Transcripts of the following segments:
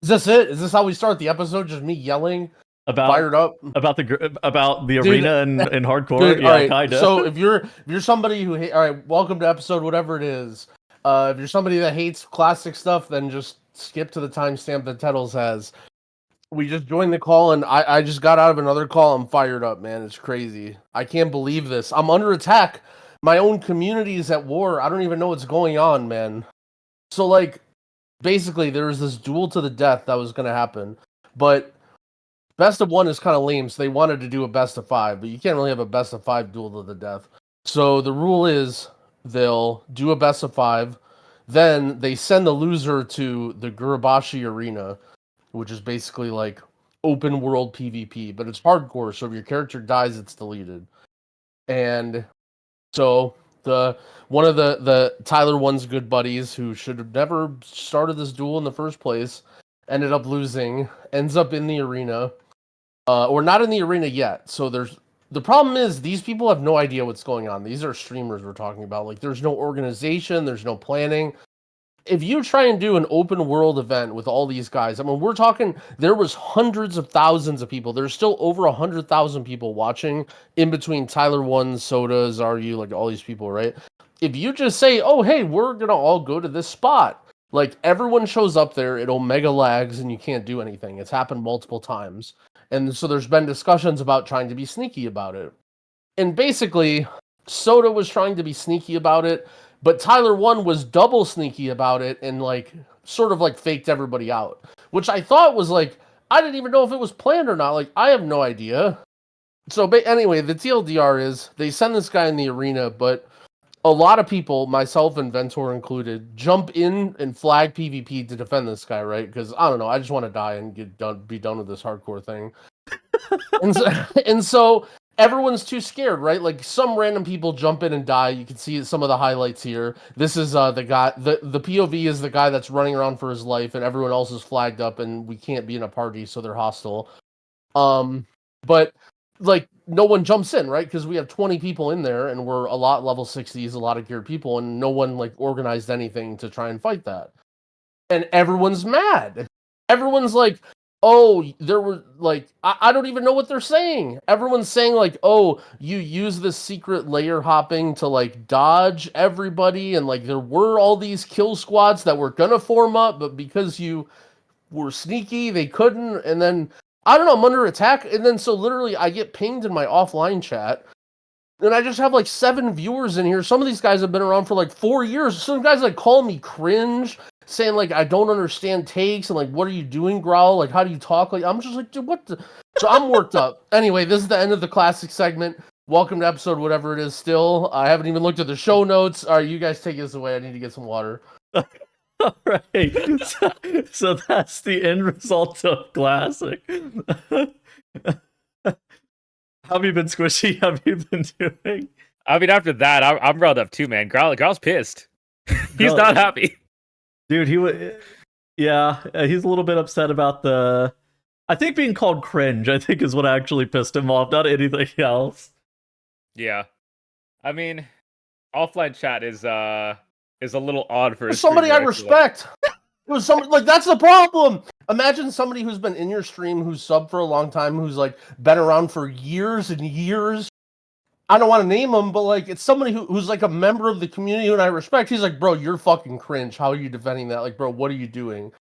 Is this it? Is this how we start the episode? Just me yelling, fired up about the arena and hardcore. Dude, yeah, right. kind of. So if you're somebody who all right, welcome to episode whatever it is. If you're somebody that hates classic stuff, then just skip to the timestamp that Tettles has. We just joined the call, and I just got out of another call. I'm fired up, man. It's crazy. I can't believe this. I'm under attack. My own community is at war. I don't even know what's going on, man. So, like, basically, there was this duel to the death that was going to happen. But best of one is kind of lame, so they wanted to do a best of 5. But you can't really have a best of 5 duel to the death. So the rule is they'll do a best of 5. Then they send the loser to the Gurabashi Arena, which is basically like open world PvP, but it's hardcore, so if your character dies, it's deleted. And so one of the Tyler One's good buddies, who should have never started this duel in the first place, ended up losing, ends up in the arena, or not in the arena yet. So the problem is these people have no idea what's going on. These are streamers we're talking about. Like, there's no organization, there's no planning. If you try and do an open world event with all these guys, I mean, we're talking, there was hundreds of thousands of people. There's still over 100,000 people watching in between Tyler One, Soda, Zaryu, like all these people, right? If you just say, oh, hey, we're going to all go to this spot, like everyone shows up there, it omega lags and you can't do anything. It's happened multiple times. And so there's been discussions about trying to be sneaky about it. And basically, Soda was trying to be sneaky about it, but Tyler One was double sneaky about it and like sort of like faked everybody out, which I thought was like, I didn't even know if it was planned or not. Like, I have no idea. So anyway, the TLDR is they send this guy in the arena, but a lot of people, myself and Ventor included, jump in and flag PvP to defend this guy, right? Because I don't know, I just want to die and be done with this hardcore thing. and so everyone's too scared, right? Like, some random people jump in and die. You can see some of the highlights here. This is the guy, the POV is the guy that's running around for his life, and everyone else is flagged up, and we can't be in a party, so they're hostile. But like, no one jumps in, right? Because we have 20 people in there, and we're a lot level 60s, a lot of geared people, and no one like organized anything to try and fight that. And everyone's mad. Everyone's like, oh, there were like, I don't even know what they're saying. Everyone's saying like, oh, you use this secret layer hopping to like dodge everybody, and like there were all these kill squads that were gonna form up, but because you were sneaky, they couldn't. And then I don't know, I'm under attack, and then so literally I get pinged in my offline chat, and I just have like 7 viewers in here. Some of these guys have been around for like 4 years. Some guys like call me cringe, saying like I don't understand takes, and like, what are you doing, Growl? Like, how do you talk? Like, I'm just like, dude, what the? So I'm worked up. Anyway, this is the end of the classic segment. Welcome to episode whatever it is. Still, I haven't even looked at the show notes. All right, you guys take this away. I need to get some water. All right. So that's the end result of classic. How have you been, Squishy? How have you been doing? I mean, after that, I'm riled up too, man. Growl's pissed. He's not happy. Dude, he's a little bit upset about I think being called cringe, I think, is what actually pissed him off, not anything else. Yeah. I mean, offline chat is a little odd for somebody I respect. It was somebody, like, that's the problem. Imagine somebody who's been in your stream, who's subbed for a long time, who's like been around for years and years. I don't want to name him, but like, it's somebody who's like a member of the community and I respect. He's like, bro, you're fucking cringe. How are you defending that? Like, bro, what are you doing?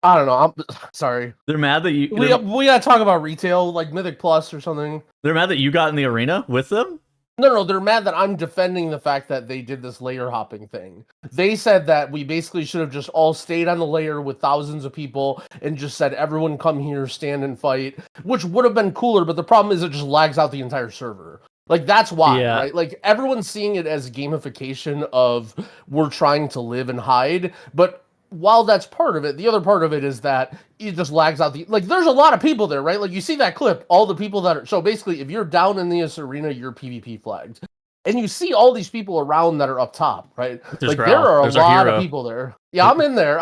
I don't know. I'm sorry. They're mad that you. We gotta talk about retail, like Mythic Plus or something. They're mad that you got in the arena with them? No, they're mad that I'm defending the fact that they did this layer hopping thing. They said that we basically should have just all stayed on the layer with thousands of people and just said, everyone come here, stand and fight, which would have been cooler, but the problem is it just lags out the entire server. Like, that's why, right? Like, everyone's seeing it as gamification of we're trying to live and hide, but while that's part of it, the other part of it is that it just lags out like, there's a lot of people there, right? Like, you see that clip, all the people that are, so basically, if you're down in this arena, you're PvP flagged. And you see all these people around that are up top, right? There's like, Growl. there are There's a lot of people there. Yeah, I'm in there.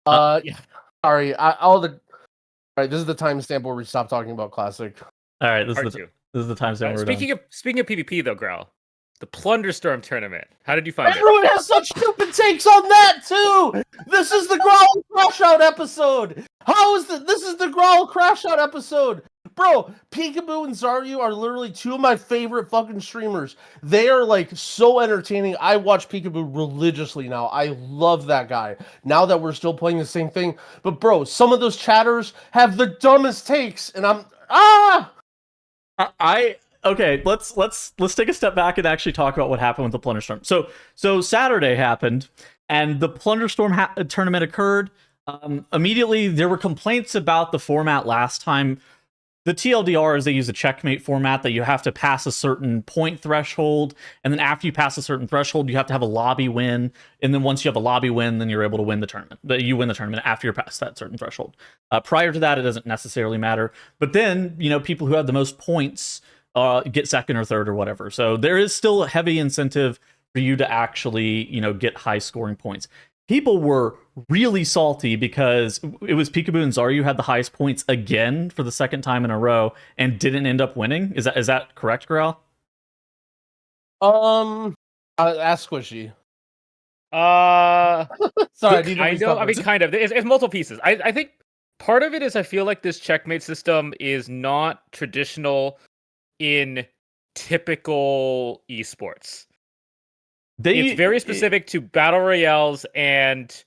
Yeah. Sorry, all right, this is the timestamp where we stop talking about classic. All right, this is the timestamp. Speaking of PvP though, Growl, the Plunderstorm tournament. How did you find it? Everyone has such stupid takes on that too. This is the Growl Crash Out episode. How is that? This is the Growl Crash Out episode. Bro, Peekaboo and Zaryu are literally two of my favorite fucking streamers. They are like so entertaining. I watch Peekaboo religiously now. I love that guy. Now that we're still playing the same thing. But bro, some of those chatters have the dumbest takes, and Okay, let's take a step back and actually talk about what happened with the Plunderstorm. So Saturday happened, and the Plunderstorm tournament occurred. Immediately, there were complaints about the format last time. The TLDR is they use a checkmate format that you have to pass a certain point threshold, and then after you pass a certain threshold, you have to have a lobby win, and then once you have a lobby win, then you're able to win the tournament. You win the tournament after you're past that certain threshold. Prior to that, it doesn't necessarily matter. But then, people who have the most points get second or third or whatever. So there is still a heavy incentive for you to actually, get high scoring points. People were really salty because it was Peekaboo and Zaryu had the highest points again for the second time in a row and didn't end up winning. Is that correct, Growl? Ask Squishy. Sorry, kind of. It's multiple pieces. I think part of it is I feel like this checkmate system is not traditional in typical esports. It's very specific to battle royales and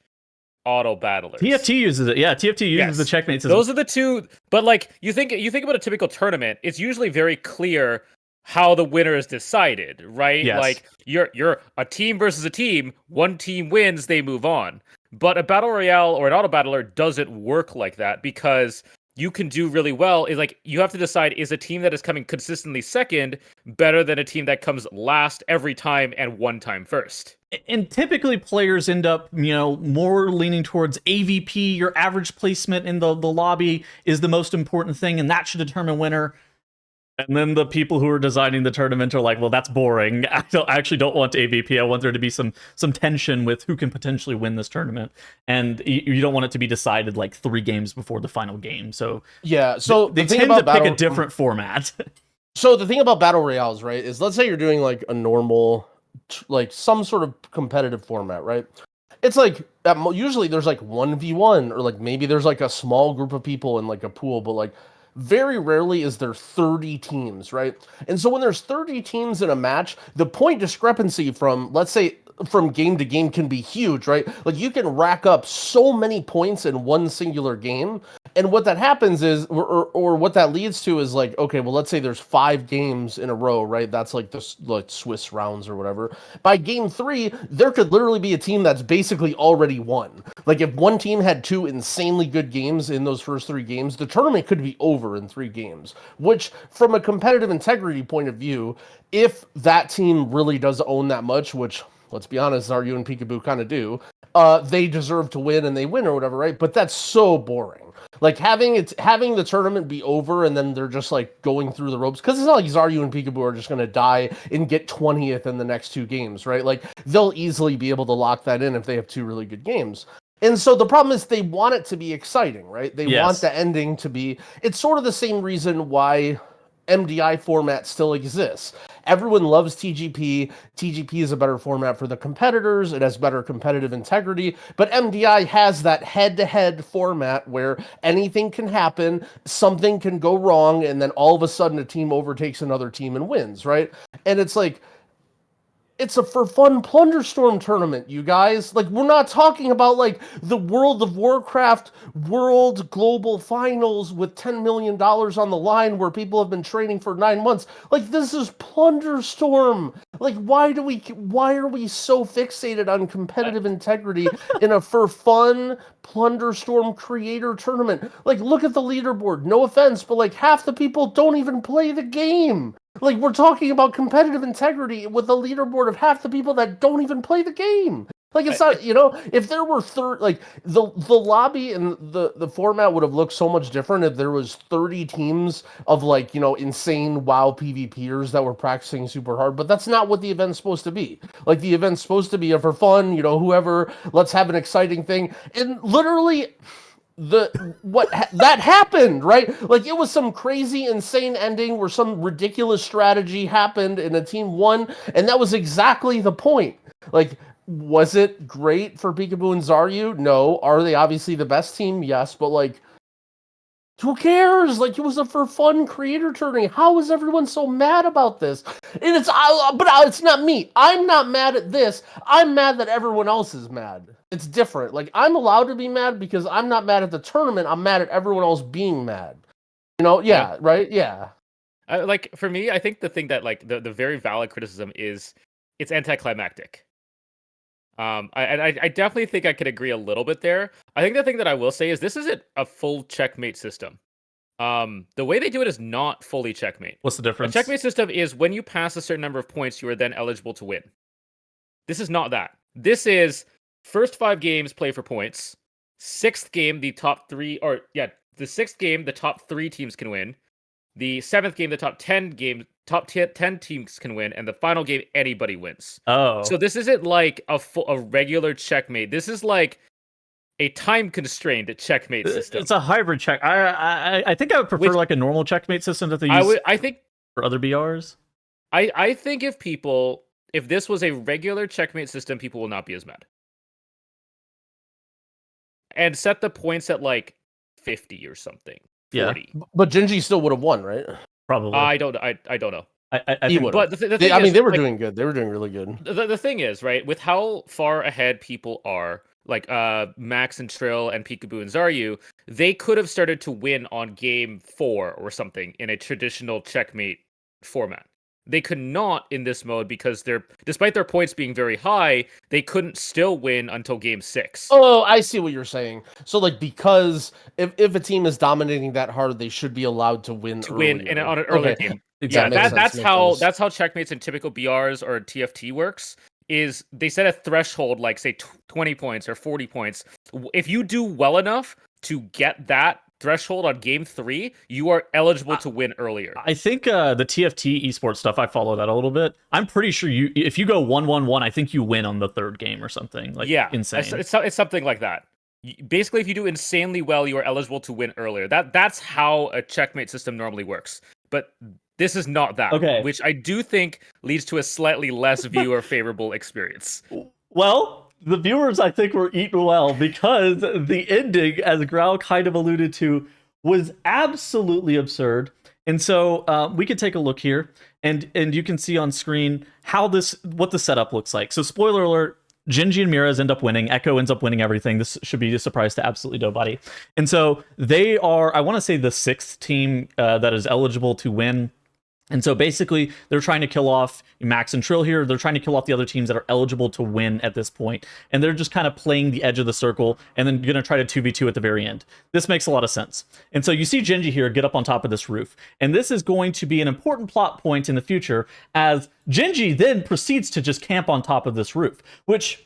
auto battlers. TFT uses it. Yeah, TFT uses the checkmate system. Those are the two. But like you think about a typical tournament, it's usually very clear how the winner is decided, right? Yes. Like you're a team versus a team. One team wins, they move on. But a battle royale or an auto battler doesn't work like that because you can do really well is like you have to decide, is a team that is coming consistently second better than a team that comes last every time and one time first? And typically players end up, more leaning towards AVP. Your average placement in the lobby is the most important thing, and that should determine winner. And then the people who are designing the tournament are like, well, that's boring. I actually don't want AVP. I want there to be some tension with who can potentially win this tournament. And you don't want it to be decided like 3 games before the final game. So yeah, so they tend to pick a different format. So the thing about battle royales, right, is let's say you're doing like a normal, like some sort of competitive format, right? It's like usually there's like 1v1 or like maybe there's like a small group of people in like a pool, but like very rarely is there 30 teams, right? And so when there's 30 teams in a match, the point discrepancy from, let's say, from game to game can be huge, right? Like you can rack up so many points in one singular game. And what that happens is, or what that leads to is like, okay, well, let's say there's 5 games in a row, right? That's like the like Swiss rounds or whatever. By game 3, there could literally be a team that's basically already won. Like if one team had 2 insanely good games in those first 3 games, the tournament could be over in 3 games, which from a competitive integrity point of view, if that team really does own that much, which let's be honest, Zaryu and Peekaboo kind of do, they deserve to win and they win or whatever, right? But that's so boring. Like having the tournament be over and then they're just like going through the ropes, because it's not like Zaryu and Peekaboo are just going to die and get 20th in the next 2 games, right? Like they'll easily be able to lock that in if they have 2 really good games. And so the problem is they want it to be exciting, right? They want the ending to be, it's sort of the same reason why MDI format still exists. Everyone loves TGP. TGP is a better format for the competitors. It has better competitive integrity. But MDI has that head-to-head format where anything can happen, something can go wrong, and then all of a sudden a team overtakes another team and wins, right? And it's like, it's a for fun Plunderstorm tournament, you guys. Like, we're not talking about, like, the World of Warcraft World Global Finals with $10 million on the line where people have been training for 9 months. Like, this is Plunderstorm. Like, why are we so fixated on competitive integrity in a for fun Plunderstorm creator tournament? Like, look at the leaderboard. No offense, but, like, half the people don't even play the game. Like, we're talking about competitive integrity with a leaderboard of half the people that don't even play the game. Like, it's not, if there were the lobby and the format would have looked so much different if there was 30 teams of, like, insane WoW PvPers that were practicing super hard, but that's not what the event's supposed to be. Like, the event's supposed to be for fun, whoever, let's have an exciting thing. And literally, that happened, right? Like it was some crazy, insane ending where some ridiculous strategy happened and a team won, and that was exactly the point. Like, was it great for Peekaboo and Zaryu? No. Are they obviously the best team? Yes, but like, who cares? Like, it was a for fun creator tournament. How is everyone so mad about this? And it's not me. I'm not mad at this. I'm mad that everyone else is mad. It's different. Like, I'm allowed to be mad because I'm not mad at the tournament. I'm mad at everyone else being mad. You know? Yeah. Right? Yeah. Like, for me, I think the thing that, like, the very valid criticism is it's anticlimactic. I definitely think I could agree a little bit there. I think the thing that I will say is this isn't a full checkmate system. The way they do it is not fully checkmate. What's the difference? A checkmate system is when you pass a certain number of points, you are then eligible to win. This is not that. This is first 5 games play for points. Sixth game, the top 3 teams can win. The 7th game, the top 10 teams can win, and the final game, anybody wins. Oh. So this isn't like a regular checkmate. This is like a time-constrained checkmate system. It's a hybrid check. I think I would prefer like a normal checkmate system that they use I think for other BRs. I think if this was a regular checkmate system, people will not be as mad. And set the points at like 50 or something. 40. Yeah. But Genji still would have won, right? Probably. I don't know. I He think, would. But the thing I mean, is, they were like, doing good. They were doing really good. The thing is, right, with how far ahead people are, like Max and Trill and Peekaboo and Zaryu, they could have started to win on game 4 or something in a traditional checkmate format. They could not in this mode because despite their points being very high, they couldn't still win until game 6. Oh, I see what you're saying. So, like, because if a team is dominating that hard, they should be allowed to win. On an earlier game. Exactly. Yeah, that's how checkmates in typical BRs or TFT works. Is they set a threshold like say 20 points or 40 points. If you do well enough to get that threshold on game 3, you are eligible to win earlier. I think the TFT esports stuff, I follow that a little bit. I'm pretty sure if you go 1-1-1, I think you win on the 3rd game or something. Like, yeah, insane. It's something like that. Basically, if you do insanely well, you are eligible to win earlier. That's how a checkmate system normally works. But this is not that, which I do think leads to a slightly less viewer favorable experience. Well, the viewers, I think, were eaten well because the ending, as Growl kind of alluded to, was absolutely absurd. And so we could take a look here, and you can see on screen what the setup looks like. So spoiler alert, Genji and Miraz end up winning. Echo ends up winning everything. This should be a surprise to absolutely nobody. And so they are, I want to say, the 6th team that is eligible to win. And so basically, they're trying to kill off Max and Trill here. They're trying to kill off the other teams that are eligible to win at this point. And they're just kind of playing the edge of the circle and then going to try to 2v2 at the very end. This makes a lot of sense. And so you see Genji here get up on top of this roof. And this is going to be an important plot point in the future as Genji then proceeds to just camp on top of this roof, which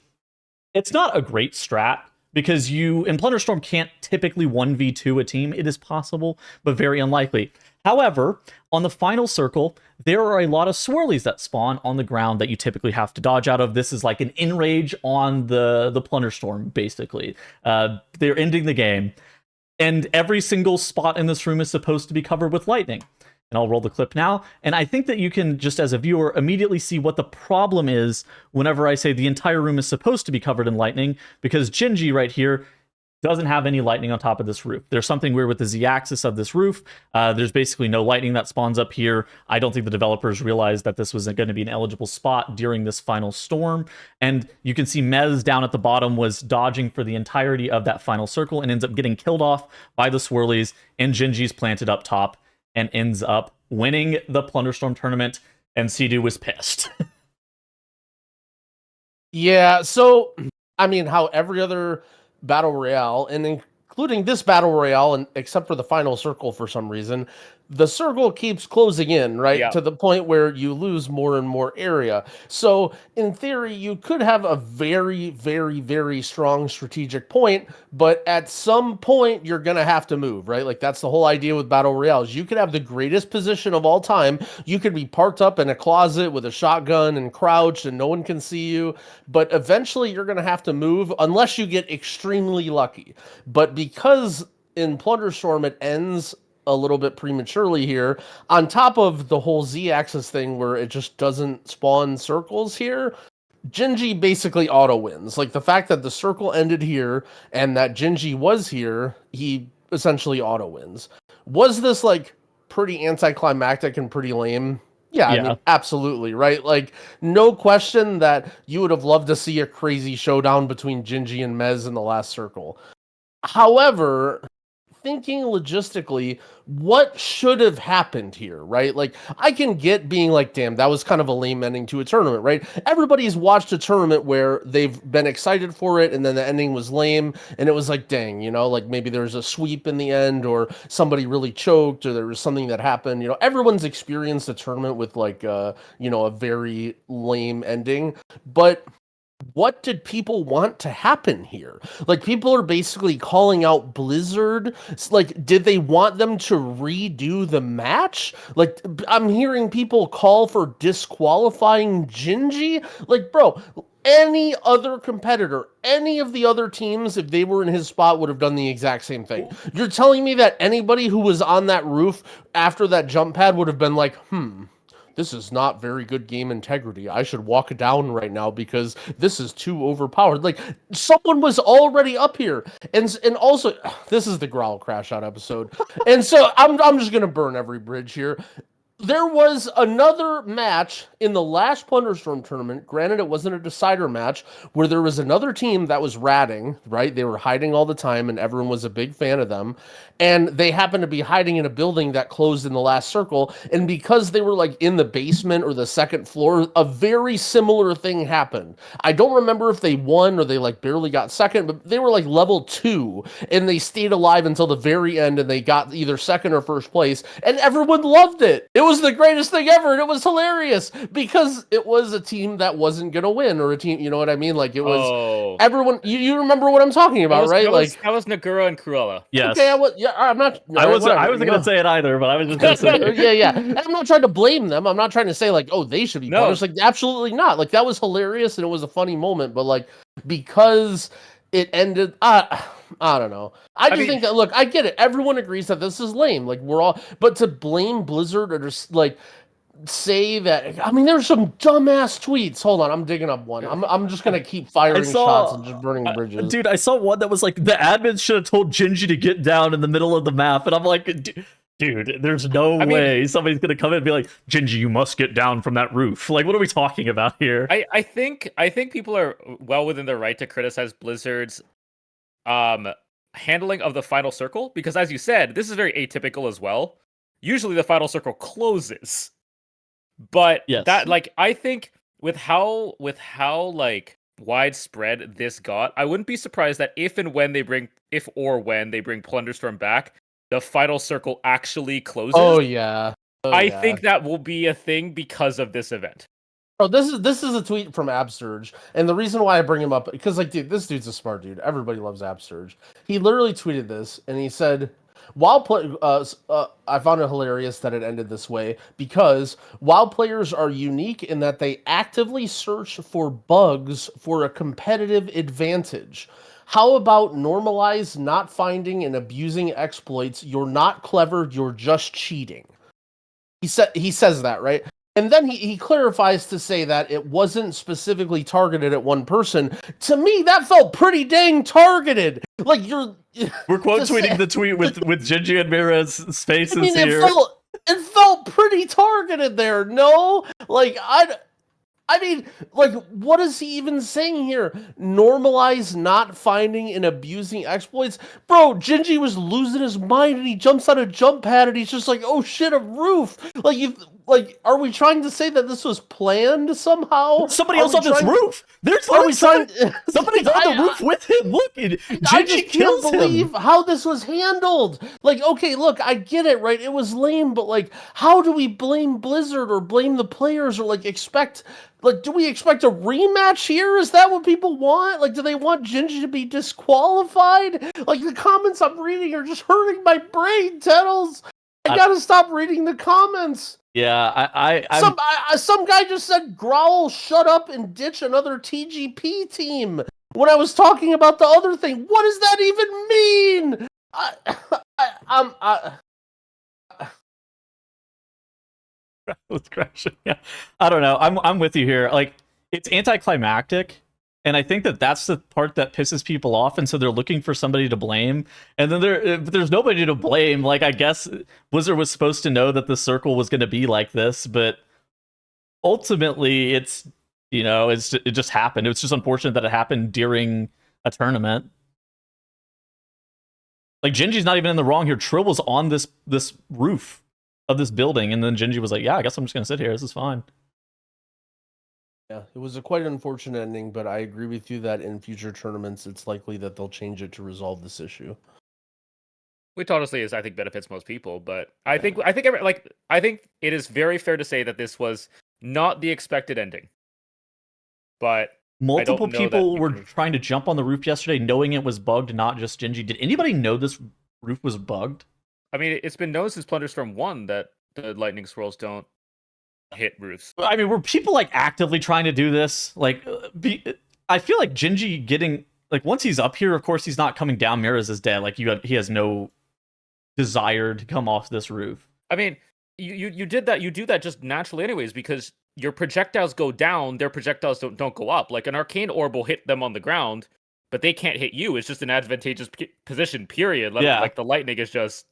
it's not a great strat. Because you, in Plunderstorm, can't typically 1v2 a team. It is possible, but very unlikely. However, on the final circle, there are a lot of swirlies that spawn on the ground that you typically have to dodge out of. This is like an enrage on the Plunderstorm, basically. They're ending the game. And every single spot in this room is supposed to be covered with lightning. And I'll roll the clip now. And I think that you can, just as a viewer, immediately see what the problem is whenever I say the entire room is supposed to be covered in lightning, because Genji right here doesn't have any lightning on top of this roof. There's something weird with the z-axis of this roof. There's basically no lightning that spawns up here. I don't think the developers realized that this was going to be an eligible spot during this final storm. And you can see Mez down at the bottom was dodging for the entirety of that final circle and ends up getting killed off by the swirlies, and Genji's planted up top and ends up winning the Plunderstorm tournament, and Sidu was pissed. Yeah, so, I mean, how every other Battle Royale, and including this Battle Royale, and except for the final circle for some reason, the circle keeps closing in, right? Yeah. To the point where you lose more and more area. So in theory, you could have a very, very, very strong strategic point, but at some point you're gonna have to move, right? Like that's the whole idea with Battle Royales. You could have the greatest position of all time. You could be parked up in a closet with a shotgun and crouched and no one can see you, but eventually you're gonna have to move unless you get extremely lucky. But because in Plunderstorm it ends a little bit prematurely here, on top of the whole Z-axis thing where it just doesn't spawn circles here, Gingy basically auto wins. Like the fact that the circle ended here and that Gingy was here, he essentially auto wins. Was this like pretty anticlimactic and pretty lame? Yeah, I mean, absolutely, right? Like, no question that you would have loved to see a crazy showdown between Gingy and Mez in the last circle. However, thinking logistically, what should have happened here, right? Like, I can get being like, damn, that was kind of a lame ending to a tournament, right? Everybody's watched a tournament where they've been excited for it, and then the ending was lame, and it was like, dang, you know, like maybe there's a sweep in the end, or somebody really choked, or there was something that happened. You know, everyone's experienced a tournament with like, you know, a very lame ending, but what did people want to happen here? Like, people are basically calling out Blizzard. Like, did they want them to redo the match? Like, I'm hearing people call for disqualifying Gingy. Like, bro, any other competitor, any of the other teams, if they were in his spot, would have done the exact same thing. You're telling me that anybody who was on that roof after that jump pad would have been like, this is not very good game integrity. I should walk down right now because this is too overpowered. Like, someone was already up here. And also, this is the Growl Crash Out episode. And so I'm just going to burn every bridge here. There was another match in the last Plunderstorm tournament. Granted, it wasn't a decider match, where there was another team that was ratting, right? They were hiding all the time, and everyone was a big fan of them. And they happened to be hiding in a building that closed in the last circle. And because they were like in the basement or the second floor, a very similar thing happened. I don't remember if they won or they like barely got second, but they were like level 2, and they stayed alive until the very end, and they got either second or first place, and everyone loved it. It was the greatest thing ever, and it was hilarious because it was a team that wasn't gonna win, or a team, you know what I mean? Like, it was everyone. You remember what I'm talking about, right? That was Nagura and Cruella. Yes. Okay, I'm not. I wasn't gonna say it either, but I was just gonna say yeah. And I'm not trying to blame them. I'm not trying to say like, oh, they should be punished. Like, absolutely not. Like, that was hilarious and it was a funny moment, but like, because it ended, I don't know. I just think that, look, I get it. Everyone agrees that this is lame. Like, we're all, but to blame Blizzard or just like say that, I mean, there's some dumbass tweets. Hold on, I'm digging up one. I'm just gonna keep firing shots and just burning bridges. Dude, I saw one that was like, the admins should have told Gingy to get down in the middle of the map, and I'm like, dude, there's no way somebody's gonna come in and be like, Gingy, you must get down from that roof. Like, what are we talking about here? I think people are well within their right to criticize Blizzard's handling of the final circle, because as you said, this is very atypical as well. Usually the final circle closes. But that, like, I think with how like widespread this got, I wouldn't be surprised that if when they bring Plunderstorm back, the final circle actually closes. Oh yeah. I think that will be a thing because of this event. Oh, this is a tweet from Absurge, and the reason why I bring him up, because like, dude, this dude's a smart dude. Everybody loves Absurge. He literally tweeted this, and he said, I found it hilarious that it ended this way, because while players are unique in that they actively search for bugs for a competitive advantage, how about normalize not finding and abusing exploits? You're not clever, you're just cheating. He says that, right? And then he clarifies to say that it wasn't specifically targeted at one person. To me, that felt pretty dang targeted. Like, we're quote tweeting the tweet with Gingy and Mira's faces here. It felt pretty targeted there. No, like I mean, like, what is he even saying here? Normalize not finding and abusing exploits? Bro, Gingy was losing his mind, and he jumps on a jump pad, and he's just like, oh shit, a roof. Like, like, are we trying to say that this was planned somehow? Somebody else on this roof. There's somebody's on the roof with him. Look, Gingy kills him. I can't believe how this was handled. Like, okay, look, I get it, right? It was lame, but like, how do we blame Blizzard or blame the players or like expect? Like, do we expect a rematch here? Is that what people want? Like, do they want Gingy to be disqualified? Like, the comments I'm reading are just hurting my brain, Tettles. I gotta stop reading the comments. Yeah, some guy just said, Growl, shut up and ditch another TGP team. When I was talking about the other thing, what does that even mean? It's crashing. Yeah, I don't know. I'm with you here. Like, it's anticlimactic, and I think that's the part that pisses people off, and so they're looking for somebody to blame. And then there's nobody to blame. Like, I guess Blizzard was supposed to know that the circle was going to be like this, but ultimately, it just happened. It was just unfortunate that it happened during a tournament. Like, Gingy's not even in the wrong here. Trill was on this roof of this building, and then Gingy was like, yeah, I guess I'm just gonna sit here, this is fine. Yeah, it was a quite unfortunate ending, but I agree with you that in future tournaments it's likely that they'll change it to resolve this issue, which honestly is, I think, benefits most people. But I think it is very fair to say that this was not the expected ending, but multiple people were trying to jump on the roof yesterday knowing it was bugged, not just Gingy. Did anybody know this roof was bugged? I mean, it's been known since Plunderstorm 1 that the lightning swirls don't hit roofs. I mean, were people like actively trying to do this? Like, I feel like Gingy getting, like, once he's up here, of course he's not coming down. Mirrors is dead. Like, he has no desire to come off this roof. I mean, you did that. You do that just naturally, anyways, because your projectiles go down. Their projectiles don't go up. Like, an arcane orb will hit them on the ground, but they can't hit you. It's just an advantageous position. Period. Like the lightning is just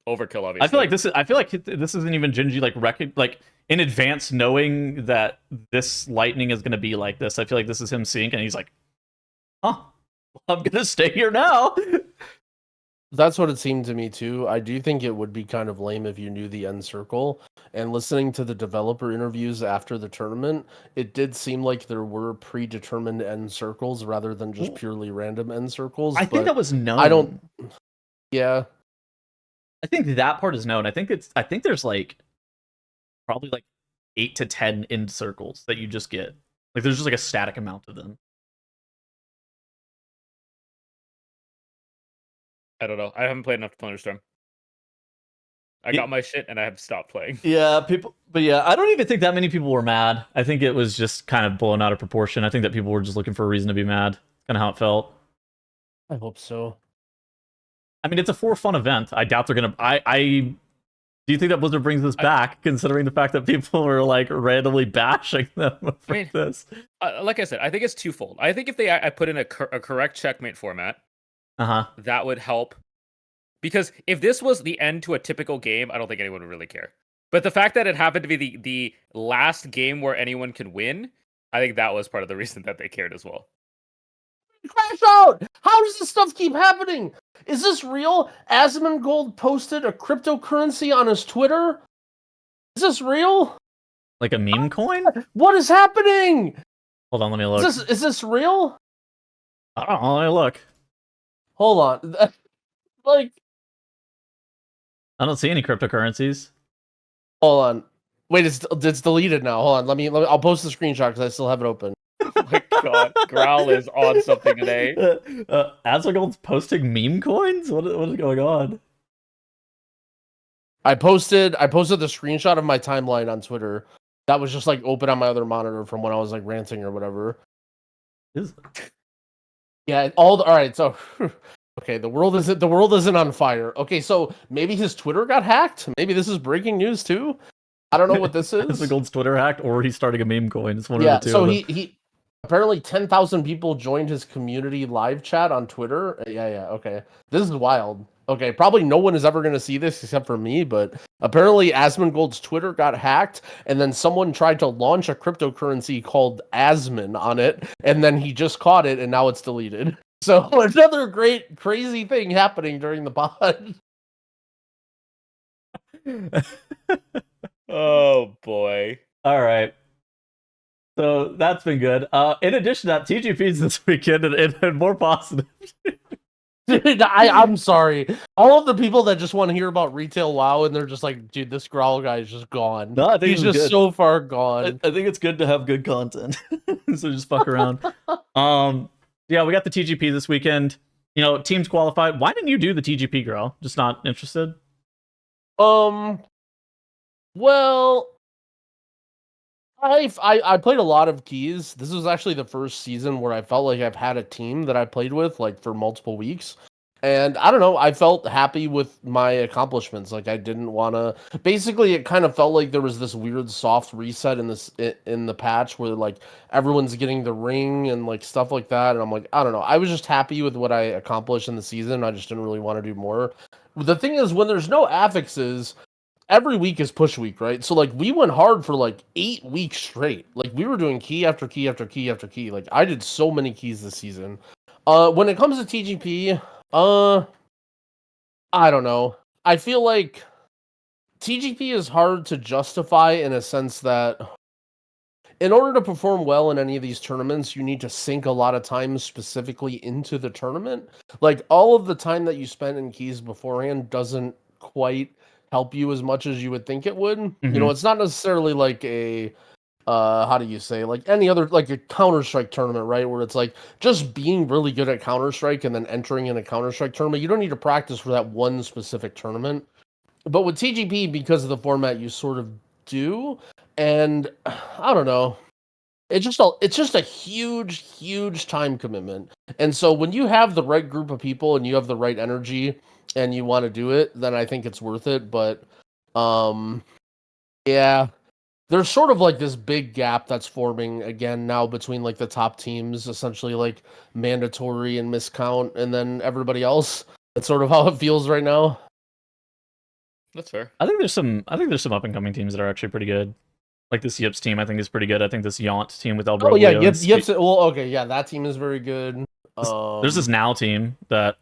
overkill, obviously. I feel like this isn't even Gingy like in advance knowing that this lightning is going to be like this. I feel like this is him seeing, and he's like, "Huh, I'm gonna stay here now." That's what it seemed to me too. I do think it would be kind of lame if you knew the end circle. And listening to the developer interviews after the tournament, it did seem like there were predetermined end circles rather than just purely random end circles. I think that was known. Yeah. I think that part is known. I think there's like probably like 8 to 10 end circles that you just get. Like, there's just like a static amount of them. I don't know. I haven't played enough to Plunderstorm. I got my shit and I have stopped playing. Yeah, I don't even think that many people were mad. I think it was just kind of blown out of proportion. I think that people were just looking for a reason to be mad. Kind of how it felt. I hope so. I mean, it's a for-fun event. I doubt they're gonna. Do you think that Blizzard brings this back, considering the fact that people were like randomly bashing them for this? Like I said, I think it's twofold. I think if I put in a correct checkmate format, that would help. Because if this was the end to a typical game, I don't think anyone would really care. But the fact that it happened to be the last game where anyone can win, I think that was part of the reason that they cared as well. Crash Out! How does this stuff keep happening? Is this real? Asmongold posted a cryptocurrency on his Twitter? Is this real? Like a meme coin? What is happening? Hold on, let me look. Is this real? I don't know, let me look. Hold on. Like, I don't see any cryptocurrencies. Hold on. Wait, it's deleted now. Hold on. I'll post the screenshot because I still have it open. Oh my god, Growl is on something today. Asmongold's posting meme coins? What is going on? I posted the screenshot of my timeline on Twitter. That was just like open on my other monitor from when I was like ranting or whatever. Yeah, alright, so okay, the world isn't on fire. Okay, so maybe his Twitter got hacked? Maybe this is breaking news too? I don't know what this is. Asmongold's Twitter hacked, or he's starting a meme coin. It's one of the two. So he apparently 10,000 people joined his community live chat on Twitter. Yeah, okay. This is wild. Okay, probably no one is ever going to see this except for me, but apparently Asmongold's Twitter got hacked, and then someone tried to launch a cryptocurrency called Asmon on it, and then he just caught it, and now it's deleted. So another great, crazy thing happening during the pod. Oh boy. All right. So that's been good. In addition to that, TGP's this weekend and more positive. Dude, I'm sorry. All of the people that just want to hear about retail WoW and they're just like, dude, this Growl guy is just gone. No, I think he's just good. so far gone. I think it's good to have good content. So just fuck around. Yeah, we got the TGP this weekend. You know, teams qualified. Why didn't you do the TGP, Growl? Just not interested? Well, I played a lot of keys. This was actually the first season where I felt like I've had a team that I played with like for multiple weeks. And I don't know, I felt happy with my accomplishments. Like I didn't want to. Basically, it kind of felt like there was this weird soft reset in the patch where like everyone's getting the ring and like stuff like that. And I'm like, I don't know. I was just happy with what I accomplished in the season. I just didn't really want to do more. The thing is, when there's no affixes, every week is push week, right? So like we went hard for like 8 weeks straight. Like we were doing key after key after key after key. Like I did so many keys this season. When it comes to TGP, I don't know. I feel like TGP is hard to justify in a sense that in order to perform well in any of these tournaments, you need to sink a lot of time specifically into the tournament. Like all of the time that you spend in keys beforehand doesn't quite help you as much as you would think it would. You know, it's not necessarily like a how do you say, like any other, like a Counter-Strike tournament, right? Where it's like just being really good at Counter-Strike and then entering in a Counter-Strike tournament. You don't need to practice for that one specific tournament. But with TGP, because of the format, you sort of do. And I don't know. It's just a huge time commitment. And so when you have the right group of people and you have the right energy and you want to do it, then I think it's worth it. But yeah, there's sort of like this big gap that's forming again now between like the top teams, essentially like mandatory and miscount, and then everybody else. That's sort of how it feels right now. That's fair. I think there's some up and coming teams that are actually pretty good. Like this Yips team, I think is pretty good. I think this Yaunt team with Elbro. Oh yeah, Yips. Well, okay, yeah, that team is very good. There's this Now team that.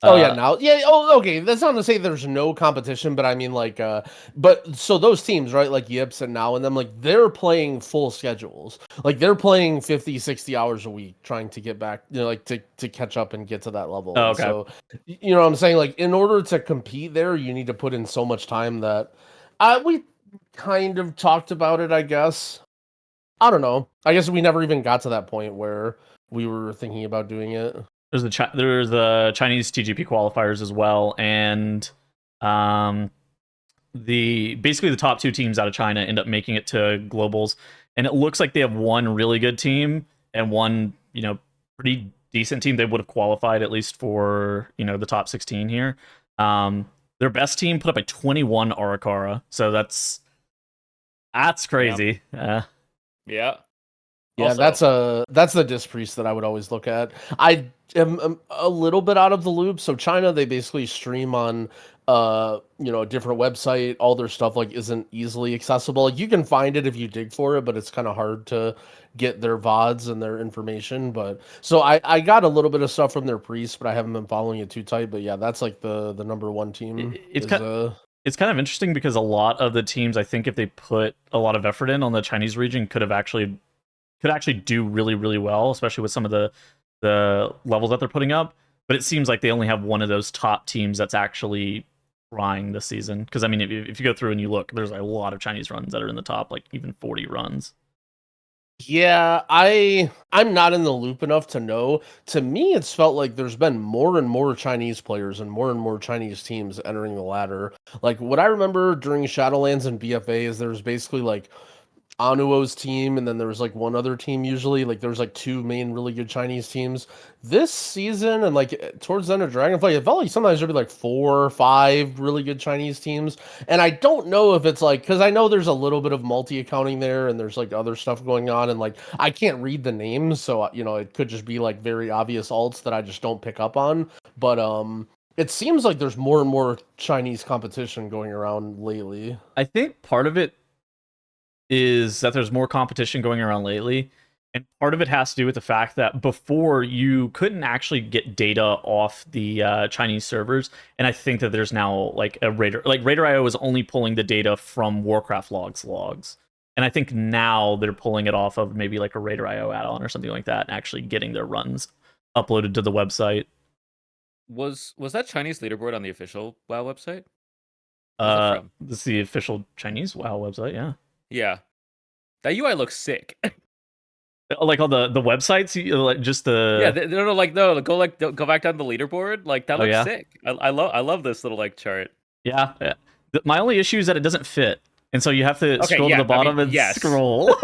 Oh yeah, Now, yeah. Oh, okay. That's not to say there's no competition, but I mean, like, but so those teams, right? Like Yips and Now and them, like they're playing full schedules. Like they're playing 50, 60 hours a week, trying to get back, you know, like to catch up and get to that level. Oh, okay. So, you know what I'm saying? Like, in order to compete there, you need to put in so much time that, we kind of talked about it, I guess. I don't know. I guess we never even got to that point where we were thinking about doing it. There's the Chinese TGP qualifiers as well, and basically the top 2 teams out of China end up making it to globals, and it looks like they have one really good team and one, you know, pretty decent team. They would have qualified at least for, you know, the top 16 here. Their best team put up a 21 RIXXA, so that's crazy. Yeah. Yeah, Also, that's the disc priest that I would always look at. I am a little bit out of the loop. So China, they basically stream on you know, a different website. All their stuff like isn't easily accessible. Like you can find it if you dig for it, but it's kind of hard to get their VODs and their information. But so I got a little bit of stuff from their priest, but I haven't been following it too tight. But yeah, that's like the number one team. It's kind of interesting because a lot of the teams, I think if they put a lot of effort in on the Chinese region, could actually do really, really well, especially with some of the levels that they're putting up. But it seems like they only have one of those top teams that's actually trying this season. Because, I mean, if you go through and you look, there's a lot of Chinese runs that are in the top, like even 40 runs. Yeah, I'm not in the loop enough to know. To me, it's felt like there's been more and more Chinese players and more Chinese teams entering the ladder. Like, what I remember during Shadowlands and BFA is there was basically, like, Anuo's team, and then there was like one other team usually. Like there was like 2 main really good Chinese teams. This season and like towards the end of Dragonflight, it felt like sometimes there'd be like 4 or 5 really good Chinese teams. And I don't know if it's like, because I know there's a little bit of multi-accounting there and there's like other stuff going on, and like I can't read the names, so you know, it could just be like very obvious alts that I just don't pick up on. But it seems like there's more and more Chinese competition going around lately. I think part of it is that there's more competition going around lately, And part of it has to do with the fact that before you couldn't actually get data off the Chinese servers, and I think that there's now like a Raider, like Raider.io is only pulling the data from Warcraft logs, and I think now they're pulling it off of maybe like a Raider.io add-on or something like that, and actually getting their runs uploaded to the website. Was that Chinese leaderboard on the official WoW website? This is the official Chinese WoW website, yeah. Yeah, that UI looks sick. Like on the websites, like just the go back down the leaderboard. Like that looks sick. I love this little like chart. Yeah. My only issue is that it doesn't fit, and so you have to scroll to the bottom and scroll.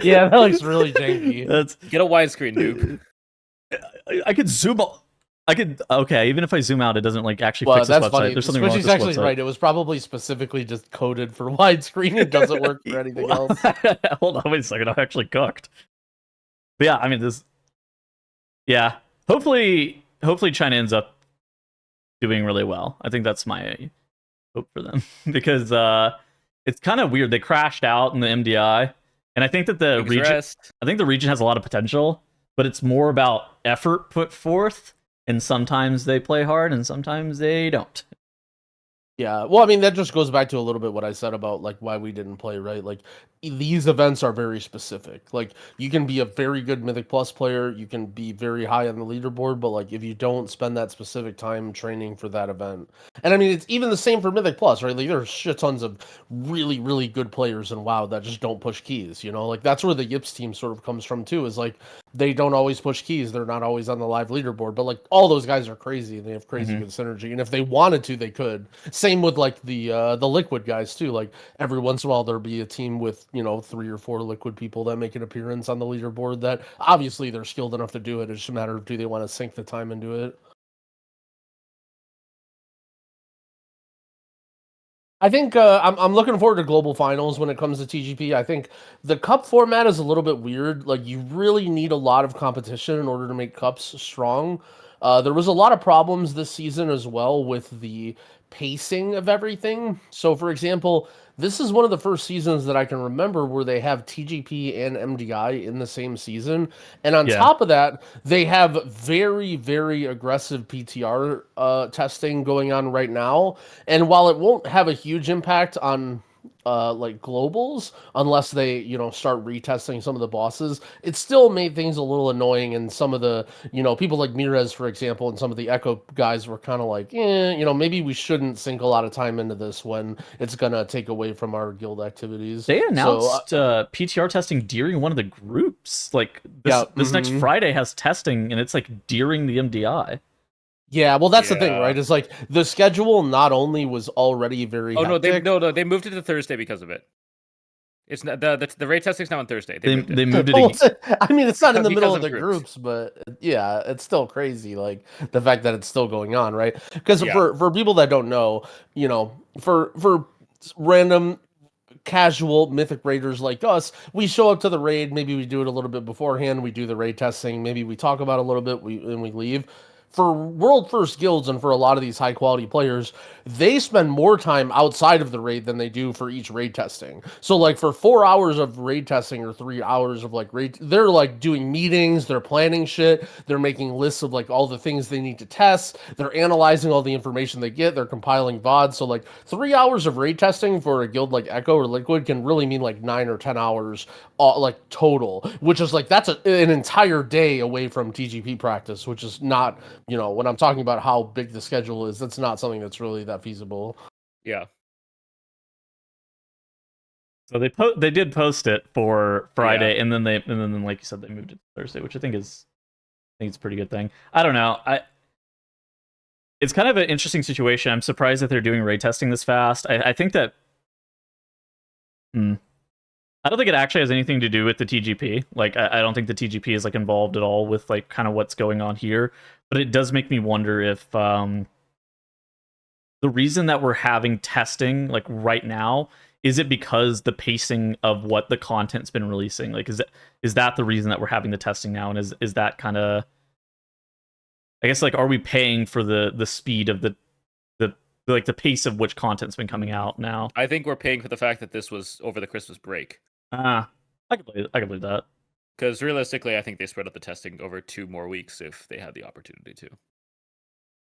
Yeah, that looks really janky. Get a widescreen, noob. I could zoom out. Even if I zoom out, it doesn't like actually fix this website. Funny. There's something wrong with this actually website. Right. It was probably specifically just coded for widescreen. It doesn't work for anything else. Hold on, wait a second. I'm actually cooked. But yeah, I mean this. Yeah, hopefully China ends up doing really well. I think that's my hope for them because it's kind of weird. They crashed out in the MDI, and I think that the region has a lot of potential, but it's more about effort put forth. And sometimes they play hard, and sometimes they don't. Yeah, well, I mean, that just goes back to a little bit what I said about, like, why we didn't play, right? Like, these events are very specific. Like, you can be a very good Mythic Plus player, you can be very high on the leaderboard, but, like, if you don't spend that specific time training for that event... And, I mean, it's even the same for Mythic Plus, right? Like, there are shit tons of really, really good players in WoW that just don't push keys, you know? Like, that's where the Yips team sort of comes from, too, is, like, they don't always push keys, they're not always on the live leaderboard, but, like, all those guys are crazy, and they have crazy good synergy, and if they wanted to, they could. Same with, like, the Liquid guys, too. Like, every once in a while, there'll be a team with, 3 or 4 Liquid people that make an appearance on the leaderboard that, obviously, they're skilled enough to do it. It's just a matter of, do they want to sink the time into it? I think I'm looking forward to global finals when it comes to TGP. I think the cup format is a little bit weird. Like, you really need a lot of competition in order to make cups strong. There was a lot of problems this season as well with the pacing of everything. So, for example, this is one of the first seasons that I can remember where they have TGP and MDI in the same season. And on top of that, they have very, very aggressive PTR testing going on right now. And while it won't have a huge impact on like globals, unless they, start retesting some of the bosses, it still made things a little annoying. And some of the, people like Mirez, for example, and some of the Echo guys were kind of like, maybe we shouldn't sink a lot of time into this when it's going to take away from our guild activities. They announced PTR testing during one of the groups. Like, this next Friday has testing, and it's like during the MDI. Yeah, well, that's the thing, right? It's like the schedule not only was already very hectic. They moved it to Thursday because of it. It's not the raid testing's now on Thursday. They moved it. I mean, it's not in the middle of the groups, but yeah, it's still crazy. Like the fact that it's still going on, right? Because for people that don't know, for random casual Mythic Raiders like us, we show up to the raid. Maybe we do it a little bit beforehand. We do the raid testing. Maybe we talk about it a little bit. And we leave. For world first guilds and for a lot of these high quality players, they spend more time outside of the raid than they do for each raid testing. So like for 4 hours of raid testing or 3 hours of like raid, they're like doing meetings, they're planning shit, they're making lists of like all the things they need to test, they're analyzing all the information they get, they're compiling VODs. So like 3 hours of raid testing for a guild like Echo or Liquid can really mean like 9 or 10 hours like total, which is like that's an entire day away from TGP practice, which is not, when I'm talking about how big the schedule is, that's not something that's really that feasible. Yeah. So they did post it for Friday, and then like you said, they moved it to Thursday, which I think it's a pretty good thing. I don't know. It's kind of an interesting situation. I'm surprised that they're doing raid testing this fast. I think that I don't think it actually has anything to do with the TGP. Like, I don't think the TGP is like involved at all with like kind of what's going on here. But it does make me wonder if the reason that we're having testing like right now, is it because the pacing of what the content's been releasing? Like, is that the reason that we're having the testing now? And is that kind of, I guess, like, are we paying for the speed of the pace of which content's been coming out now? I think we're paying for the fact that this was over the Christmas break. I can believe that. Because realistically, I think they spread out the testing over 2 more weeks if they had the opportunity to.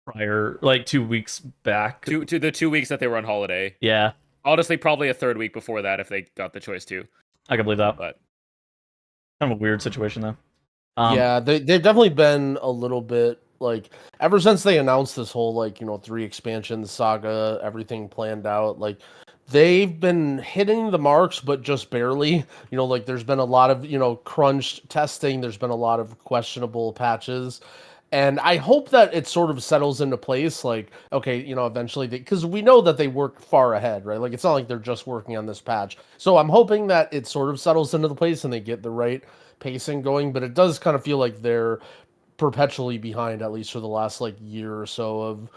Prior, like 2 weeks back. To the 2 weeks that they were on holiday. Yeah. Honestly, probably a third week before that if they got the choice to. I can believe that. But kind of a weird situation though. Yeah, they've definitely been a little bit like ever since they announced this whole like 3 expansions saga, everything planned out. Like they've been hitting the marks, but just barely. Like there's been a lot of crunched testing. There's been a lot of questionable patches. And I hope that it sort of settles into place, like, okay, eventually, because we know that they work far ahead, right? Like, it's not like they're just working on this patch. So I'm hoping that it sort of settles into the place and they get the right pacing going, but it does kind of feel like they're perpetually behind, at least for the last, like, year or so of,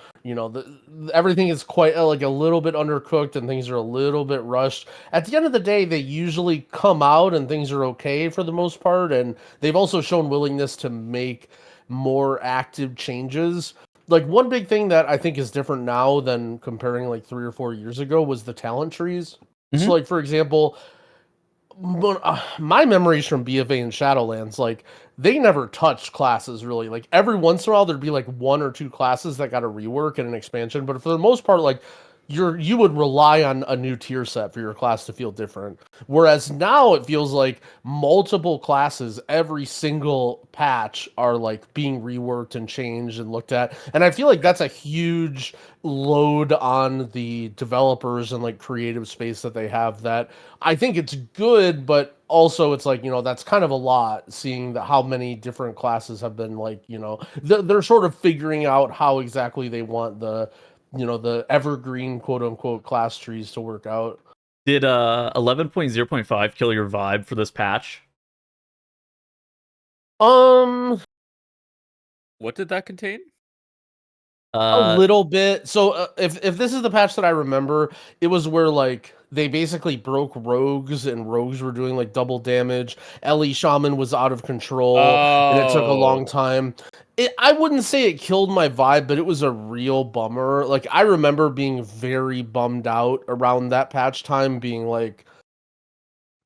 everything is quite, like, a little bit undercooked and things are a little bit rushed. At the end of the day, they usually come out and things are okay for the most part, and they've also shown willingness to make more active changes. Like one big thing that I think is different now than comparing like 3 or 4 years ago was the talent trees. So like for example, my memories from BFA and Shadowlands, like they never touched classes really. Like every once in a while there'd be like 1 or 2 classes that got a rework and an expansion, but for the most part, like you would rely on a new tier set for your class to feel different. Whereas now it feels like multiple classes, every single patch are like being reworked and changed and looked at. And I feel like that's a huge load on the developers and like creative space that they have, that I think it's good, but also it's like, that's kind of a lot, seeing how many different classes have been like, they're sort of figuring out how exactly they want the evergreen quote unquote class trees to work out. Did 11.0.5 kill your vibe for this patch? What did that contain? A little bit. So if this is the patch that I remember, it was where like they basically broke rogues and rogues were doing like double damage. Ellie Shaman was out of control and it took a long time. I wouldn't say it killed my vibe, but it was a real bummer. Like I remember being very bummed out around that patch time, being like,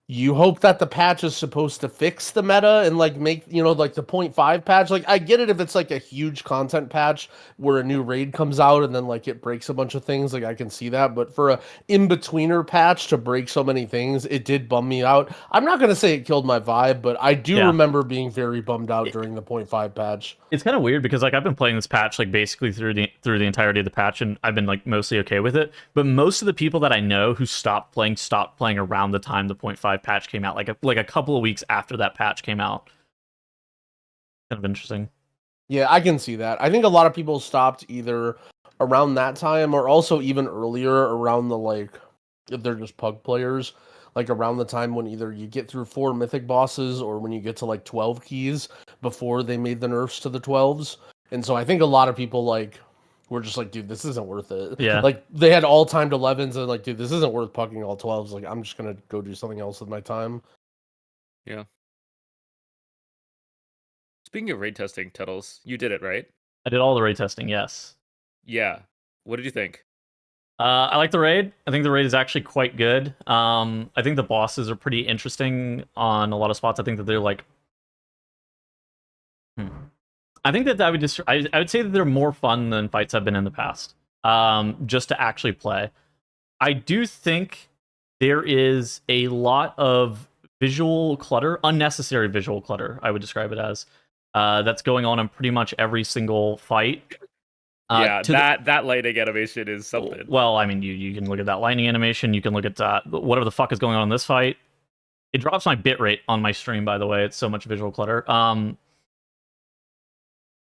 you hope that the patch is supposed to fix the meta and like make, like the 0.5 patch. Like I get it if it's like a huge content patch where a new raid comes out and then like it breaks a bunch of things, like I can see that. But for a in-betweener patch to break so many things, it did bum me out. I'm not going to say it killed my vibe, but I do remember being very bummed out during the 0.5 patch. It's kind of weird because like I've been playing this patch like basically through the entirety of the patch, and I've been like mostly okay with it. But most of the people that I know who stopped playing around the time the 0.5 patch came out, like a couple of weeks after that patch came out. Kind of interesting. Yeah, I can see that. I think a lot of people stopped either around that time or also even earlier, around the like, if they're just pug players, like around the time when either you get through 4 mythic bosses or when you get to like 12 keys before they made the nerfs to the 12s. And so I think a lot of people like were just like, dude, this isn't worth it. Yeah. Like they had all timed 11s and like, dude, this isn't worth pugging all 12s. Like I'm just gonna go do something else with my time. Yeah. Speaking of raid testing, Tettles, you did it, right? I did all the raid testing, yes. Yeah. What did you think? I like the raid. I think the raid is actually quite good. I think the bosses are pretty interesting on a lot of spots. I think that they're like... I think that I would say that they're more fun than fights have been in the past. Just to actually play. I do think there is a lot of visual clutter, unnecessary visual clutter, I would describe it as, that's going on pretty much every single fight. Yeah, that lightning animation is something. Well, I mean, you can look at that lightning animation. You can look at whatever the fuck is going on in this fight. It drops my bitrate on my stream, by the way. It's so much visual clutter.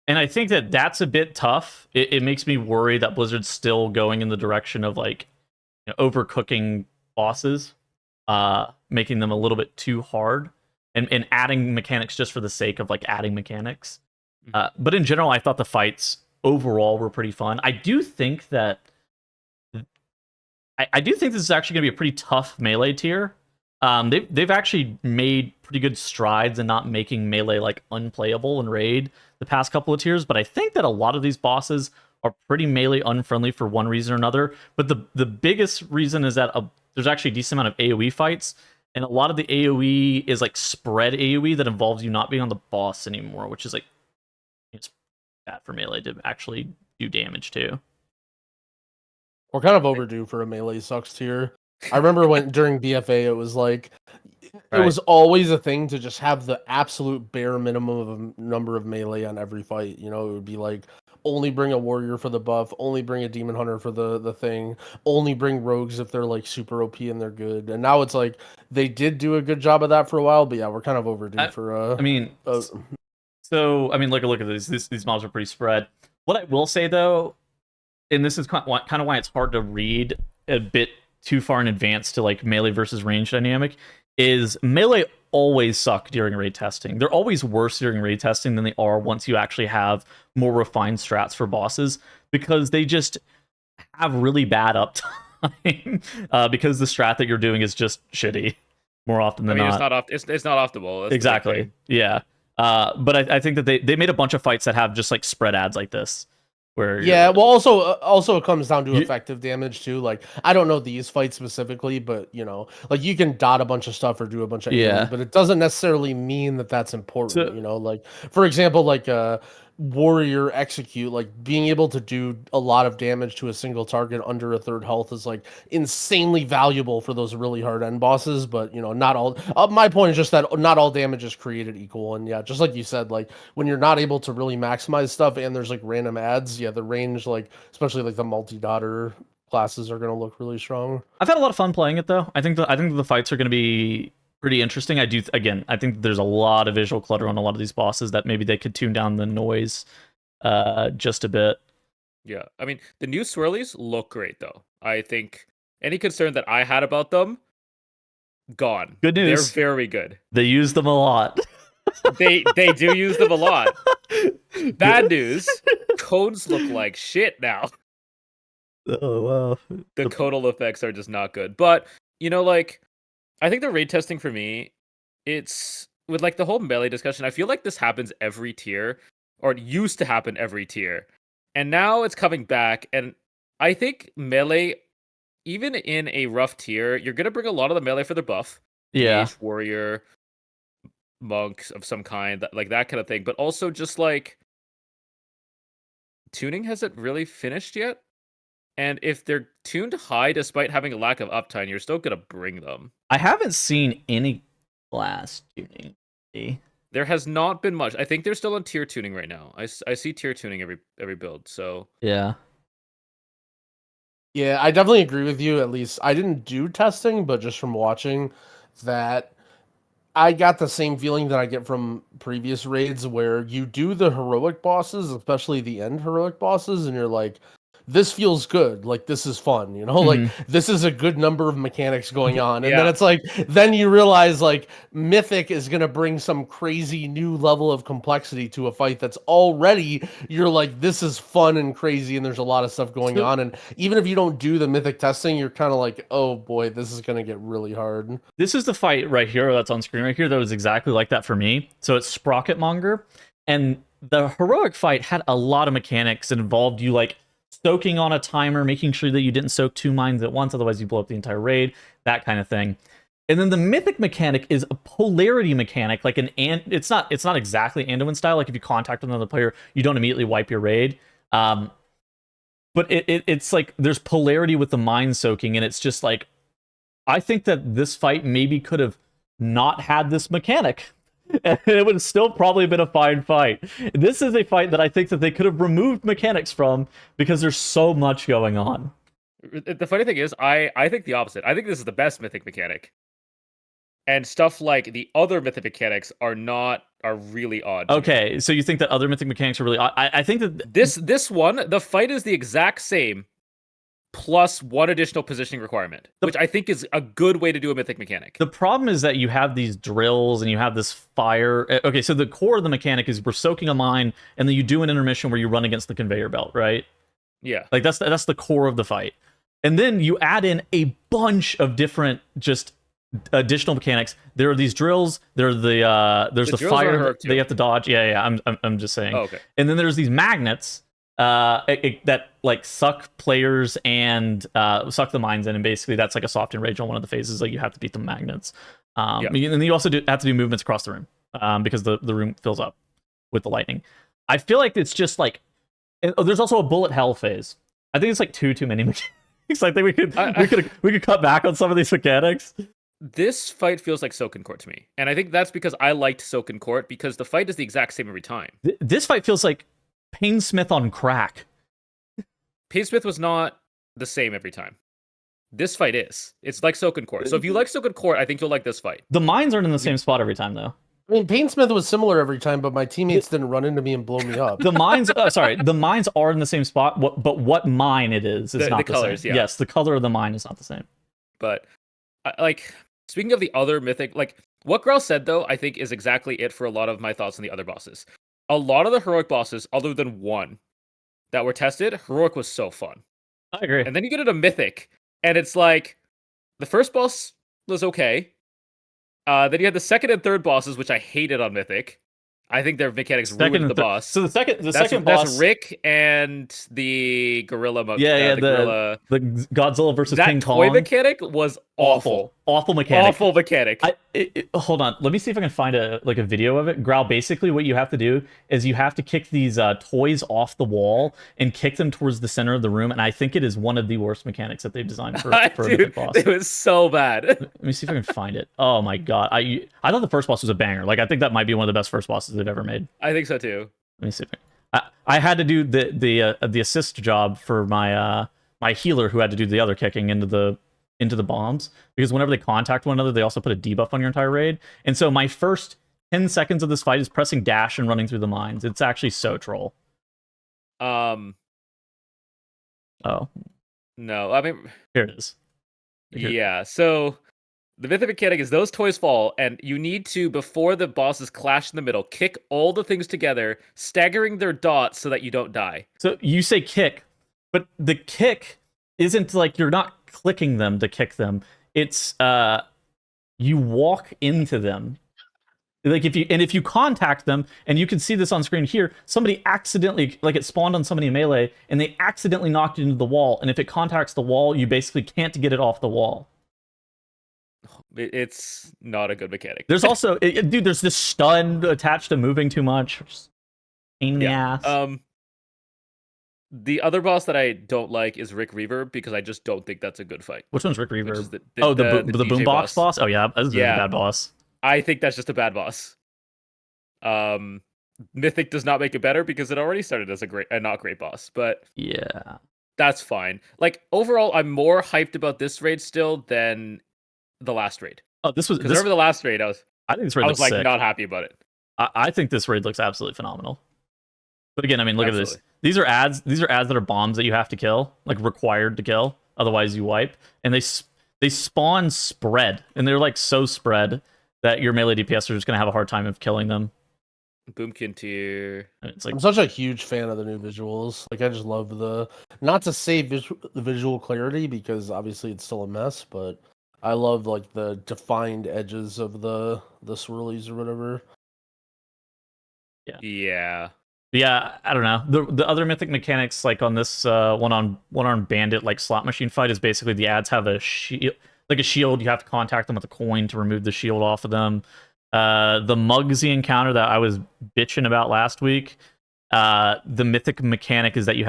And I think that that's a bit tough. It makes me worry that Blizzard's still going in the direction of like overcooking bosses, making them a little bit too hard, and adding mechanics just for the sake of like adding mechanics. But in general, I thought the fights overall were pretty fun. I do think this is actually going to be a pretty tough melee tier. They've actually made pretty good strides in not making melee like unplayable in raid the past couple of tiers, but I think that a lot of these bosses are pretty melee unfriendly for one reason or another. But the biggest reason is that there's actually a decent amount of AoE fights, and a lot of the AoE is like spread AoE that involves you not being on the boss anymore, which is like it's bad for melee to actually do damage too. We're kind of overdue for a melee sucks tier. I remember when during BFA it was like it was always a thing to just have the absolute bare minimum of a number of melee on every fight. You know, it would be like only bring a warrior for the buff, only bring a demon hunter for the thing, only bring rogues if they're like super OP and they're good. And now it's like they did do a good job of that for a while, but yeah, we're kind of overdue for I mean, so I mean, look at these mobs are pretty spread. What I will say though, and this is kind of why it's hard to read a bit too far in advance to like melee versus range dynamic, is melee always suck during raid testing. They're always worse during raid testing than they are once you actually have more refined strats for bosses, because they just have really bad uptime because the strat that you're doing is just shitty more often than not. It's not optimal. That's exactly. Yeah. But I think that they made a bunch of fights that have just like spread ads like this. Where well, also it comes down to effective damage too. Like I don't know these fights specifically, but you know, like you can dot a bunch of stuff or do a bunch of AoE, but it doesn't necessarily mean that that's important. So, you know, like for example, like warrior execute, like being able to do a lot of damage to a single target under a third health is like insanely valuable for those really hard end bosses. But you know, not all. My point is just that not all damage is created equal, and yeah, just like you said, like when you're not able to really maximize stuff and there's like random ads, yeah, the range, like especially like the multi-dotter classes are going to look really strong. I've had a lot of fun playing it though. I think the fights are going to be pretty interesting. I think there's a lot of visual clutter on a lot of these bosses that maybe they could tune down the noise just a bit. Yeah, I mean, the new swirlies look great though. I think any concern that I had about them, gone. Good news. They're very good. They use them a lot. they do use them a lot. Bad news. Codes look like shit now. Oh wow. The codal effects are just not good. But, you know, like I think the raid testing for me, it's with like the whole melee discussion, I feel like this happens every tier, or it used to happen every tier. And now it's coming back, and I think melee, even in a rough tier, you're gonna bring a lot of the melee for the buff. Yeah. Mage, warrior, monks of some kind, like that kind of thing. But also just like tuning hasn't really finished yet. And if they're tuned high despite having a lack of uptime, you're still gonna bring them. I haven't seen any class tuning. There has not been much. I think they're still on tier tuning right now. I see tier tuning every build. So yeah, I definitely agree with you. At least I didn't do testing, but just from watching that, I got the same feeling that I get from previous raids where you do the heroic bosses, especially the end heroic bosses, and you're like, this feels good, like this is fun, you know, like this is a good number of mechanics going on, and then it's like, then you realize like Mythic is gonna bring some crazy new level of complexity to a fight that's already, you're like, this is fun and crazy, and there's a lot of stuff going on, and even if you don't do the Mythic testing, you're kind of like, oh boy, this is gonna get really hard. This is the fight right here that's on screen right here that was exactly like that for me. So it's Sprocketmonger, and the heroic fight had a lot of mechanics that involved you like soaking on a timer, making sure that you didn't soak 2 mines at once, otherwise you blow up the entire raid, that kind of thing. And then the mythic mechanic is a polarity mechanic, like it's not exactly Anduin style, like if you contact another player, you don't immediately wipe your raid. But it's like there's polarity with the mine soaking, and it's just like, I think that this fight maybe could have not had this mechanic. And it would have still probably been a fine fight. This is a fight that I think that they could have removed mechanics from because there's so much going on. The funny thing is, I think the opposite. I think this is the best mythic mechanic. And stuff like the other mythic mechanics are really odd. Okay, so you think that other mythic mechanics are really odd? I think that this one, the fight is the exact same, plus 1 additional positioning requirement, which I think is a good way to do a mythic mechanic. The problem is that you have these drills and you have this fire. Okay, so the core of the mechanic is we're soaking a mine, and then you do an intermission where you run against the conveyor belt, right? Yeah. Like that's the core of the fight. And then you add in a bunch of different just additional mechanics. There are these drills, there's the fire they have to dodge. Yeah, I'm just saying. Oh, okay. And then there's these magnets that like suck players and suck the mines in, and basically that's like a soft enrage on one of the phases. Like you have to beat the magnets. And then you also have to do movements across the room because the room fills up with the lightning. I feel like it's just like there's also a bullet hell phase. I think it's like too many mechanics. I think we could cut back on some of these mechanics. This fight feels like Soakin' Court to me, and I think that's because I liked Soakin' Court because the fight is the exact same every time. This fight feels like Painsmith on crack. Painsmith was not the same every time. This fight is. It's like Soakin' Court. So if you like Soakin' Court, I think you'll like this fight. The mines aren't in the same spot every time, though. I mean, Painsmith was similar every time, but my teammates didn't run into me and blow me up. The mines, the mines are in the same spot, but what mine it is not the colors, same. Yeah. Yes, the color of the mine is not the same. But, like, speaking of the other mythic, like, what Growl said, though, I think is exactly it for a lot of my thoughts on the other bosses. A lot of the heroic bosses, other than one, that were tested, heroic was so fun. I agree. And then you get into mythic, and it's like, the first boss was okay. Then you had the second and third bosses, which I hated on mythic. I think their mechanics ruined the boss. So the second boss, that's Rick and the gorilla. The Godzilla versus King Kong. That toy mechanic was awful. Awful mechanic. Awful mechanic. Hold on, let me see if I can find a video of it. Growl, basically what you have to do is you have to kick these toys off the wall and kick them towards the center of the room, and I think it is one of the worst mechanics that they've designed for a mythic boss. It was so bad. Let me see if I can find it. Oh my god, I thought the first boss was a banger. Like, I think that might be one of the best first bosses they've ever made. I think so too. Let me see if I had to do the assist job for my my healer, who had to do the other kicking into the bombs, because whenever they contact one another, they also put a debuff on your entire raid. And so my first 10 seconds of this fight is pressing dash and running through the mines. It's actually so troll. Oh. No, I mean... Here it is. Yeah, so the mythic mechanic is those toys fall, and you need to, before the bosses clash in the middle, kick all the things together, staggering their dots so that you don't die. So you say kick, but the kick isn't like you're not clicking them to kick them. It's you walk into them. Like if you contact them, and you can see this on screen here, somebody accidentally, like, it spawned on somebody in melee and they accidentally knocked it into the wall, and if it contacts the wall, you basically can't get it off the wall. It's not a good mechanic. There's also dude, there's this stun attached to moving too much. Pain in the ass. The other boss that I don't like is Rick Reaver, because I just don't think that's a good fight. Which one's Rick Reaver? The boombox boss? Oh yeah, that's a bad boss. I think that's just a bad boss. Mythic does not make it better because it already started as a not great boss, but yeah, that's fine. Like, overall, I'm more hyped about this raid still than the last raid. Oh, remember the last raid, I was like sick. not happy about it. I think this raid looks absolutely phenomenal. But again, I mean, look at this. These are ads that are bombs that you have to kill, like required to kill, otherwise you wipe. And they spawn spread, and they're like so spread that your melee DPS are just gonna have a hard time of killing them. Boomkin tier. It's like, I'm such a huge fan of the new visuals. Like, I just love not to say the visual clarity, because obviously it's still a mess, but I love, like, the defined edges of the swirlies or whatever. Yeah, I don't know. The other mythic mechanics, like on this one-on bandit, like, slot machine fight, is basically the ads have a shield. Like a shield, you have to contact them with a coin to remove the shield off of them. The Muggsy encounter that I was bitching about last week, the mythic mechanic is that you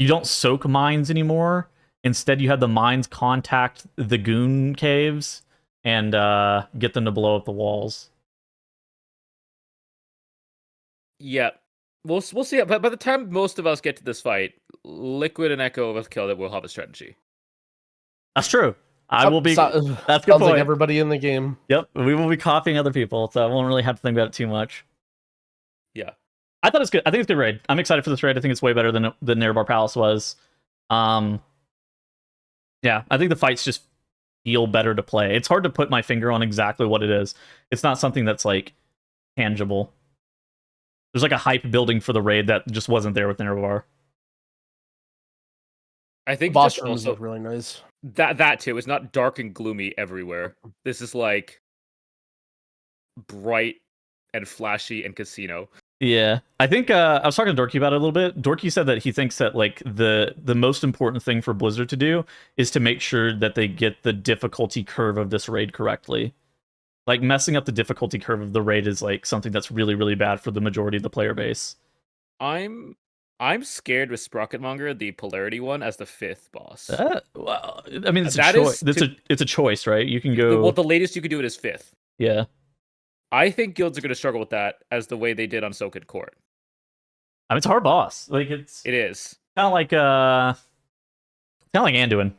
don't soak mines anymore. Instead, you have the mines contact the goon caves and get them to blow up the walls. Yeah, we'll see. But by the time most of us get to this fight, Liquid and Echo have killed it. We'll have a strategy. That's true. I will be. That's a good sounds point. Like everybody in the game. Yep, we will be copying other people, so I won't really have to think about it too much. Yeah, I thought it's good. I think it's a good raid. I'm excited for this raid. I think it's way better than Nerebar Palace was. Yeah, I think the fights just feel better to play. It's hard to put my finger on exactly what it is. It's not something that's like tangible. There's like a hype building for the raid that just wasn't there with Nerebar. I think boss just rooms also look really nice. That too. It's not dark and gloomy everywhere. This is like bright and flashy and casino. Yeah, I think I was talking to Dorky about it a little bit. Dorky said that he thinks that like the most important thing for Blizzard to do is to make sure that they get the difficulty curve of this raid correctly. Like messing up the difficulty curve of the raid is like something that's really, really bad for the majority of the player base. I'm scared with Sprocketmonger, the Polarity one, as the 5th boss. Well, I mean, it's a That choice. is It's a choice, right? You can go. Well, the latest you could do it is 5th. Yeah. I think guilds are going to struggle with that as the way they did on Soaked Court. I mean, it's a hard boss. Like It is. kind of like Anduin,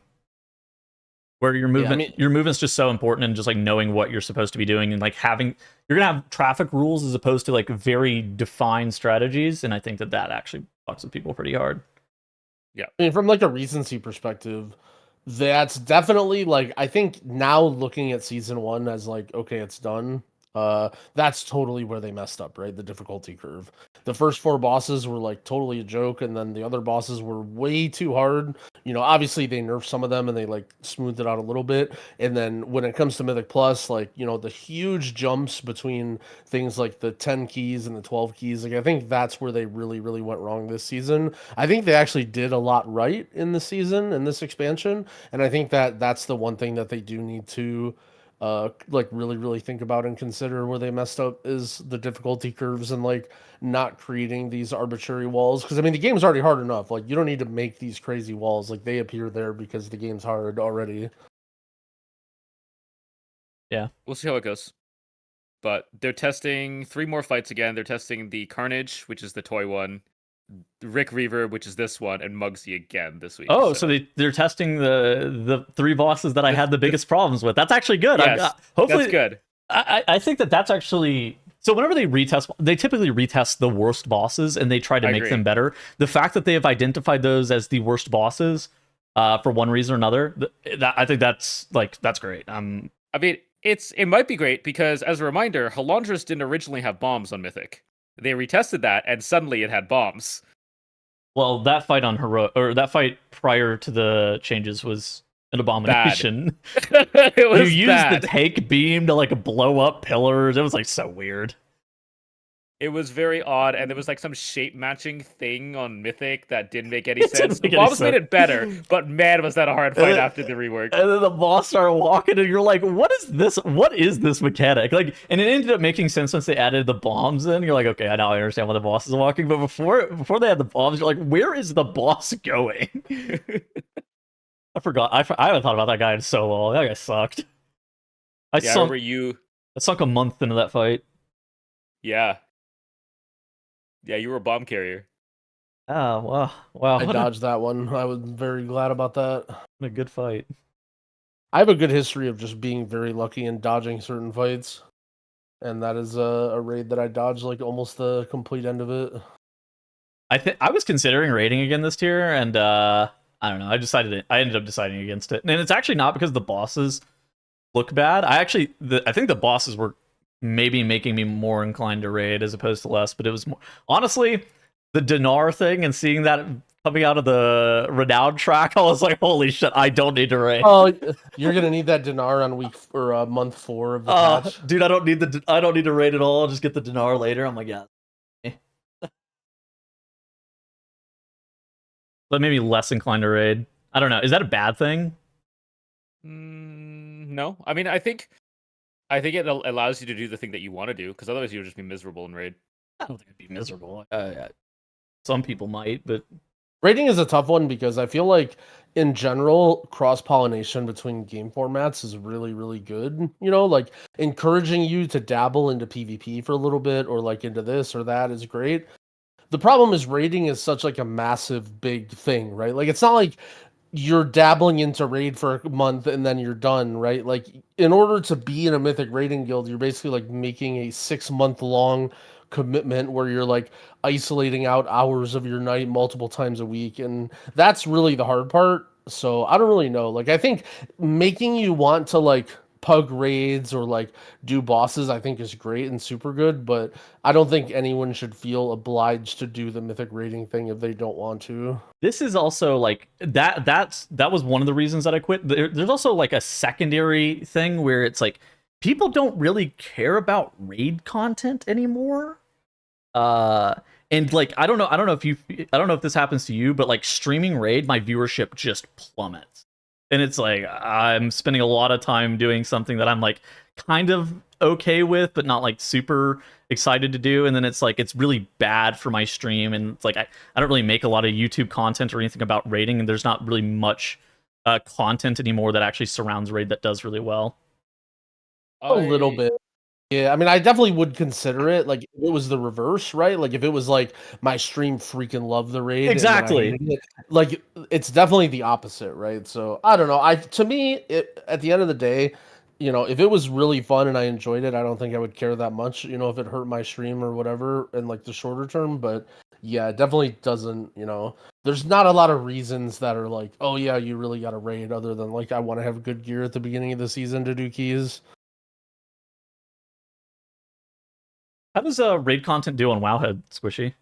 where your movement's just so important, and just like knowing what you're supposed to be doing, and like you're gonna have traffic rules as opposed to like very defined strategies, and I think that actually fucks with people pretty hard. Yeah, I mean, from like a recency perspective, that's definitely like, I think now looking at season 1 as like, okay, it's done. That's totally where they messed up, right? The difficulty curve. The first 4 bosses were like totally a joke, and then the other bosses were way too hard. You know, obviously they nerfed some of them and they like smoothed it out a little bit. And then when it comes to Mythic Plus, like, you know, the huge jumps between things like the 10 keys and the 12 keys, like I think that's where they really, really went wrong this season. I think they actually did a lot right in the season, in this expansion, and I think that that's the one thing that they do need to like really think about and consider where they messed up is the difficulty curves, and like not creating these arbitrary walls, because I mean the game's already hard enough. Like you don't need to make these crazy walls, like they appear there because the game's hard already. Yeah, we'll see how it goes, but they're testing 3 more fights again. They're testing the Carnage, which is the toy one, Rick Reaver, which is this one, and Muggsy again this week. Oh, so they're testing the 3 bosses that I had the biggest problems with. That's actually good. Yes, hopefully that's good. I think that's actually, so whenever they retest, they typically retest the worst bosses and they try to make them better. The fact that they have identified those as the worst bosses for one reason or another, I think that's great. I mean, it might be great because, as a reminder, Halandras didn't originally have bombs on Mythic. They retested that, and suddenly it had bombs. Well, that fight on that fight prior to the changes was an abomination. It was you used the take beam to like blow up pillars. It was like so weird. It was very odd, and there was like some shape matching thing on Mythic that didn't make any sense. The bombs made it better, but man, was that a hard fight after the rework. And then the boss started walking, and you're like, "What is this? What is this mechanic?" Like, and it ended up making sense once they added the bombs in. You're like, "Okay, I now understand why the boss is walking." But before they had the bombs, you're like, "Where is the boss going?" I forgot. I haven't thought about that guy in so long. That guy sucked. I sunk a month into that fight. Yeah. Yeah, you were a bomb carrier. Oh, wow. I dodged that one. I was very glad about that. What a good fight. I have a good history of just being very lucky in dodging certain fights. And that is a raid that I dodged like almost the complete end of it. I was considering raiding again this tier, and I don't know. I ended up deciding against it. And it's actually not because the bosses look bad. I think the bosses were maybe making me more inclined to raid as opposed to less, but it was more, honestly, the dinar thing and seeing that coming out of the renowned track, I was like, holy shit, I don't need to raid. Oh, you're gonna need that dinar on month 4 of the patch. Dude, I don't need to raid at all. I'll just get the dinar later. I'm like, yeah. But maybe less inclined to raid. I don't know. Is that a bad thing? No. I mean, I think it allows you to do the thing that you want to do, because otherwise you would just be miserable in raid. I don't think it'd be miserable. Some people might, but raiding is a tough one because I feel like in general cross-pollination between game formats is really, really good. You know, like encouraging you to dabble into PvP for a little bit or like into this or that is great. The problem is raiding is such like a massive big thing, right? Like it's not like you're dabbling into raid for a month and then you're done, right? Like in order to be in a Mythic raiding guild, you're basically like making a 6-month long commitment where you're like isolating out hours of your night multiple times a week, and that's really the hard part. So I don't really know. Like I think making you want to like pug raids or like do bosses I think is great and super good, but I don't think anyone should feel obliged to do the Mythic raiding thing if they don't want to. This is also like that was one of the reasons that I quit. There's also like a secondary thing where it's like people don't really care about raid content anymore. And like I don't know if this happens to you, but like streaming raid, my viewership just plummets. And it's like I'm spending a lot of time doing something that I'm like kind of okay with, but not like super excited to do. And then it's like it's really bad for my stream, and it's like I don't really make a lot of YouTube content or anything about raiding, and there's not really much content anymore that actually surrounds raid that does really well. A little bit. Yeah, I mean, I definitely would consider it, like, if it was the reverse, right? Like, if it was, like, my stream freaking loved the raid, Exactly. and it, like, it's definitely the opposite, right? So, I don't know, to me, at the end of the day, you know, if it was really fun and I enjoyed it, I don't think I would care that much, you know, if it hurt my stream or whatever in, like, the shorter term, but, yeah, it definitely doesn't, you know, there's not a lot of reasons that are like, oh, yeah, you really got to raid, other than, like, I want to have good gear at the beginning of the season to do keys. How does raid content do on Wowhead, Squishy?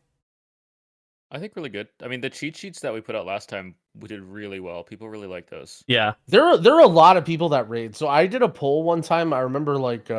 I think really good. I mean, the cheat sheets that we put out last time, we did really well. People really like those. Yeah. There are a lot of people that raid. So I did a poll one time. I remember like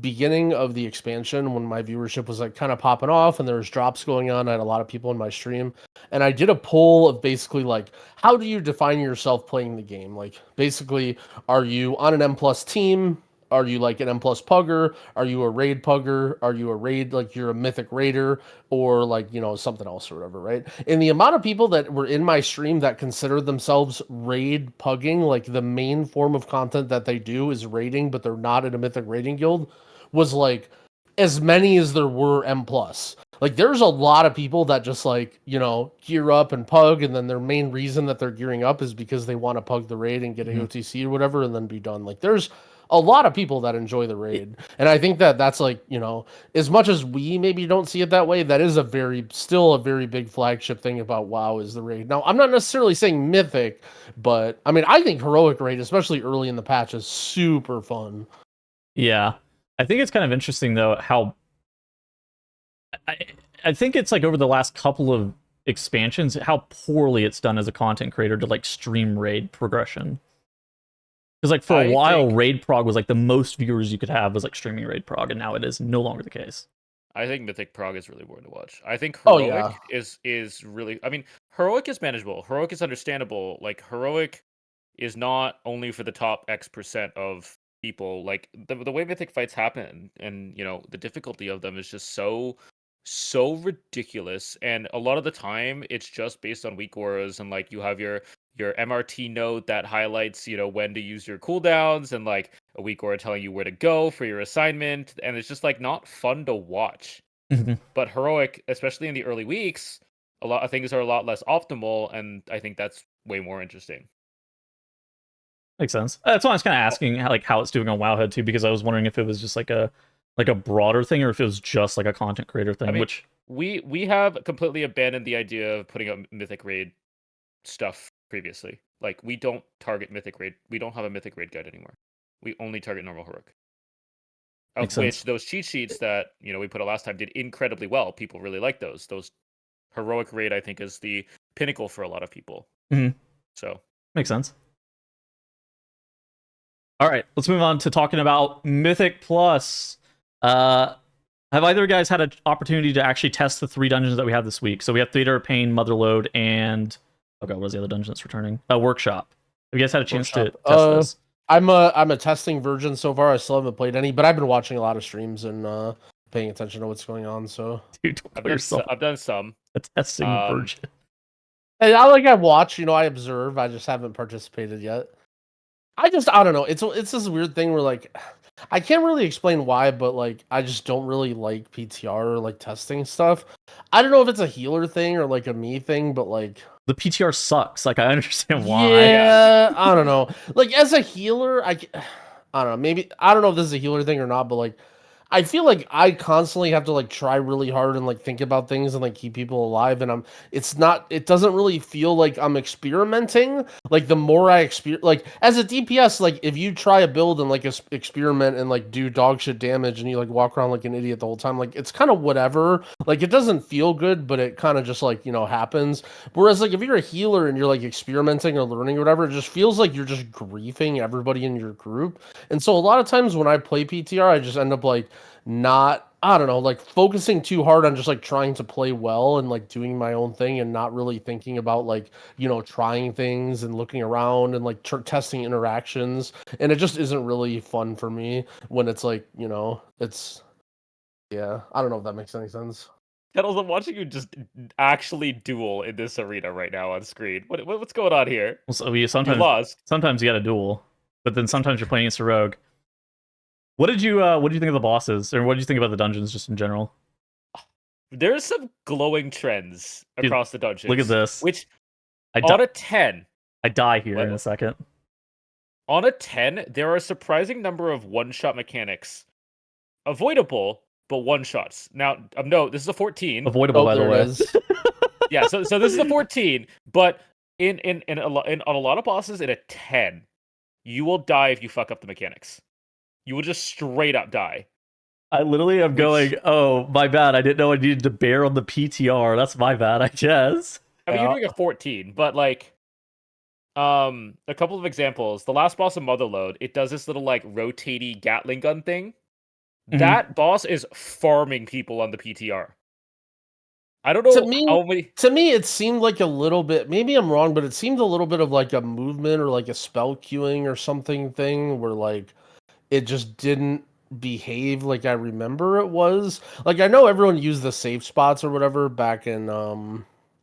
beginning of the expansion when my viewership was like kind of popping off and there was drops going on. I had a lot of people in my stream. And I did a poll of basically like, how do you define yourself playing the game? Like basically, are you on an M plus team? Are you like an M plus pugger? Are you a raid pugger? Are you a raid, like you're a mythic raider, or like, you know, something else or whatever, right? And the amount of people that were in my stream that consider themselves raid pugging, like the main form of content that they do is raiding, but they're not in a mythic raiding guild, was like as many as there were M plus. Like there's a lot of people that just like, you know, gear up and pug, and then their main reason that they're gearing up is because they want to pug the raid and get a OTC or whatever and then be done. Like there's a lot of people that enjoy the raid, and I think that that's like, you know, as much as we maybe don't see it that way, that is still a very big flagship thing about WoW is the raid. Now I'm not necessarily saying mythic, but I mean I think heroic raid, especially early in the patch, is super fun. Yeah, I think it's kind of interesting though how I think it's like over the last couple of expansions how poorly it's done as a content creator to like stream raid progression. Because like for a while, raid prog was like the most viewers you could have was like streaming raid prog, and now it is no longer the case. I think mythic prog is really boring to watch. I think heroic is really. I mean, heroic is manageable. Heroic is understandable. Like heroic is not only for the top X% of people. Like the way mythic fights happen, and you know the difficulty of them is just so ridiculous. And a lot of the time, it's just based on weak auras, and like you have your MRT node that highlights, you know, when to use your cooldowns, and like a weak aura telling you where to go for your assignment, and it's just like not fun to watch. But heroic, especially in the early weeks, a lot of things are a lot less optimal, and I think that's way more interesting. Makes sense. That's why I was kind of asking how it's doing on Wowhead too, because I was wondering if it was just like a broader thing or if it was just like a content creator thing. I mean, which we have completely abandoned the idea of putting up mythic raid stuff previously. Like we don't target mythic raid. We don't have a mythic raid guide anymore. We only target normal heroic. Of which those cheat sheets that, you know, we put out last time did incredibly well. People really like those. Those heroic raid, I think, is the pinnacle for a lot of people. So makes sense. All right, let's move on to talking about Mythic Plus. Have either of you guys had an opportunity to actually test the 3 dungeons that we have this week? So we have Theater of Pain, Motherlode, and what was the other dungeon that's returning? Workshop. Have you guys had a chance to test this? I'm a testing virgin so far. I still haven't played any, but I've been watching a lot of streams and paying attention to what's going on. So, dude, I've done some. A testing virgin. Hey, I watch. You know, I observe. I just haven't participated yet. I don't know. It's this weird thing where like I can't really explain why, but like I just don't really like PTR or like testing stuff. I don't know if it's a healer thing or like a me thing, but like the PTR sucks. Like I understand why. Yeah, I don't know. Like as a healer, I don't know. Maybe I don't know if this is a healer thing or not, but like I feel like I constantly have to like try really hard and like think about things and like keep people alive, and it doesn't really feel like I'm experimenting. Like the more I like as a DPS, like if you try a build and like experiment and like do dog shit damage and you like walk around like an idiot the whole time, like it's kind of whatever. Like it doesn't feel good, but it kind of just like, you know, happens. Whereas like if you're a healer and you're like experimenting or learning or whatever, it just feels like you're just griefing everybody in your group. And so a lot of times when I play PTR, I just end up like not I don't know, like focusing too hard on just like trying to play well and like doing my own thing and not really thinking about like, you know, trying things and looking around and like testing interactions. And it just isn't really fun for me when it's like, you know, it's, yeah, I don't know if that makes any sense. Tettles, I'm watching you just actually duel in this arena right now on screen. What's going on here? Well, so You sometimes lost. you got a duel, but then sometimes you're playing against a rogue. What did you think of the bosses, or what did you think about the dungeons just in general? There's some glowing trends across the dungeons. Look at this. Which, on a 10... I die here in a second. On a 10, there are a surprising number of one-shot mechanics. Avoidable, but one-shots. Now, no, this is a 14. Avoidable, by the way. Yeah, so this is a 14, but on a lot of bosses, in a 10, you will die if you fuck up the mechanics. You will just straight up die. I literally am going, oh, my bad. I didn't know I needed to bear on the PTR. That's my bad, I guess. I mean, you're doing a 14, but like, a couple of examples. The last boss of Motherload, it does this little like rotating Gatling gun thing. Mm-hmm. That boss is farming people on the PTR. I don't know how many. To me, it seemed like a little bit. Maybe I'm wrong, but it seemed a little bit of like a movement or like a spell queuing or something thing where like it just didn't behave like I remember it was. Like I know everyone used the safe spots or whatever back in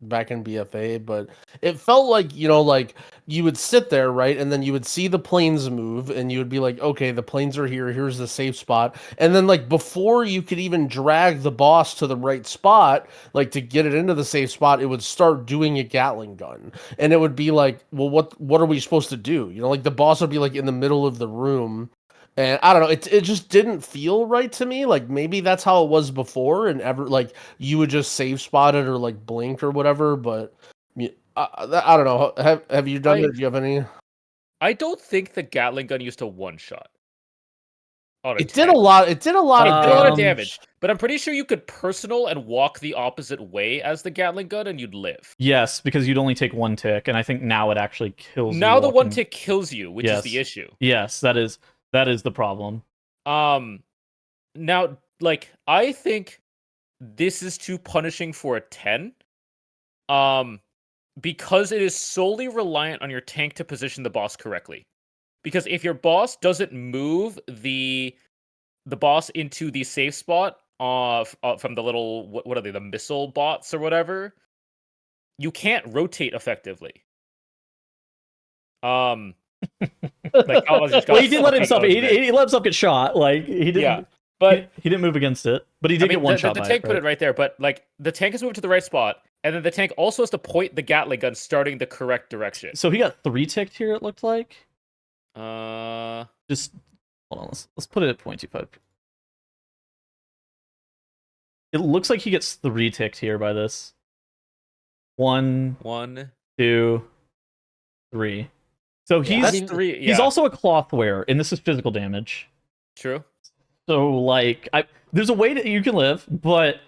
BFA, but it felt like, you know, like you would sit there, right, and then you would see the planes move and you would be like, okay, the planes are here, here's the safe spot, and then like before you could even drag the boss to the right spot, like to get it into the safe spot, it would start doing a Gatling gun, and it would be like, well, what are we supposed to do? You know, like the boss would be like in the middle of the room. And I don't know, it just didn't feel right to me. Like maybe that's how it was before, and ever like you would just save spot it or like blink or whatever. But I don't know. Have you done it? Do you have any? I don't think the Gatling gun used to one shot. It did a lot. It did a lot of damage. But I'm pretty sure you could personal and walk the opposite way as the Gatling gun, and you'd live. Yes, because you'd only take one tick, and I think now it actually kills you. Now the one tick kills you, which is the issue. Yes, that is the problem. Now, like, I think this is too punishing for a 10. Because it is solely reliant on your tank to position the boss correctly. Because if your boss doesn't move the boss into the safe spot from the little, what are they, the missile bots or whatever, you can't rotate effectively. Like, well, he did let himself. He let himself get shot. Like he didn't. Yeah, but he didn't move against it. But he did get one shot. The tank put it right there. But like the tank has moved to the right spot, and then the tank also has to point the Gatling gun starting the correct direction. So he got 3 ticked here. It looked like. Just hold on. Let's put it at 0.25. It looks like he gets 3 ticked here by this. 1, 2, 3. So he's 3. Yeah. He's also a cloth wearer, and this is physical damage. True. So like, there's a way that you can live, but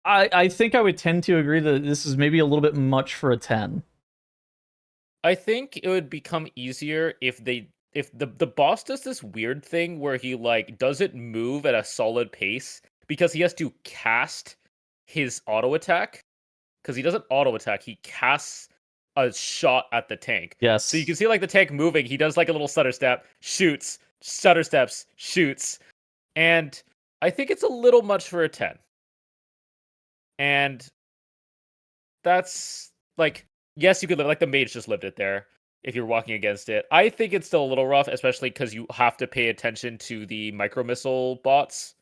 I think I would tend to agree that this is maybe a little bit much for a 10. I think it would become easier if the boss does this weird thing where he like doesn't move at a solid pace because he has to cast his auto attack. Because he doesn't auto attack, he casts a shot at the tank. Yes. So you can see like the tank moving. He does like a little stutter step, shoots, stutter steps, shoots. And I think it's a little much for a 10. And that's like, yes, you could live, like the mage just lived it there if you're walking against it. I think it's still a little rough, especially because you have to pay attention to the micro missile bots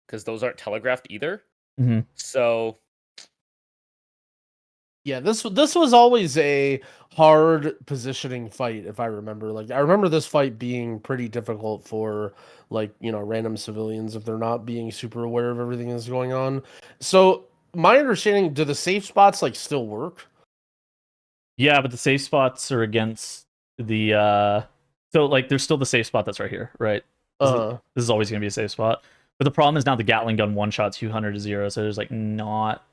because those aren't telegraphed either. Mm-hmm. So yeah, this was always a hard positioning fight, if I remember. Like, I remember this fight being pretty difficult for, like, you know, random civilians if they're not being super aware of everything that's going on. So, my understanding, do the safe spots, like, still work? Yeah, but the safe spots are against the, so, like, there's still the safe spot that's right here, right? This is always going to be a safe spot. But the problem is now the Gatling gun one-shots 200 to 0, so there's, like, not...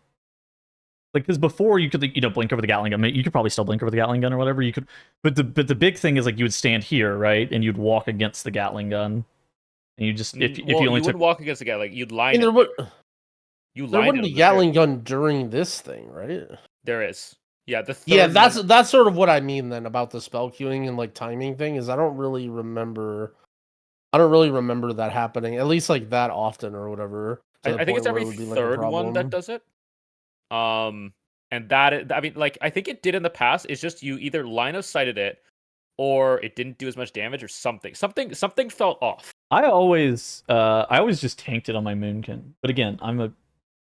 Like, because before you could, you know, blink over the Gatling gun. I mean, you could probably still blink over the Gatling gun or whatever. You could, but the big thing is like you would stand here, right, and you'd walk against the Gatling gun. And you just if you Well, only you took wouldn't walk against the guy, like you'd line And it. there line wouldn't it be on the Gatling trip. gun during this thing, right? There is. Yeah, the third Yeah, one- that's sort of what I mean then about the spell queuing and like timing thing is I don't really remember that happening, at least like that often or whatever. I think it's every Like, third one that does it. And that I mean, like I think it did in the past. It's just you either line of sighted it, or it didn't do as much damage, or something felt off. I always just tanked it on my Moonkin. But again, I'm a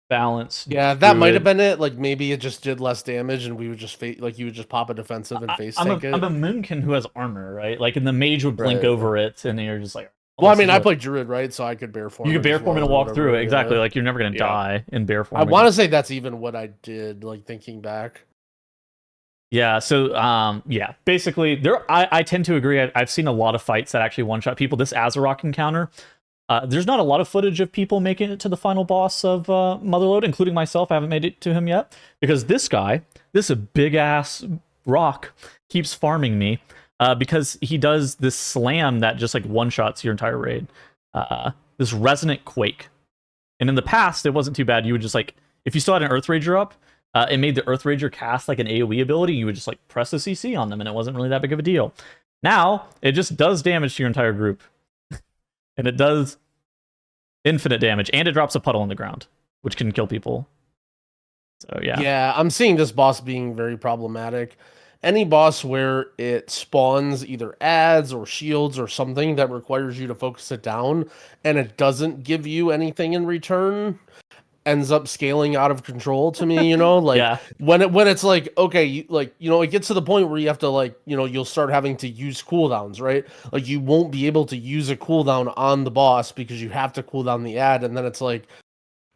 balanced. Yeah, that might have been it. Like maybe it just did less damage, and we would just like you would just pop a defensive and face tank it. I'm a Moonkin who has armor, right? Like, and the mage would blink over it, and you're just like. Well, I mean, I played Druid, right? So I could bear form. You could bear form and walk through it, exactly. Like you're never gonna die in bear form. I want to say that's even what I did. Like thinking back. Yeah. So yeah. Basically, I tend to agree. I've seen a lot of fights that actually one shot people. This Azarok encounter. There's not a lot of footage of people making it to the final boss of Motherlode, including myself. I haven't made it to him yet because this guy, this big ass rock, keeps farming me because he does this slam that just like one shots your entire raid. This resonant quake, and in the past it wasn't too bad. You would just like if you still had an Earth Rager up, it made the Earth Rager cast like an AoE ability. You would just like press a CC on them, and it wasn't really that big of a deal. Now it just does damage to your entire group. And it does infinite damage, and it drops a puddle on the ground, which can kill people. So yeah. Yeah, I'm seeing this boss being very problematic. Any boss where it spawns either ads or shields or something that requires you to focus it down, and it doesn't give you anything in return, ends up scaling out of control to me, you know, like Yeah. when it's like, okay, like, you know, it gets to the point where you have to like, you know, you'll start having to use cooldowns, right? Like you won't be able to use a cooldown on the boss because you have to cool down the ad. And then it's like,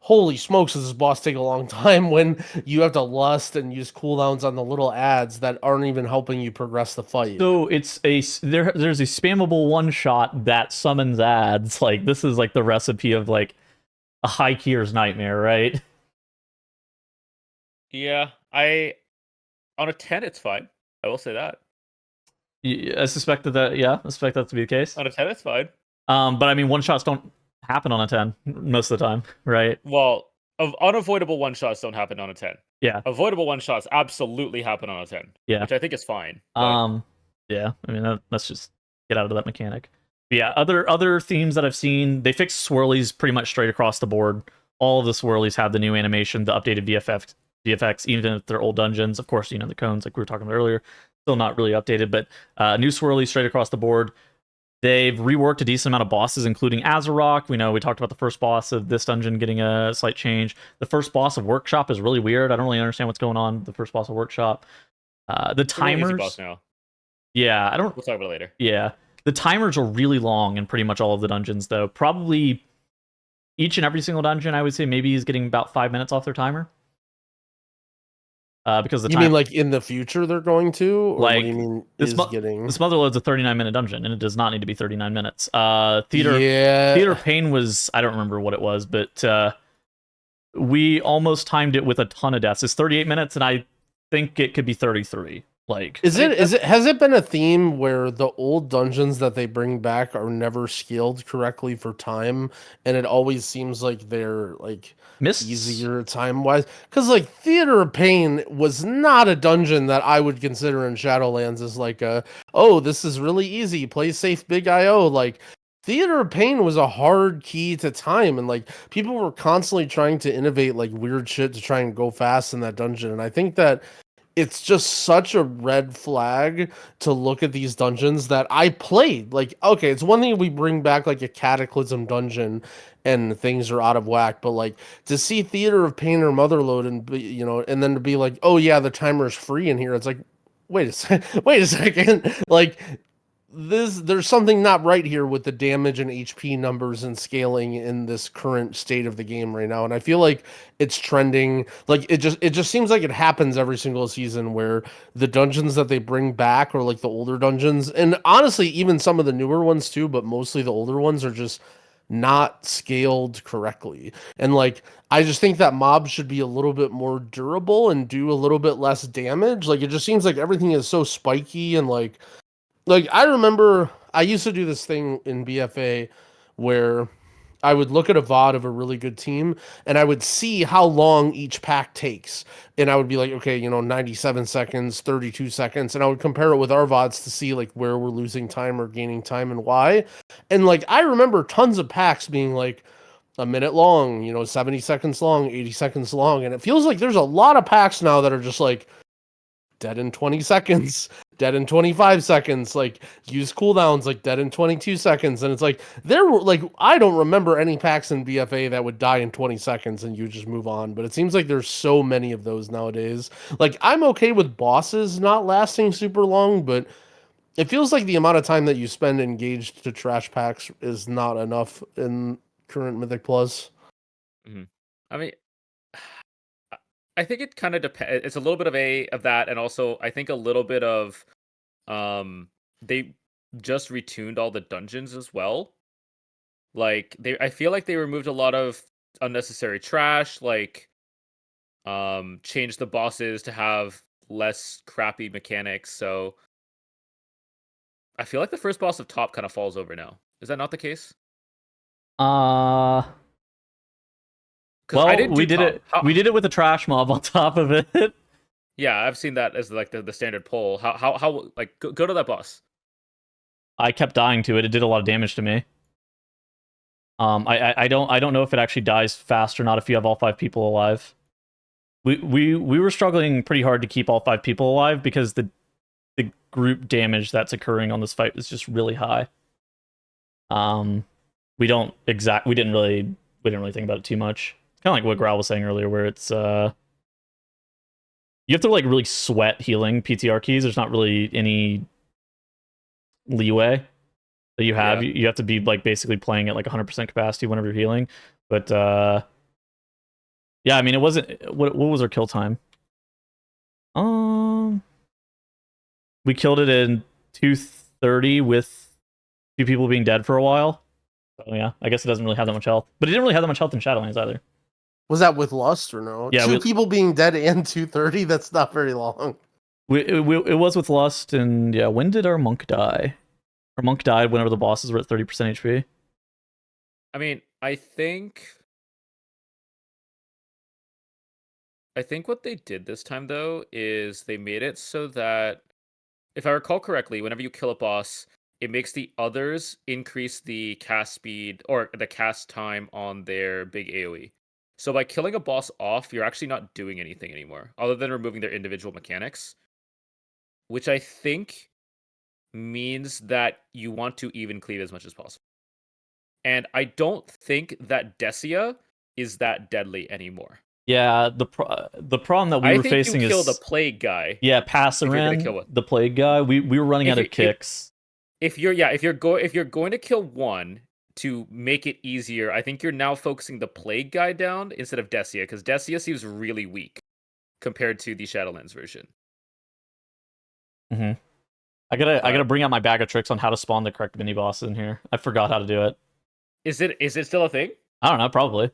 holy smokes, does this boss take a long time when you have to lust and use cooldowns on the little ads that aren't even helping you progress the fight. So it's there's a spammable one shot that summons ads. Like this is like the recipe of like a high keyer's nightmare, right? Yeah, on a 10 it's fine. I will say that. I suspect that I suspect that to be the case. On a 10 it's fine. But I mean, one shots don't happen on a 10 most of the time, right? Well, unavoidable one shots don't happen on a 10. Yeah. Avoidable one shots absolutely happen on a 10. Yeah. Which I think is fine. Yeah. I mean, let's just get out of that mechanic. But yeah. Other themes that I've seen, they fixed swirlies pretty much straight across the board. All of the swirlies have the new animation, the updated VFX, even if they're old dungeons. Of course, you know, the cones, like we were talking about earlier, still not really updated, but new swirlies straight across the board. They've reworked a decent amount of bosses, including Azarok. We talked about the first boss of this dungeon getting a slight change. The first boss of Workshop is really weird. I don't really understand what's going on. The first boss of Workshop. The timers. Easy boss now. Yeah, We'll talk about it later. Yeah, the timers are really long in pretty much all of the dungeons, though. Probably each and every single dungeon, I would say, maybe is getting about 5 minutes off their timer. Because you mean like in the future they're going to, or like, what do you mean this Motherlode's a 39-minute dungeon, and it does not need to be 39 minutes. Theater Pain was, I don't remember what it was, but we almost timed it with a ton of deaths. It's 38 minutes, and I think it could be 33. Like, has it been a theme where the old dungeons that they bring back are never scaled correctly for time, and it always seems like they're like easier time wise? Because like Theater of Pain was not a dungeon that I would consider in Shadowlands as like this is really easy, play safe, big IO. Like Theater of Pain was a hard key to time, and like people were constantly trying to innovate like weird shit to try and go fast in that dungeon. And I think that it's just such a red flag to look at these dungeons that I played. Like, okay, it's one thing we bring back like a Cataclysm dungeon and things are out of whack, but like to see Theater of Pain or Motherlode and be, and then to be like, oh yeah, the timer is free in here. It's like, wait a second, like there's something not right here with the damage and HP numbers and scaling in this current state of the game right now. And I feel like it's trending, like it just seems like it happens every single season where the dungeons that they bring back are like the older dungeons, and honestly even some of the newer ones too, but mostly the older ones are just not scaled correctly. And like I just think that mobs should be a little bit more durable and do a little bit less damage. Like it just seems like everything is so spiky, and like I remember I used to do this thing in BFA where I would look at a VOD of a really good team and I would see how long each pack takes. And I would be like, okay, 97 seconds, 32 seconds. And I would compare it with our VODs to see like where we're losing time or gaining time and why. And like, I remember tons of packs being like a minute long, 70 seconds long, 80 seconds long. And it feels like there's a lot of packs now that are just like, dead in 20 seconds, dead in 25 seconds, like use cooldowns like dead in 22 seconds. And it's like, there were like, I don't remember any packs in BFA that would die in 20 seconds and you just move on. But it seems like there's so many of those nowadays. Like, I'm okay with bosses not lasting super long, but it feels like the amount of time that you spend engaged to trash packs is not enough in current Mythic Plus. Mm-hmm. I mean, I think it kind of depends. It's a little bit of that, and also I think a little bit of, they just retuned all the dungeons as well. Like I feel like they removed a lot of unnecessary trash. Like, changed the bosses to have less crappy mechanics. So I feel like the first boss of top kind of falls over now. Is that not the case? Well, we did it. We did it with a trash mob on top of it. Yeah, I've seen that as like the standard pull. How like go to that boss. I kept dying to it. It did a lot of damage to me. I don't know if it actually dies fast or not if you have all 5 people alive. We were struggling pretty hard to keep all 5 people alive because the group damage that's occurring on this fight is just really high. We didn't really think about it too much. Kind of like what Growl was saying earlier, where it's you have to like really sweat healing PTR keys. There's not really any leeway that you have. You have to be like basically playing at like 100% capacity whenever you're healing. But yeah, I mean, it wasn't. What was our kill time? We killed it in 2:30 with 2 people being dead for a while. So yeah, I guess it doesn't really have that much health. But it didn't really have that much health in Shadowlands either. Was that with Lust or no? Yeah, 2 people being dead and 2:30? That's not very long. It was with Lust, and yeah, when did our monk die? Our monk died whenever the bosses were at 30% HP. I mean, I think what they did this time, though, is they made it so that, if I recall correctly, whenever you kill a boss, it makes the others increase the cast speed or the cast time on their big AoE. So by killing a boss off, you're actually not doing anything anymore, other than removing their individual mechanics, which I think means that you want to even cleave as much as possible. And I don't think that Decia is that deadly anymore. Yeah, the problem that we were facing is... I think you kill the Plague guy. Yeah, Passaran, the Plague guy. We were running out of kicks. If you're going to kill one to make it easier, I think you're now focusing the Plague guy down instead of Decia, because Decia seems really weak compared to the Shadowlands version. Mm-hmm. I gotta bring out my bag of tricks on how to spawn the correct mini boss in here. I forgot how to do it. Is it still a thing? I don't know, probably.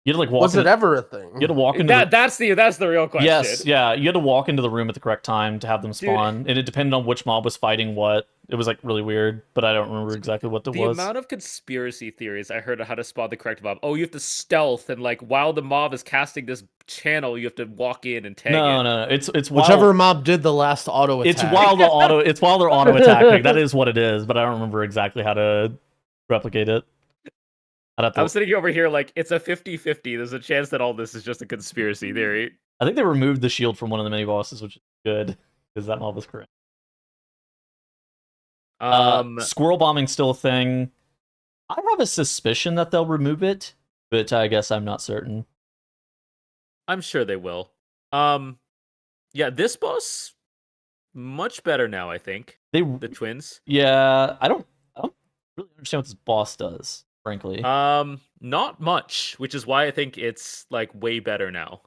You had to like walk. Was it ever a thing? You had to walk into that's the real question. Yes, yeah. You had to walk into the room at the correct time to have them spawn, and it depended on which mob was fighting what. It was like really weird, but I don't remember exactly what it was. The amount of conspiracy theories I heard on how to spawn the correct mob. Oh, you have to stealth, and like while the mob is casting this channel, you have to walk in and tag it. No. It's whichever mob did the last auto attack. It's while they're auto attacking. That is what it is, but I don't remember exactly how to replicate it. I'm sitting over here like it's a 50-50. There's a chance that all this is just a conspiracy theory. I think they removed the shield from one of the mini bosses, which is good because that mob was correct. Squirrel bombing's still a thing. I have a suspicion that they'll remove it, but I guess I'm not certain. I'm sure they will. Yeah, this boss much better now, I think. The twins. Yeah, I don't really understand what this boss does, frankly. Not much, which is why I think it's like way better now.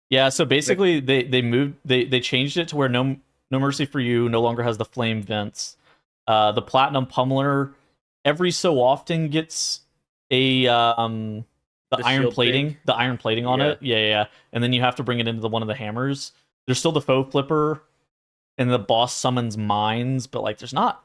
Yeah, so basically they changed it to where No Mercy for You no longer has the flame vents. The Platinum Pummeler every so often gets a the iron plating on it. Yeah. And then you have to bring it into one of the hammers. There's still the Foe Flipper, and the boss summons mines, but like there's not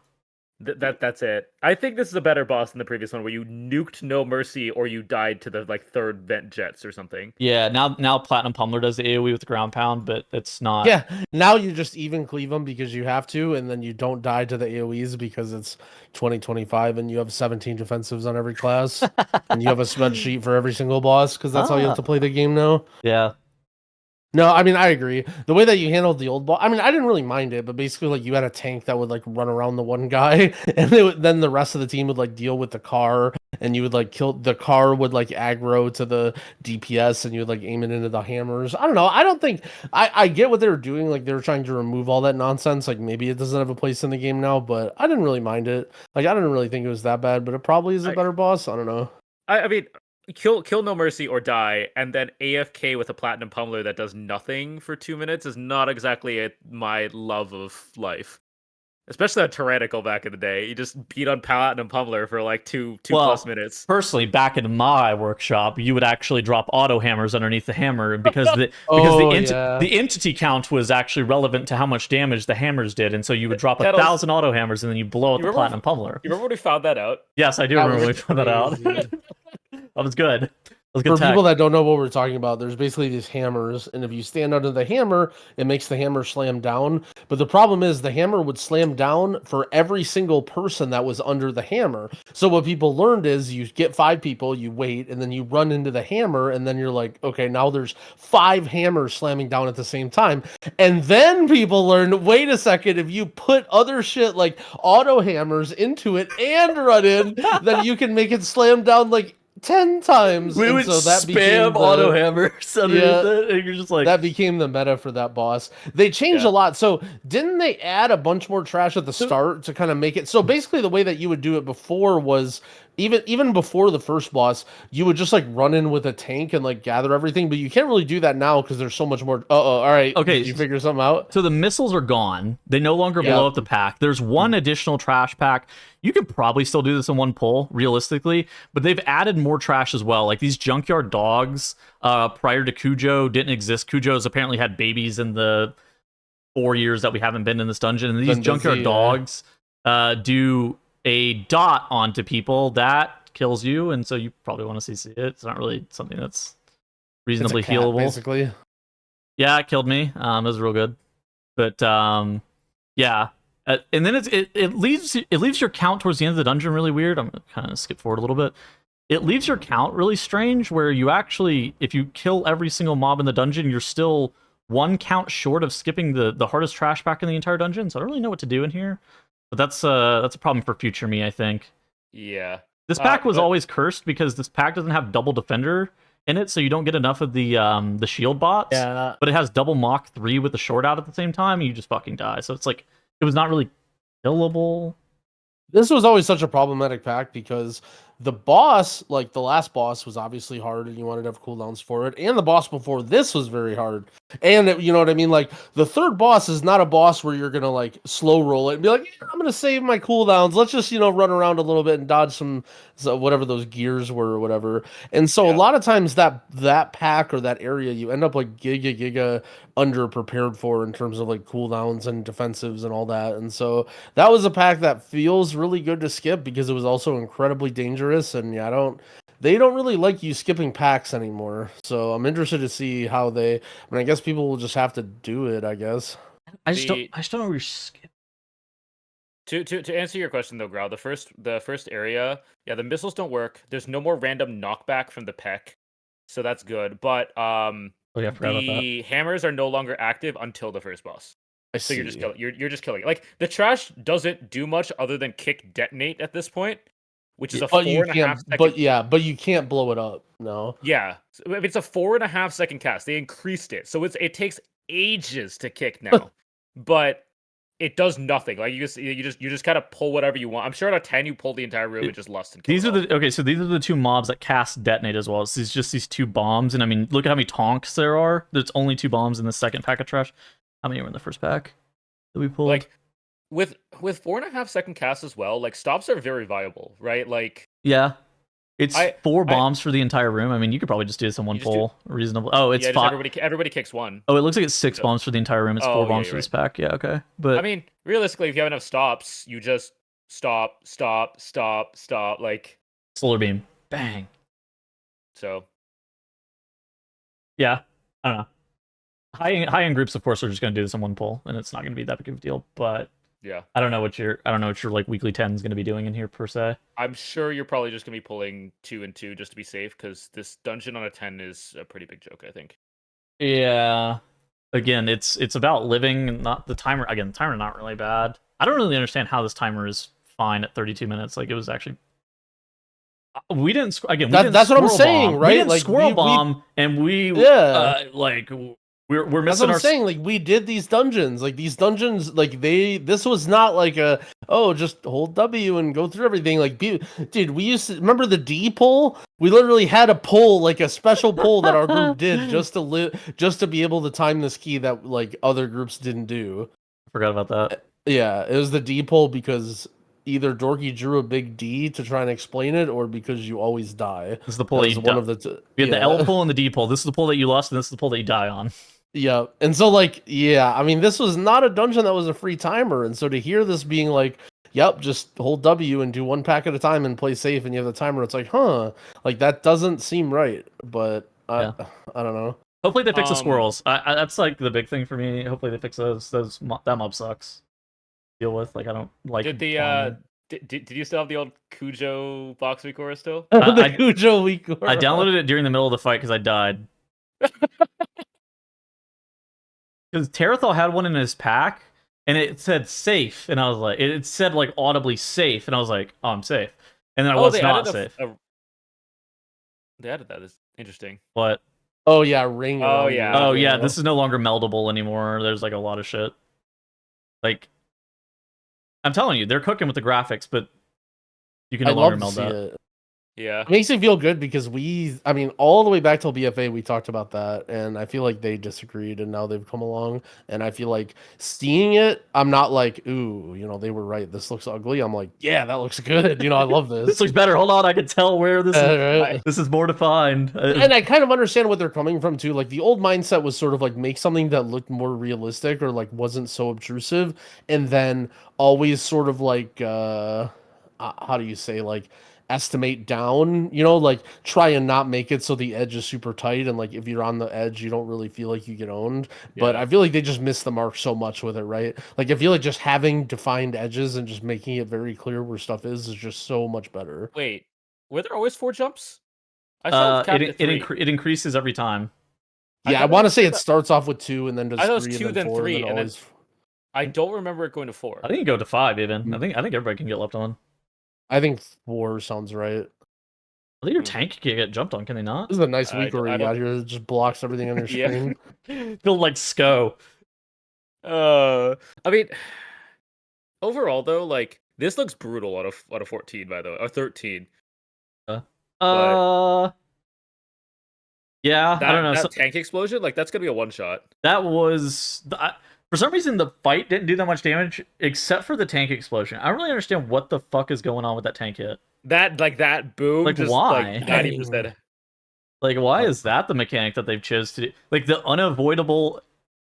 That's it. I think this is a better boss than the previous one, where you nuked No Mercy or you died to the like third vent jets or something. Yeah, now Platinum Pummeler does the AoE with the ground pound, but it's not. Yeah, now you just even cleave them because you have to, and then you don't die to the AoEs because it's 2025 and you have 17 defensives on every class, and you have a spreadsheet for every single boss because that's how you have to play the game now. Yeah. No, I mean, I agree. The way that you handled the old boss, I mean, I didn't really mind it, but basically, like, you had a tank that would, like, run around the one guy, and then the rest of the team would, like, deal with the car, and you would, like, kill, the car would, like, aggro to the DPS, and you would, like, aim it into the hammers. I don't know. I don't think, I get what they were doing, like, they were trying to remove all that nonsense, like, maybe it doesn't have a place in the game now, but I didn't really mind it. Like, I didn't really think it was that bad, but it probably is a better boss. I don't know. I mean, kill No Mercy or die, and then AFK with a Platinum Pummeler that does nothing for 2 minutes is not exactly my love of life. Especially that Tyrannical back in the day. You just beat on Platinum Pummeler for like two plus minutes. Personally, back in my workshop, you would actually drop auto hammers underneath the hammer because the entity count was actually relevant to how much damage the hammers did, and so you would drop 1,000 auto hammers and then you blow up the Platinum Pummeler. You remember when we found that out? Yes, I do remember when we found that out. That was good. For people that don't know what we're talking about, there's basically these hammers, and if you stand under the hammer, it makes the hammer slam down. But the problem is the hammer would slam down for every single person that was under the hammer. So what people learned is you get 5 people, you wait, and then you run into the hammer, and then you're like, okay, now there's 5 hammers slamming down at the same time. And then people learned, wait a second, if you put other shit like auto hammers into it and run in, then you can make it slam down like 10 times. We would spam auto hammers underneath it, and you're just like, that became the meta for that boss. They changed a lot. So didn't they add a bunch more trash at the start to kind of make it so basically the way that you would do it before was even before the first boss, you would just like run in with a tank and like gather everything, but you can't really do that now because there's so much more. All right, okay, did you figure something out? So the missiles are gone. They no longer blow up the pack. There's one additional trash pack. You could probably still do this in one pull, realistically, but they've added more trash as well. Like these junkyard dogs, prior to Cujo, didn't exist. Cujo's apparently had babies in the 4 years that we haven't been in this dungeon, and these junkyard dogs do a dot onto people that kills you, and so you probably want to see it. It's not really something that's reasonably healable. Basically. Yeah, it killed me. It was real good, but yeah. And then it leaves your count towards the end of the dungeon really weird. I'm gonna kind of skip forward a little bit. It leaves your count really strange, where you actually, if you kill every single mob in the dungeon, you're still 1 count short of skipping the hardest trash pack in the entire dungeon. So I don't really know what to do in here. But that's a problem for future me, I think. Yeah. This pack was always cursed because this pack doesn't have double defender in it, so you don't get enough of the shield bots. Yeah. But it has double Mach 3 with the short out at the same time, and you just fucking die. So it's like, it was not really killable. This was always such a problematic pack because the boss, like the last boss, was obviously hard and you wanted to have cooldowns for it. And the boss before this was very hard. And you know what I mean? Like the third boss is not a boss where you're going to like slow roll it and be like, yeah, I'm going to save my cooldowns. Let's just, run around a little bit and dodge some whatever those gears were or whatever. And so a lot of times that pack or that area, you end up like giga under prepared for in terms of like cooldowns and defensives and all that. And so that was a pack that feels really good to skip because it was also incredibly dangerous. And they don't really like you skipping packs anymore. So I'm interested to see how I guess people will just have to do it, I guess. I just don't know where you're skipping. To answer your question though, Growl, the first area, the missiles don't work. There's no more random knockback from the peck. So that's good. But the hammers are no longer active until the first boss. So you're just killing it. Like the trash doesn't do much other than kick detonate at this point, which is a 4.5 second. But you can't blow it up. No. Yeah, it's a 4.5 second cast. They increased it, so it takes ages to kick now, but it does nothing. Like you just kind of pull whatever you want. I'm sure at a 10 you pull the entire room and just lust and kill. These are the 2 mobs that cast detonate as well. It's just these 2 bombs, and I mean, look at how many tonks there are. There's only 2 bombs in the second pack of trash. How many were in the first pack that we pulled? Like with 4.5 second cast as well, like stops are very viable, right? Like it's 4 bombs for the entire room. I mean, you could probably just do this in one pull. Reasonable. Oh, it's 5. Everybody kicks 1. Oh, it looks like it's 6 bombs for the entire room. It's 4 bombs for this pack. Yeah, okay. But I mean, realistically, if you have enough stops, you just stop, like Solar beam, bang. so. Yeah, I don't know. High end groups, of course, are just going to do this in one pull, and it's not going to be that big of a deal. But yeah, I don't know what your like weekly 10 is going to be doing in here per se. I'm sure you're probably just going to be pulling 2 and 2 just to be safe, because this dungeon on a 10 is a pretty big joke, I think. Yeah. Again, it's about living, not the timer. Again, the timer not really bad. I don't really understand how this timer is fine at 32 minutes. Like, it was actually. We didn't. Again, we didn't that's what I'm squirrel saying, bomb. right? We didn't Like, squirrel bomb, and we like we're That's missing what our. I'm saying. Like, we did these dungeons. Like, these dungeons, like, this was not like just hold W and go through everything. Like, dude, we used to remember the D pull. We literally had a pull, like a special pull that our group did just to be able to time this key that like other groups didn't do. Forgot about that. Yeah, it was the D pull because either Dorky drew a big D to try and explain it, or because you always die. This is the pull that you one of the. We had the L pull and the D pull. This is the pull that you lost, and this is the pull that you die on. Yeah, and so like, yeah, I mean, this was not a dungeon that was a free timer, and so to hear this being like, yep, just hold W and do one pack at a time and play safe, and you have the timer, it's like, huh, like that doesn't seem right, but I don't know. Hopefully they fix the squirrels. That's like the big thing for me. Hopefully they fix those. That mob sucks. Deal with, like, I don't like. Did the did you still have the old Cujo box Weakauras still? The Cujo Weakauras. I downloaded it during the middle of the fight because I died. Because Tettles had one in his pack, and it said safe, and I was like, it said like audibly safe, and I was like, oh, I'm safe, and then I was not safe. They added that. It's interesting. What? Oh yeah, ring. Oh yeah. Oh yeah. This is no longer meldable anymore. There's like a lot of shit. Like, I'm telling you, they're cooking with the graphics, but you can no longer meld that. It. Yeah. It makes me feel good because I mean, all the way back till BFA, we talked about that, and I feel like they disagreed, and now they've come along, and I feel like seeing it, I'm not like, ooh, they were right, this looks ugly. I'm like, yeah, that looks good. I love this. This looks better. Hold on, I can tell where this is. Right? This is more defined. And I kind of understand what they're coming from too. Like, the old mindset was sort of like make something that looked more realistic or like wasn't so obtrusive, and then always sort of like, how do you say, like, estimate down, like try and not make it so the edge is super tight, and like if you're on the edge you don't really feel like you get owned. But I feel like they just missed the mark so much with it, right? Like, I feel like just having defined edges and just making it very clear where stuff is just so much better. Wait, were there always 4 jumps? I saw it increases every time. Yeah, I want to say it starts off with 2 and then does 3, I thought it was 2 then 4, 3 and then always... I don't remember it going to 4. I think you go to 5 even. I think everybody can get left on. I think 4 sounds right. I think your tank can get jumped on, can they not? This is a nice week where you got here that just blocks everything on your screen. Feel like SCO. I mean, overall though, like, this looks brutal out of 14, by the way, or 13. Yeah, I don't know. That tank explosion, like, that's gonna be a one shot. That was for some reason the fight didn't do that much damage except for the tank explosion. I don't really understand what the fuck is going on with that tank hit. That boom, like, just, why? Like 90%. Like, why is that the mechanic that they've chose to do? Like, the unavoidable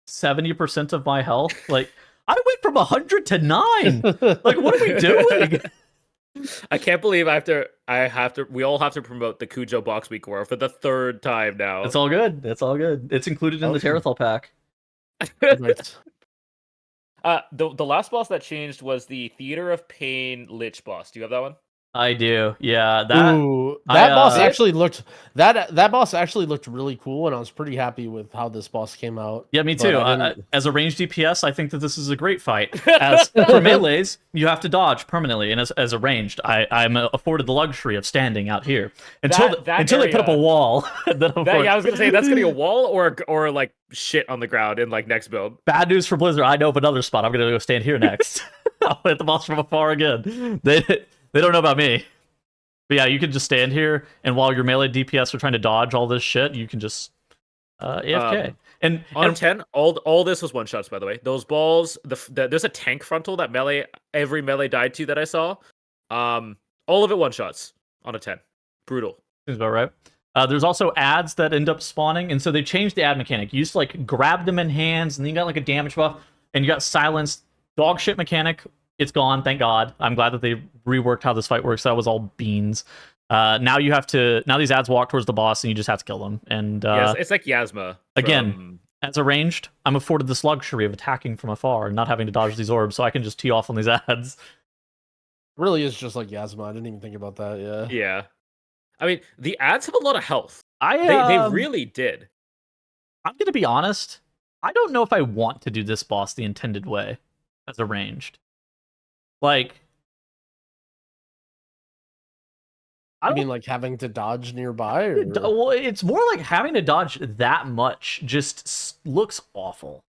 70% of my health. Like, I went from 100 to 9. Like, what are we doing? I can't believe we all have to promote the Cujo box Weakauras for the 3rd time now. It's all good. It's all good. It's included in the Tettles pack. The last boss that changed was the Theater of Pain Lich boss. Do you have that one? I do. Yeah, that boss actually looked that boss actually looked really cool, and I was pretty happy with how this boss came out. Yeah, me too. As a ranged DPS, I think that this is a great fight. As for melees, you have to dodge permanently, and as a ranged, I'm afforded the luxury of standing out here until they put up a wall. I was gonna say that's gonna be a wall or like shit on the ground in like next build. Bad news for Blizzard. I know of another spot. I'm gonna go stand here next. I'll hit the boss from afar again. They don't know about me. But yeah, you can just stand here, and while your melee DPS are trying to dodge all this shit, you can just AFK. And on 10, all this was one shots, by the way. Those balls, there's a tank frontal that every melee died to that I saw. All of it one shots on a 10. Brutal. Seems about right. There's also ads that end up spawning, and so they changed the ad mechanic. You used to like grab them in hands, and then you got like a damage buff, and you got silenced dog shit mechanic It's gone, thank God. I'm glad that they reworked how this fight works. That was all beans. Now you have to. Now these ads walk towards the boss, and you just have to kill them. And yes, it's like Yasma. Again, as a ranged, I'm afforded this luxury of attacking from afar and not having to dodge these orbs, so I can just tee off on these ads. Really is just like Yasma. I didn't even think about that. Yeah. Yeah. I mean, the ads have a lot of health. They really did. I'm gonna be honest. I don't know if I want to do this boss the intended way as a ranged. Like, I mean, like having to dodge nearby? Or... Well, it's more like having to dodge that much just looks awful.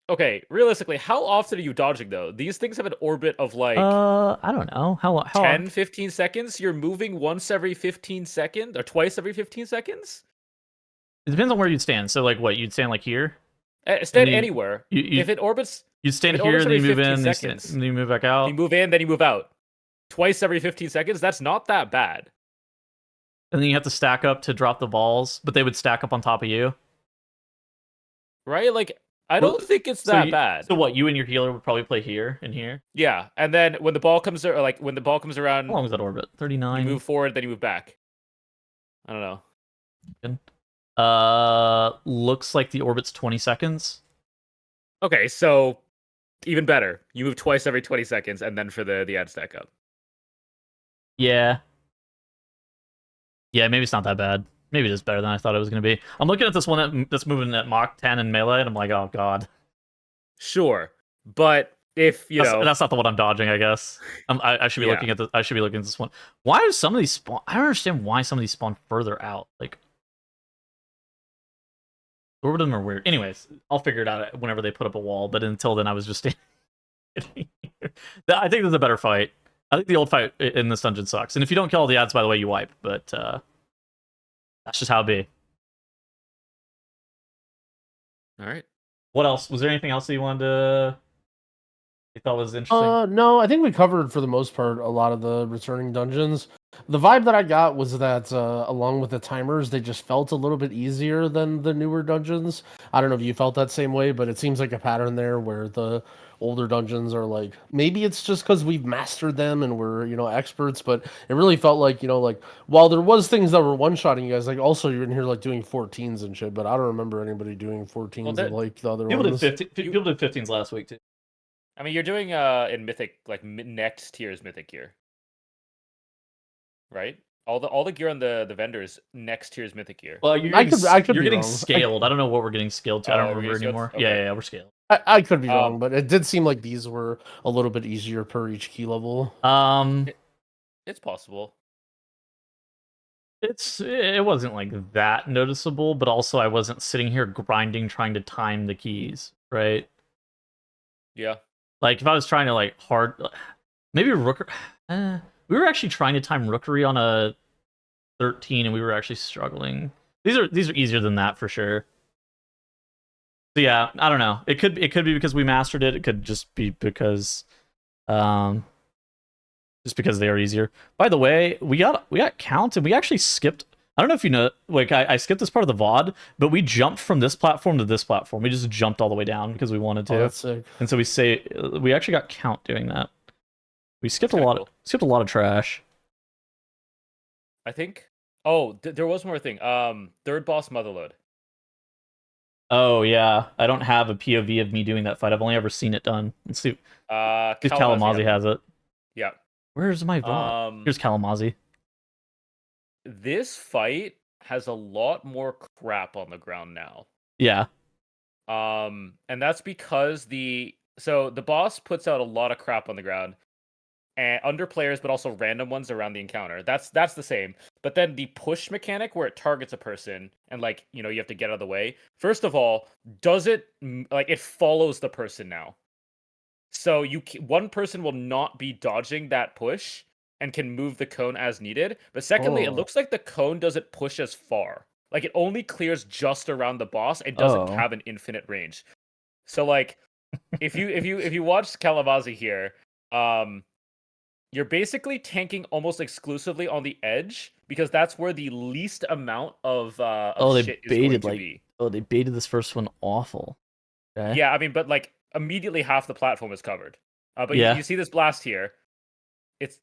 Okay, realistically, how often are you dodging, though? These things have an orbit of, like... I don't know. How 10, 15 seconds? You're moving once every 15 seconds? Or twice every 15 seconds? It depends on where you'd stand. So, like, what? You'd stand, like, here? Stand anywhere. If it orbits... You stand here, then you move in, then you move back out. You move in, then you move out. Twice every 15 seconds? That's not that bad. And then you have to stack up to drop the balls, but they would stack up on top of you. Right? Like, I don't think it's that bad. So what, you and your healer would probably play here and here? Yeah, and then when the ball comes around... How long is that orbit? 39? You move forward, then you move back. I don't know. Looks like the orbit's 20 seconds. Okay, so... Even better. You move twice every 20 seconds, and then for the ad stack up. Yeah. Yeah, maybe it's not that bad. Maybe it is better than I thought it was going to be. I'm looking at this one that's moving at Mach 10 in melee, and I'm like, oh, God. Sure. But if, That's not the one I'm dodging, I guess. I should be looking at this. I should be looking at this one. Why are some of these spawn... I don't understand why some of these spawn further out. Like... Or them are weird. Anyways, I'll figure it out whenever they put up a wall, but until then I was just standing here. I think this is a better fight. I think the old fight in this dungeon sucks. And if you don't kill all the ads, by the way, you wipe. But that's just how it be. Alright. What else? Was there anything else that you wanted to... You thought was interesting? No, I think we covered for the most part a lot of the returning dungeons. The vibe that I got was that along with the timers, they just felt a little bit easier than the newer dungeons. I don't know if you felt that same way, but it seems like a pattern there where the older dungeons are like, maybe it's just because we've mastered them and we're, experts, but it really felt like, like while there was things that were one-shotting you guys, like also you're in here like doing 14s and shit, but I don't remember anybody doing 14s like the other ones. People did 15s last week too. I mean, you're doing in Mythic, like next tier's Mythic gear, right? All the gear on the vendors next tier's Mythic gear. Well, you're getting scaled. I don't know what we're getting scaled to. I don't remember anymore. Okay. Yeah, we're scaled. I could be wrong, but it did seem like these were a little bit easier per each key level. It's possible. It wasn't like that noticeable, but also I wasn't sitting here grinding trying to time the keys, right? Yeah. Like, if I was trying to, like, maybe Rookery... we were actually trying to time Rookery on a 13, and we were actually struggling. These are easier than that, for sure. So, yeah, I don't know. It could be because we mastered it. It could just be because... just because they are easier. By the way, we got count, and we actually skipped... I don't know if you know, like, I skipped this part of the VOD, but we jumped from this platform to this platform. We just jumped all the way down because we wanted to. Oh, that's sick. And so we actually got count doing that. We skipped a lot of trash. I think. Oh, there was more thing. Third boss Motherload. Oh yeah, I don't have a POV of me doing that fight. I've only ever seen it done. Let's see if Kalamazi has it. Yeah. Where's my VOD? Here's Kalamazi. This fight has a lot more crap on the ground now. Yeah. And that's because the boss puts out a lot of crap on the ground, and under players, but also random ones around the encounter. That's the same. But then the push mechanic where it targets a person and you have to get out of the way. First of all, does it it follows the person now? So one person will not be dodging that push and can move the cone as needed. But secondly, it looks like the cone doesn't push as far. Like, it only clears just around the boss. It doesn't have an infinite range. So, like, if you watch Kalamazi here, you're basically tanking almost exclusively on the edge because that's where the least amount of shit is going to be. Oh, they baited this first one awful. Okay. Yeah, I mean, but like immediately half the platform is covered. But Yeah. you see this blast here. It's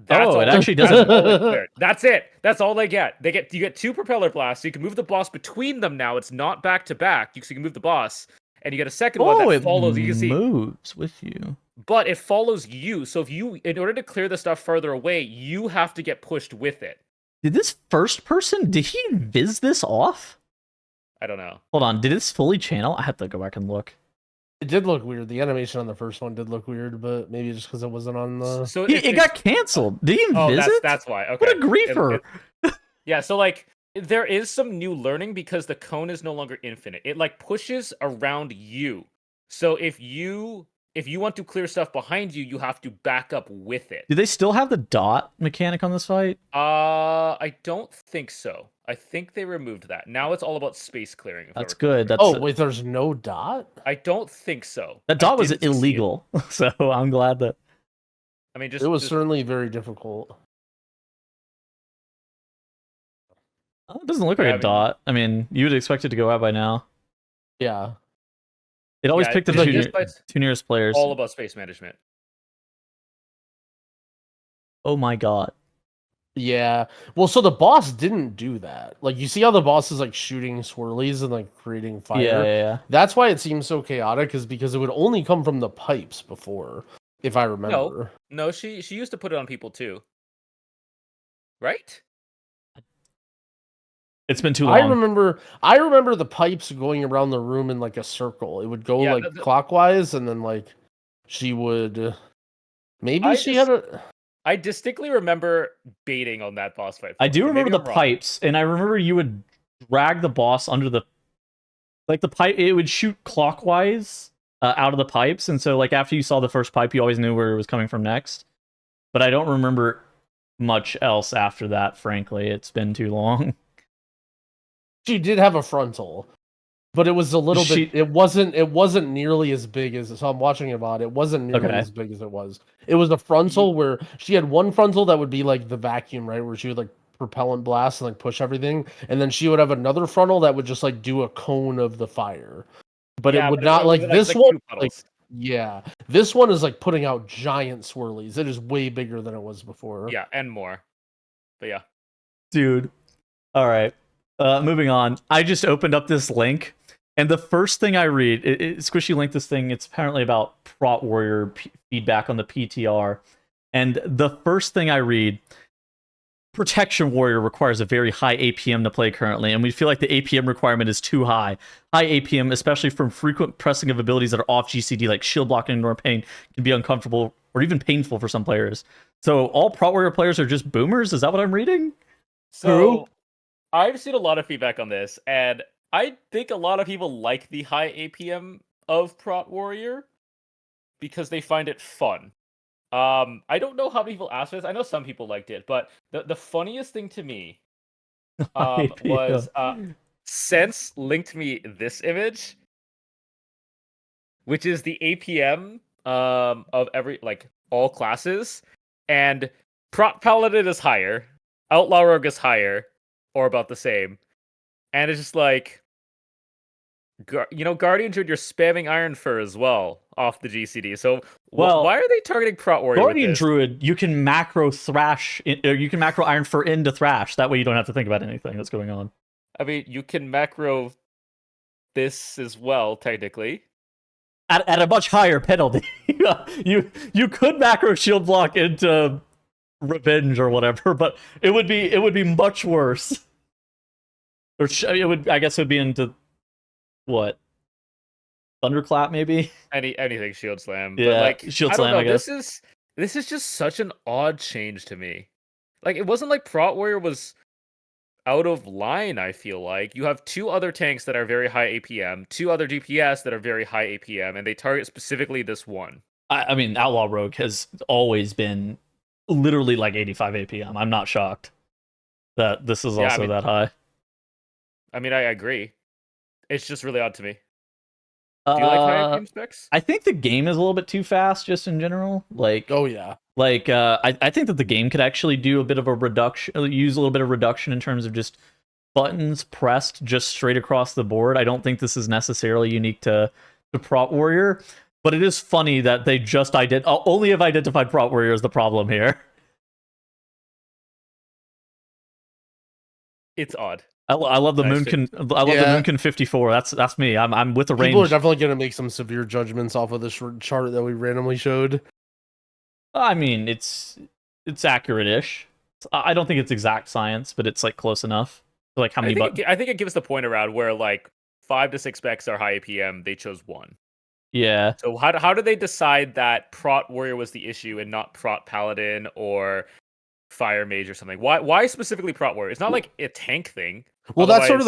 it actually doesn't. That's it. That's all they get. You get 2 propeller blasts. So you can move the boss between them now. It's not back to back. So you can move the boss, and you get a second one that follows. You can see moves with you. But it follows you. So if you, in order to clear the stuff further away, you have to get pushed with it. Did this first person? Did he viz this off? I don't know. Hold on. Did this fully channel? I have to go back and look. It did look weird. The animation on the first one did look weird, but maybe just because it wasn't on the. So it got canceled. Did he even visit? That's why. Okay. What a griefer. Yeah. So like, there is some new learning because the cone is no longer infinite. It like pushes around you. So if you want to clear stuff behind you, you have to back up with it. Do they still have the dot mechanic on this fight? I don't think so. I think they removed that. Now it's all about space clearing. That's good. Wait, there's no dot? I don't think so. That dot was illegal, so I'm glad that. I mean, it was certainly very difficult. Oh, it doesn't look like a dot. I mean, you would expect it to go out by now. Yeah. It always picked the two nearest players. All about space management. Oh my god. Yeah. Well, so the boss didn't do that. Like, you see how the boss is like shooting swirlies and like creating fire? Yeah. That's why it seems so chaotic, is because it would only come from the pipes before, if I remember. No, she used to put it on people too. Right? It's been too long. I remember the pipes going around the room in like a circle. It would go clockwise, and then like she would I distinctly remember baiting on that boss fight. I do remember the pipes, and I remember you would drag the boss under the pipe. It would shoot clockwise out of the pipes, and so like after you saw the first pipe, you always knew where it was coming from next. But I don't remember much else after that. Frankly, it's been too long. She did have a frontal, but it was a little bit. It wasn't nearly as big as. So I'm watching about it. It wasn't nearly as big as it was. It was a frontal where she had one frontal that would be like the vacuum, right, where she would like propellant blast and like push everything, and then she would have another frontal that would just like do a cone of the fire. But it would not like this one. Like, yeah, this one is like putting out giant swirlies. It is way bigger than it was before. Yeah, and more. But yeah, dude. All right. Moving on, I just opened up this link, and the first thing I read, Squishy linked this thing. It's apparently about Prot Warrior feedback on the PTR, and the first thing I read, Protection Warrior requires a very high APM to play currently, and we feel like the APM requirement is too high. High APM, especially from frequent pressing of abilities that are off GCD, like shield block and ignore pain, can be uncomfortable or even painful for some players. So all Prot Warrior players are just boomers? Is that what I'm reading? So I've seen a lot of feedback on this, and I think a lot of people like the high APM of Prot Warrior because they find it fun. I don't know how people asked for this. I know some people liked it, but the funniest thing to me was Sense linked me this image, which is the APM of every all classes, and Prot Paladin is higher, Outlaw Rogue is higher, or about the same, and it's just like, Guardian Druid, you're spamming Iron Fur as well off the GCD. So why are they targeting Prot Warrior? Guardian Druid, you can macro Thrash, or you can macro Iron Fur into Thrash. That way, you don't have to think about anything that's going on. I mean, you can macro this as well, technically, at a much higher penalty. you could macro Shield Block into Revenge or whatever, but it would be much worse. Or I guess it would be into what? Thunderclap, maybe? Anything Shield Slam. Yeah, but Shield Slam, I guess. This is just such an odd change to me. Like, it wasn't like Prot Warrior was out of line, I feel like. You have 2 other tanks that are very high APM, 2 other DPS that are very high APM, and they target specifically this one. I mean, Outlaw Rogue has always been literally like 85 APM. I'm not shocked that this is also that high. I mean, I agree. It's just really odd to me. Do you like high APM specs? I think the game is a little bit too fast, just in general. Like, oh yeah. Like, I think that the game could actually do a bit of a reduction, use a little bit of reduction in terms of just buttons pressed just straight across the board. I don't think this is necessarily unique to Prot Warrior. But it is funny that they just only have identified Prot Warrior as the problem here. It's odd. I love the Moonkin. I love the Moonkin 54. That's me. I'm with the range. People are definitely gonna make some severe judgments off of this chart that we randomly showed. I mean, it's accurate-ish. I don't think it's exact science, but it's like close enough. Like how many? I think it gives the point around where like 5 to 6 specs are high APM. They chose 1. Yeah. So how do they decide that Prot Warrior was the issue and not Prot Paladin or Fire Mage or something? Why specifically Prot Warrior? It's not like a tank thing. Well, that's sort of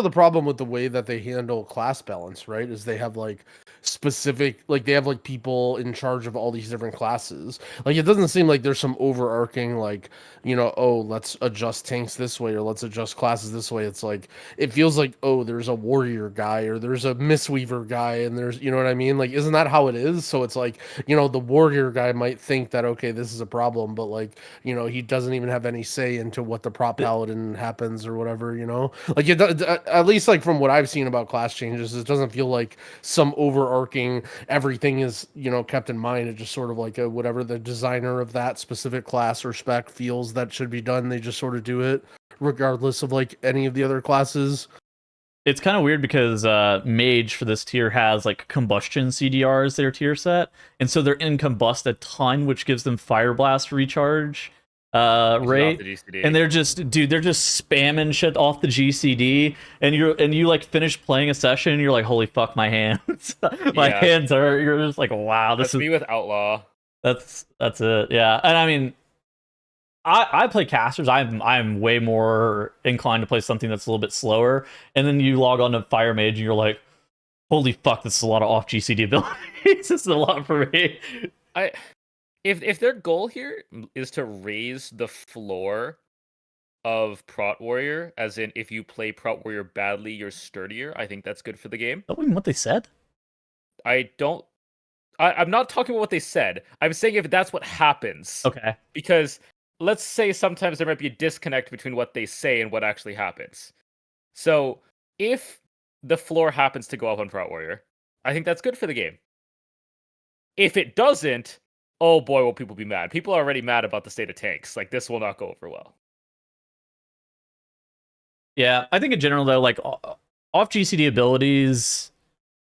the problem with the way that they handle class balance, right? Is they have like specific, like they have like people in charge of all these different classes. Like it doesn't seem like there's some overarching like, you know, oh, let's adjust tanks this way or let's adjust classes this way. It's like it feels like, oh, there's a warrior guy or there's a Mistweaver guy and there's, you know what I mean? Like isn't that how it is? So it's like, you know, the warrior guy might think that okay, this is a problem, but like, you know, he doesn't even have any say into what the prop paladin happens or whatever, you know? Like it, at least like from what I've seen about class changes, it doesn't feel like some overarching everything is, you know, kept in mind. It's just sort of like whatever the designer of that specific class or spec feels that should be done, they just sort of do it regardless of like any of the other classes. It's kind of weird because Mage for this tier has like Combustion CDRs their tier set, and so they're in Combust a ton, which gives them Fire Blast recharge rate, and they're just spamming shit off the GCD, and you like finish playing a session and you're like, holy fuck, my hands. Hands are, you're just like, wow, this is me with Outlaw. That's it. Yeah. And I mean, I play casters. I'm way more inclined to play something that's a little bit slower, and then you log on to Fire Mage and you're like, holy fuck, this is a lot of off GCD abilities. This is a lot for me. If their goal here is to raise the floor of Prot Warrior, as in if you play Prot Warrior badly, you're sturdier, I think that's good for the game. That wasn't what they said. I'm not talking about what they said. I'm saying if that's what happens. Okay. Because let's say sometimes there might be a disconnect between what they say and what actually happens. So if the floor happens to go up on Prot Warrior, I think that's good for the game. If it doesn't, oh boy, will people be mad. People are already mad about the state of tanks. Like, this will not go over well. Yeah, I think in general, though, like, off GCD abilities,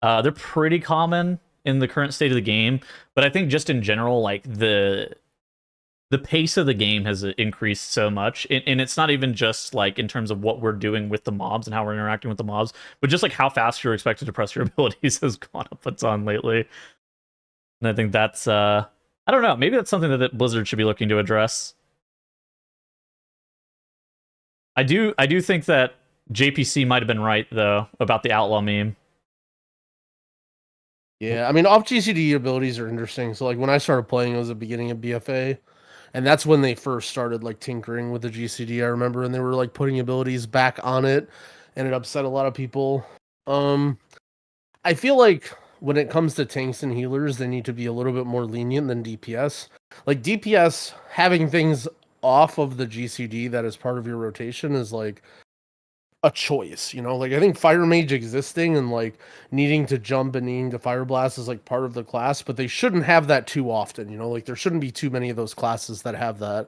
they're pretty common in the current state of the game. But I think just in general, like, the pace of the game has increased so much. And it's not even just, like, in terms of what we're doing with the mobs and how we're interacting with the mobs, but just, like, how fast you're expected to press your abilities has gone up a ton lately. And I think that's... I don't know. Maybe that's something that Blizzard should be looking to address. I do think that JPC might have been right though about the Outlaw meme. Yeah, I mean, off GCD abilities are interesting. So like when I started playing, it was the beginning of BFA, and that's when they first started like tinkering with the GCD. I remember, and they were like putting abilities back on it, and it upset a lot of people. I feel like when it comes to tanks and healers, they need to be a little bit more lenient than DPS. Like DPS, having things off of the GCD that is part of your rotation is like a choice, you know? Like I think Fire Mage existing and like needing to jump and needing to Fire Blast is like part of the class, but they shouldn't have that too often, you know? Like there shouldn't be too many of those classes that have that.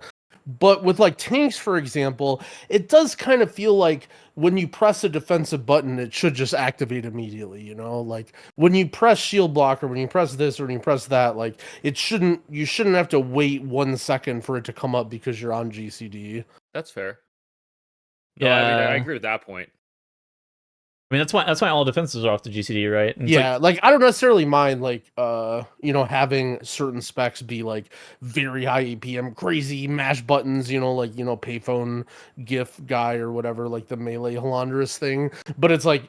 But with like tanks, for example, it does kind of feel like when you press a defensive button, it should just activate immediately, you know? Like when you press shield block or when you press this or when you press that, like you shouldn't have to wait 1 second for it to come up because you're on GCD. That's fair. No, Yeah, I mean, I agree with that point. I mean, that's why all defenses are off the GCD, right? And yeah, like I don't necessarily mind like you know, having certain specs be like very high APM, crazy mash buttons, you know, like, you know, payphone GIF guy or whatever, like the melee Halandrous thing. But it's like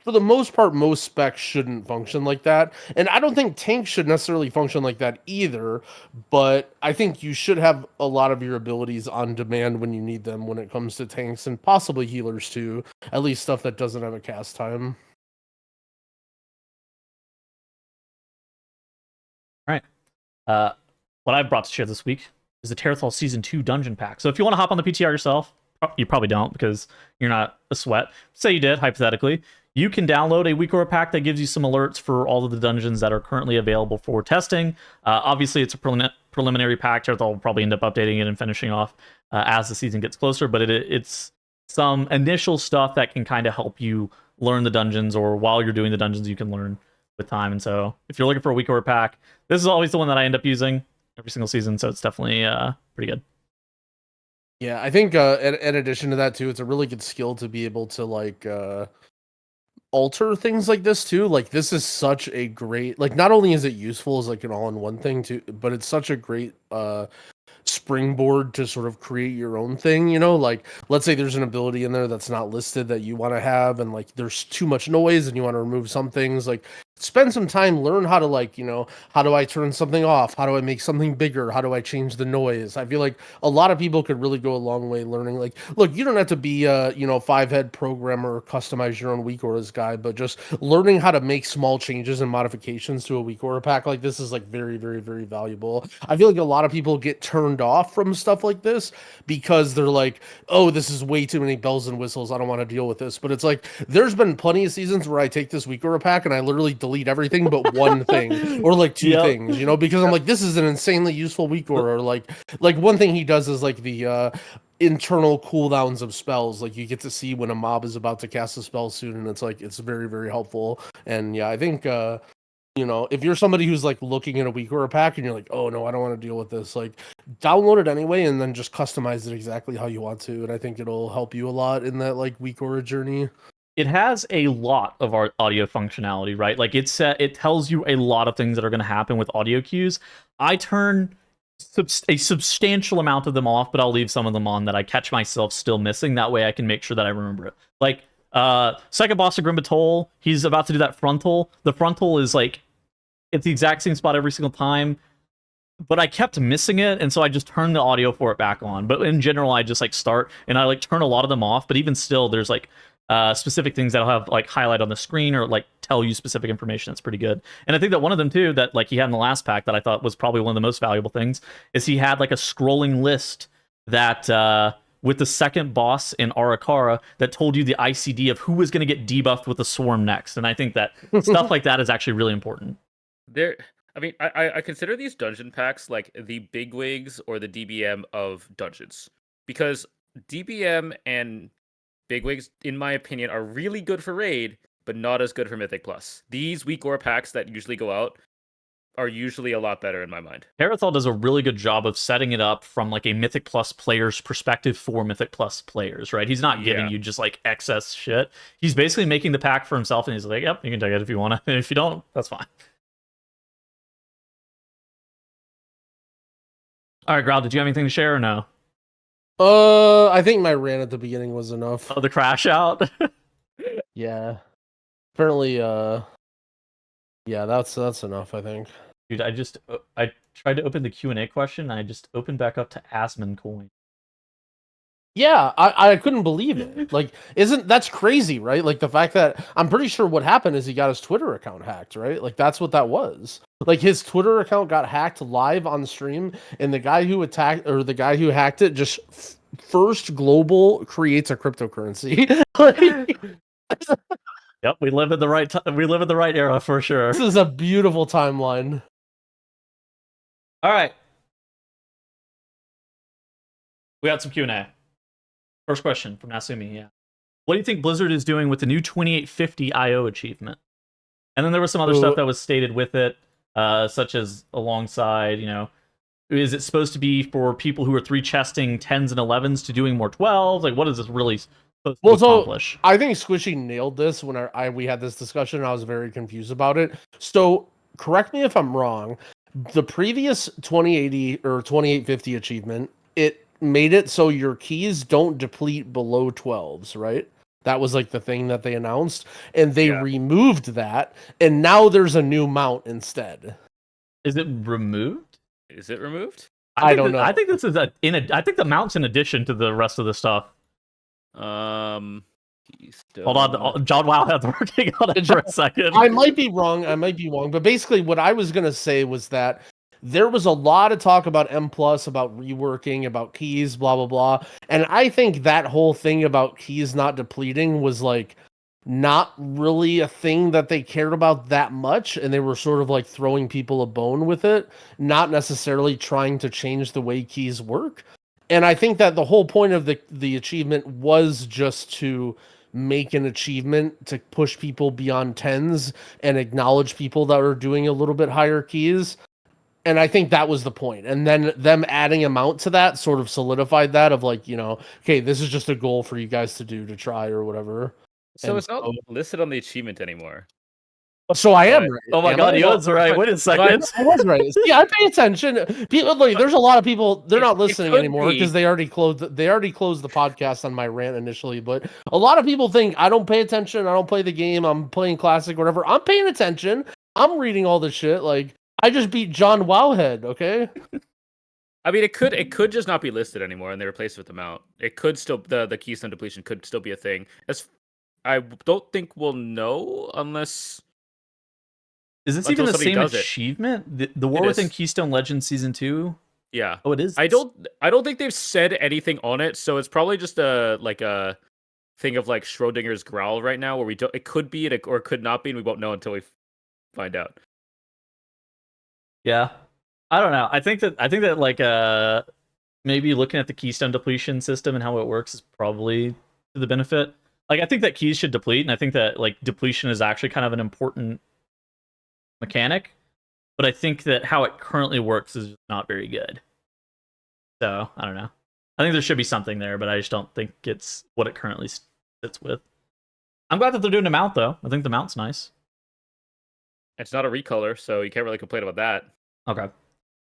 for the most part, most specs shouldn't function like that. And I don't think tanks should necessarily function like that either, but I think you should have a lot of your abilities on demand when you need them when it comes to tanks and possibly healers too. At least stuff that doesn't have a cast time. All right. What I've brought to share this week is the Tettles Season 2 Dungeon Pack. So if you want to hop on the PTR yourself, you probably don't because you're not a sweat. Say you did, hypothetically. you can download a Weak Aura pack that gives you some alerts for all of the dungeons that are currently available for testing. Obviously, it's a preliminary pack. They'll probably end up updating it and finishing off as the season gets closer, but it's some initial stuff that can kind of help you learn the dungeons, or while you're doing the dungeons, you can learn with time. And so if you're looking for a Weak Aura pack, this is always the one that I end up using every single season, so it's definitely pretty good. Yeah, I think in addition to that too, it's a really good skill to be able to like alter things like this too. Like this is such a great, like not only is it useful as like an all-in-one thing too, but it's such a great springboard to sort of create your own thing, you know. Like let's say there's an ability in there that's not listed that you want to have, and like there's too much noise and you want to remove some things. Like spend some time, learn how to, like, you know, how do I turn something off, how do I make something bigger, how do I change the noise. I feel like a lot of people could really go a long way learning. Like, look, you don't have to be a, you know, 5-head programmer or customize your own Weak Auras guy, but just learning how to make small changes and modifications to a Weak Aura pack like this is like very, very, very valuable. I feel like a lot of people get turned off from stuff like this because they're like, oh, this is way too many bells and whistles, I don't want to deal with this. But it's like, there's been plenty of seasons where I take this Weak Aura pack and I literally delete everything but one thing, or like two things, you know, because I'm like, this is an insanely useful Weak Aura. Or like one thing he does is like the internal cooldowns of spells. Like you get to see when a mob is about to cast a spell soon, and it's like, it's very, very helpful. And yeah, I think you know, if you're somebody who's like looking at a Weak Aura pack and you're like, oh no, I don't want to deal with this, like download it anyway and then just customize it exactly how you want to. And I think it'll help you a lot in that like Weak Aura journey. It has a lot of our audio functionality, right? Like it tells you a lot of things that are going to happen with audio cues. I turn a substantial amount of them off, but I'll leave some of them on that I catch myself still missing. That way I can make sure that I remember it. Like second boss of Grim Batol, he's about to do that frontal. The frontal is like, it's the exact same spot every single time, but I kept missing it, and so I just turned the audio for it back on. But in general, I just like start and I like turn a lot of them off, but even still, there's like specific things that'll have like highlight on the screen or like tell you specific information. That's pretty good. And I think that one of them too, that like he had in the last pack that I thought was probably one of the most valuable things, is he had like a scrolling list that with the second boss in RIXXA that told you the ICD of who was going to get debuffed with the swarm next. And I think that stuff like that is actually really important. I mean, I consider these dungeon packs like the bigwigs or the DBM of dungeons, because DBM and bigwigs, in my opinion, are really good for raid, but not as good for Mythic Plus. These Weak Aura packs that usually go out are usually a lot better in my mind. Peril does a really good job of setting it up from like a Mythic Plus player's perspective for Mythic Plus players, right? He's not giving you just like excess shit. He's basically making the pack for himself, and he's like, yep, you can take it if you want to, and if you don't, that's fine. All right, Growl, did you have anything to share or no? I think my rant at the beginning was enough. Oh, the crash out? Yeah. Apparently, yeah, that's enough, I think. Dude, I tried to open the Q&A question, and I just opened back up to Asmongold. Yeah, I couldn't believe it. Like, that's crazy, right? Like the fact that I'm pretty sure what happened is he got his Twitter account hacked, right? Like that's what that was. Like his Twitter account got hacked live on stream, and the guy who hacked it just first global creates a cryptocurrency. Yep, we live in the right era for sure. This is a beautiful timeline. All right, we got some Q&A. First question from Nasumi, yeah. What do you think Blizzard is doing with the new 2850 IO achievement? And then there was some other stuff that was stated with it, such as alongside, you know, is it supposed to be for people who are 3-chesting 10s and 11s to doing more 12s? Like, what is this really supposed to accomplish? I think Squishy nailed this when we had this discussion, and I was very confused about it. So, correct me if I'm wrong, the previous 2080 or 2850 achievement, it made it so your keys don't deplete below 12s, right? That was like the thing that they announced, and they removed that, and now there's a new mount instead. Is it removed? Is it removed? I don't know. I think this is I think the mount's in addition to the rest of the stuff. Hold on, John Wow had working on it for a second. I might be wrong, but basically what I was gonna say was that there was a lot of talk about M+, about reworking, about keys, blah, blah, blah. And I think that whole thing about keys not depleting was like not really a thing that they cared about that much, and they were sort of like throwing people a bone with it, not necessarily trying to change the way keys work. And I think that the whole point of the achievement was just to make an achievement to push people beyond 10s and acknowledge people that are doing a little bit higher keys. And I think that was the point. And then them adding amount to that sort of solidified that of like, you know, okay, this is just a goal for you guys to do, to try or whatever. So And it's not listed on the achievement anymore. so I am right. Oh my god, he was right. Wait a second. I was right. Yeah, I pay attention. People, like, there's a lot of people. They're not listening could anymore be. because they already closed. They already closed the podcast on my rant initially. But a lot of people think I don't pay attention. I don't play the game. I'm playing classic, whatever. I'm paying attention. I'm reading all this shit. Like, I just beat John Wowhead. Okay. I mean, it could just not be listed anymore, and they replaced it with the mount. It could still the keystone depletion could still be a thing. As I don't think we'll know unless. Is this Until even the somebody same does it. achievement? The War Within is. Keystone Legends Season 2? Yeah. Oh, it is? I don't think they've said anything on it, so it's probably just a thing of like Schrodinger's Growl right now, where we don't. It could be or it could not be, and we won't know until we find out. Yeah. I don't know. I think that like maybe looking at the keystone depletion system and how it works is probably to the benefit. Like, I think that keys should deplete, and I think that like depletion is actually kind of an important mechanic, but I think that how it currently works is not very good. So I don't know. I think there should be something there, but I just don't think it's what it currently sits with. I'm glad that they're doing a mount though. I think the mount's nice. It's not a recolor, so you can't really complain about that. Okay.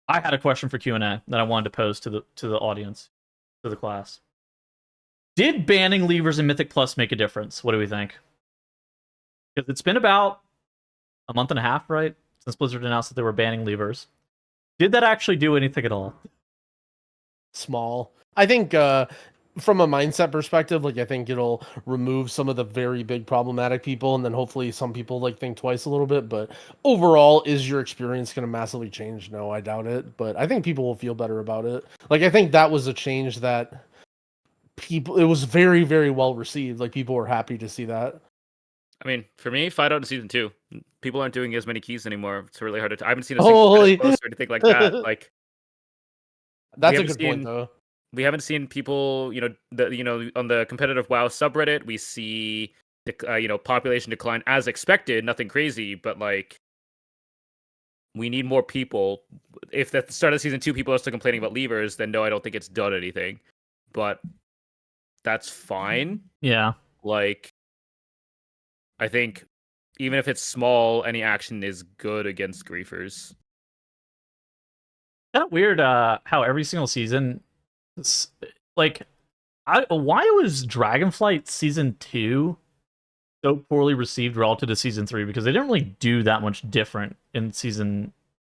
I had a question for Q&A that I wanted to pose to the audience, to the class. Did banning levers in Mythic Plus make a difference? What do we think? Because it's been about a month and a half, right? Since Blizzard announced that they were banning levers. Did that actually do anything at all? Small. I think from a mindset perspective, like, I think it'll remove some of the very big problematic people, and then hopefully some people like think twice a little bit. But overall, is your experience going to massively change? No, I doubt it. But I think people will feel better about it. Like, I think that was a change that it was very, very well received. Like, people were happy to see that. I mean, for me, fight out in season 2. People aren't doing as many keys anymore. It's really hard to. I haven't seen a single post or anything like that. Like, that's a good point, though. We haven't seen people, on the competitive WoW subreddit. We see, population decline as expected. Nothing crazy, but like, we need more people. If at the start of season 2 people are still complaining about levers, then no, I don't think it's done anything. But that's fine. Yeah. Like, I think even if it's small, any action is good against griefers. Kind of weird how every single season, like, why was Dragonflight Season 2 so poorly received relative to Season 3? Because they didn't really do that much different in Season...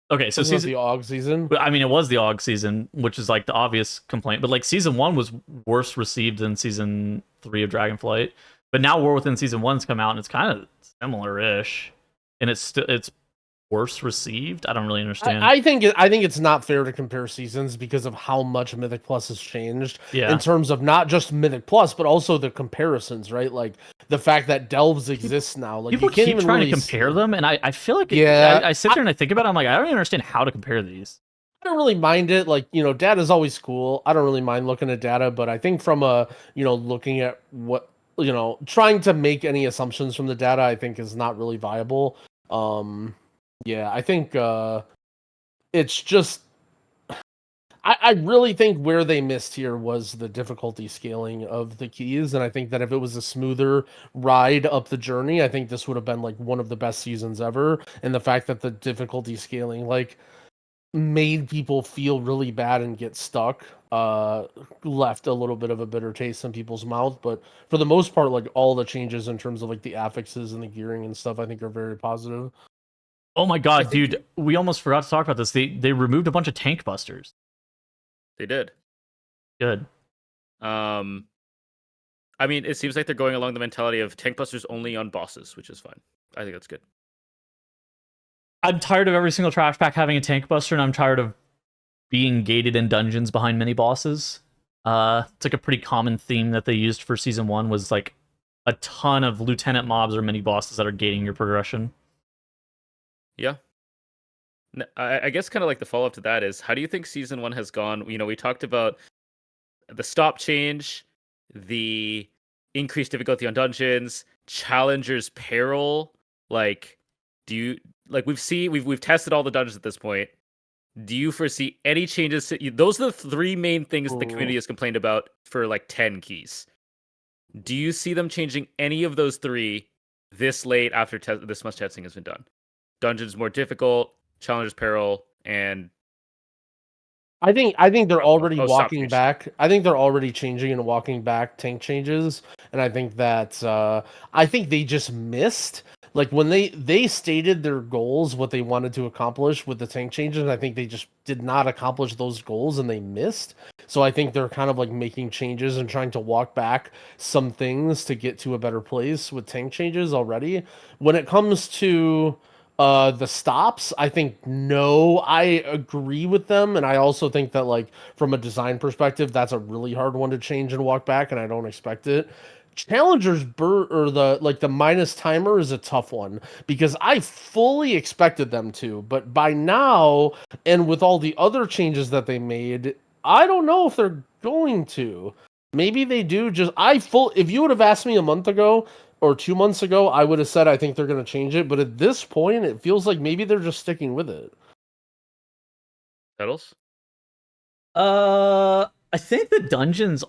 Okay, so the AUG season? I mean, it was the AUG season, which is like the obvious complaint, but like Season 1 was worse received than Season 3 of Dragonflight. But now War Within Season 1's come out, and it's kind of similar-ish. And it's worse received. I don't really understand. I think it's not fair to compare seasons because of how much Mythic Plus has changed in terms of not just Mythic Plus, but also the comparisons, right? Like the fact that delves exist now. Like, people you can't keep even trying really to compare them, and I feel like I sit there and I think about it. I'm like, I don't even understand how to compare these. I don't really mind it. Like, data is always cool. I don't really mind looking at data, but I think from looking at what, trying to make any assumptions from the data, I think is not really viable. Yeah, I think it's just... I really think where they missed here was the difficulty scaling of the keys, and I think that if it was a smoother ride up the journey, I think this would have been like one of the best seasons ever. And the fact that the difficulty scaling like made people feel really bad and get stuck left a little bit of a bitter taste in people's mouth. But for the most part, like, all the changes in terms of like the affixes and the gearing and stuff, I think are very positive. Oh my god, dude, we almost forgot to talk about this. They removed a bunch of tank busters. They did. Good. I mean, it seems like they're going along the mentality of tank busters only on bosses, which is fine. I think that's good. I'm tired of every single trash pack having a tank buster, and I'm tired of being gated in dungeons behind mini bosses. It's like a pretty common theme that they used for Season 1 was like a ton of lieutenant mobs or mini bosses that are gating your progression. Yeah. I guess kind of like the follow-up to that is, how do you think Season 1 has gone? We talked about the stop change, the increased difficulty on dungeons, challengers peril. Like, we've tested all the dungeons at this point. Do you foresee any changes? Those are the three main things the community has complained about for like 10 keys. Do you see them changing any of those three this late after this much testing has been done? Dungeons more difficult, challengers peril, and I think they're already walking change. back. I think they're already changing and walking back tank changes, and I think that I think they just missed. Like when they stated their goals, what they wanted to accomplish with the tank changes, I think they just did not accomplish those goals and they missed. So I think they're kind of like making changes and trying to walk back some things to get to a better place with tank changes already. When it comes to the stops, I think no, I agree with them, and I also think that like from a design perspective, that's a really hard one to change and walk back, and I don't expect it. Challengers or the minus timer is a tough one because I fully expected them to, but by now and with all the other changes that they made, I don't know if they're going to. Maybe they do. If you would have asked me a month ago or 2 months ago, I would have said I think they're going to change it, but at this point, it feels like maybe they're just sticking with it. Tettles? I think the dungeons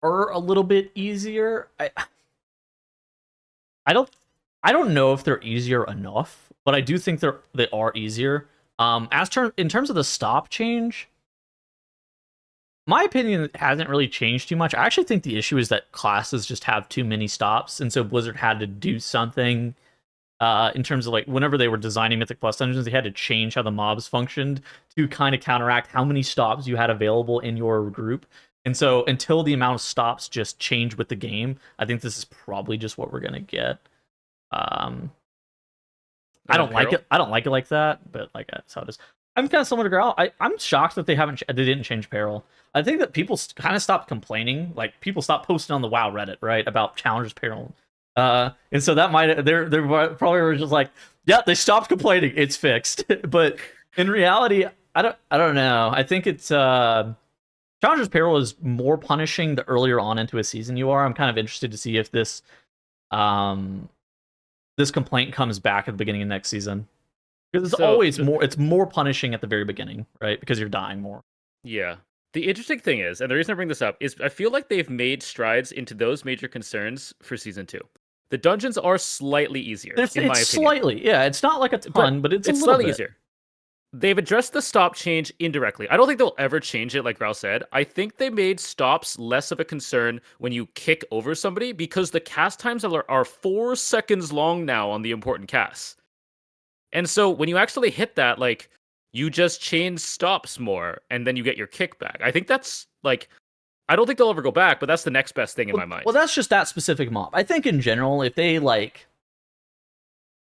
are a little bit easier. I don't know if they're easier enough, but I do think they are easier. In terms of the stop change, my opinion hasn't really changed too much. I actually think the issue is that classes just have too many stops, and so Blizzard had to do something in terms of like whenever they were designing Mythic Plus dungeons, they had to change how the mobs functioned to kind of counteract how many stops you had available in your group. And so until the amount of stops just change with the game, I think this is probably just what we're gonna get. I don't like it. I don't like it like that, but like that's how it is. I'm kind of similar to Growl. I'm shocked that they didn't change Peril. I think that people kind of stopped complaining. Like people stopped posting on the WoW Reddit, right, about challengers Peril. And so that they're probably were just like, yeah, they stopped complaining. It's fixed. But in reality, I don't know. I think it's Challenger's Peril is more punishing the earlier on into a season you are. I'm kind of interested to see if this this complaint comes back at the beginning of next season. Because it's more punishing at the very beginning, right? Because you're dying more. Yeah. The interesting thing is, and the reason I bring this up, is I feel like they've made strides into those major concerns for Season 2. The dungeons are slightly easier, in my opinion. Slightly, yeah. It's not like a ton, but it's a little slightly bit easier. They've addressed the stop change indirectly. I don't think they'll ever change it, like Growl said. I think they made stops less of a concern when you kick over somebody because the cast times are 4 seconds long now on the important casts. And so when you actually hit that, like, you just chain stops more, and then you get your kickback. I think that's, like, I don't think they'll ever go back, but that's the next best thing in my mind. Well, that's just that specific mob. I think in general, if they, like...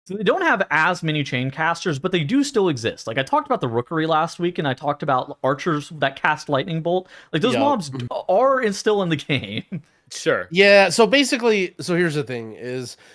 So they don't have as many chain casters, but they do still exist. Like, I talked about the Rookery last week, and I talked about archers that cast Lightning Bolt. Like, those mobs are still in the game. Sure. Yeah, so basically, here's the thing,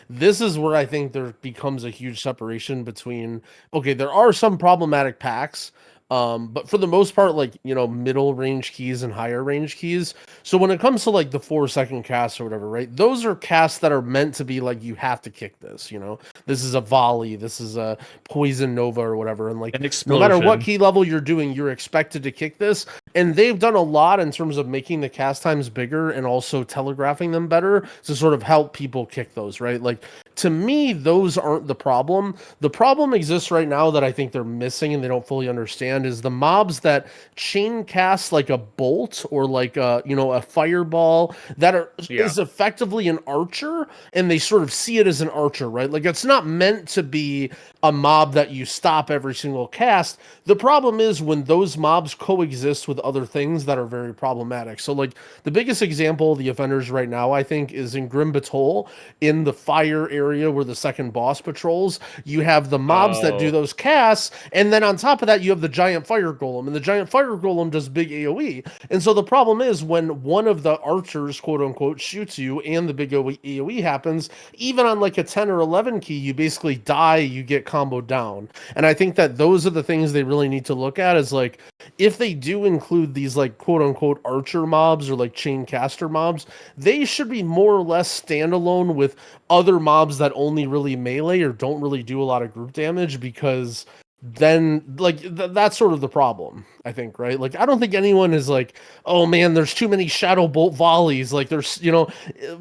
this is where I think there becomes a huge separation between, okay, there are some problematic packs, but for the most part, like, you know, middle range keys and higher range keys. So when it comes to like the 4-second casts or whatever, right? Those are casts that are meant to be like, you have to kick this, you know? This is a volley, this is a poison nova or whatever. And like, no matter what key level you're doing, you're expected to kick this. And they've done a lot in terms of making the cast times bigger and also telegraphing them better to sort of help people kick those, right? Like, to me, those aren't the problem. The problem exists right now that I think they're missing and they don't fully understand is the mobs that chain cast like a bolt or like a, you know, a fireball that is effectively an archer, and they sort of see it as an archer, right? Like, it's not meant to be a mob that you stop every single cast. The problem is when those mobs coexist with other things that are very problematic. So like the biggest example of the offenders right now, I think, is in Grim Batol in the fire area area where the second boss patrols, you have the mobs that do those casts, and then on top of that, you have the giant fire golem, and the giant fire golem does big AoE. And so the problem is when one of the archers, quote unquote, shoots you and the big AoE happens, even on like a 10 or 11 key, you basically die, you get comboed down. And I think that those are the things they really need to look at, is like, if they do include these like quote unquote archer mobs or like chain caster mobs, they should be more or less standalone with other mobs that only really melee or don't really do a lot of group damage, because then like that's sort of the problem, I think, right? Like I don't think anyone is like, oh man, there's too many shadow bolt volleys. Like there's, you know,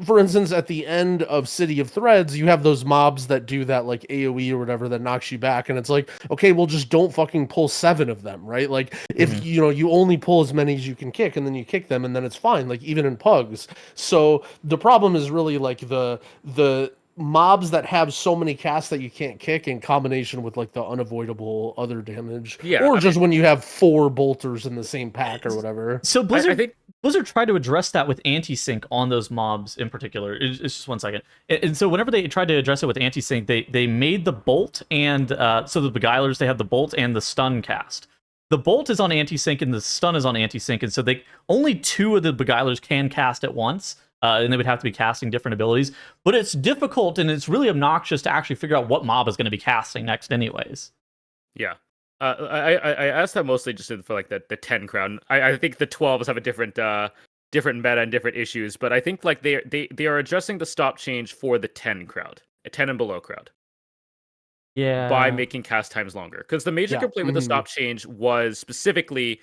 for instance, at the end of City of Threads, you have those mobs that do that like AoE or whatever that knocks you back, and it's like, okay, well just don't fucking pull 7 of them, right? Like if you know, you only pull as many as you can kick, and then you kick them, and then it's fine, like even in pugs. So the problem is really like the mobs that have so many casts that you can't kick in combination with like the unavoidable other damage, or just when you have 4 bolters in the same pack or whatever. So Blizzard, I think Blizzard tried to address that with anti-sync on those mobs in particular. It's just 1 second. And so whenever they tried to address it with anti-sync, they made the bolt and so the beguilers, they have the bolt and the stun cast. The bolt is on anti-sync and the stun is on anti-sync, and so they only 2 of the beguilers can cast at once. And they would have to be casting different abilities, but it's difficult and it's really obnoxious to actually figure out what mob is going to be casting next anyways. Yeah. I asked that mostly just for like the 10 crowd. I think the 12s have a different meta and different issues, but I think like they are addressing the stop change for the 10 crowd, a 10 and below crowd. Yeah. By making cast times longer. Because the major complaint with the stop change was specifically,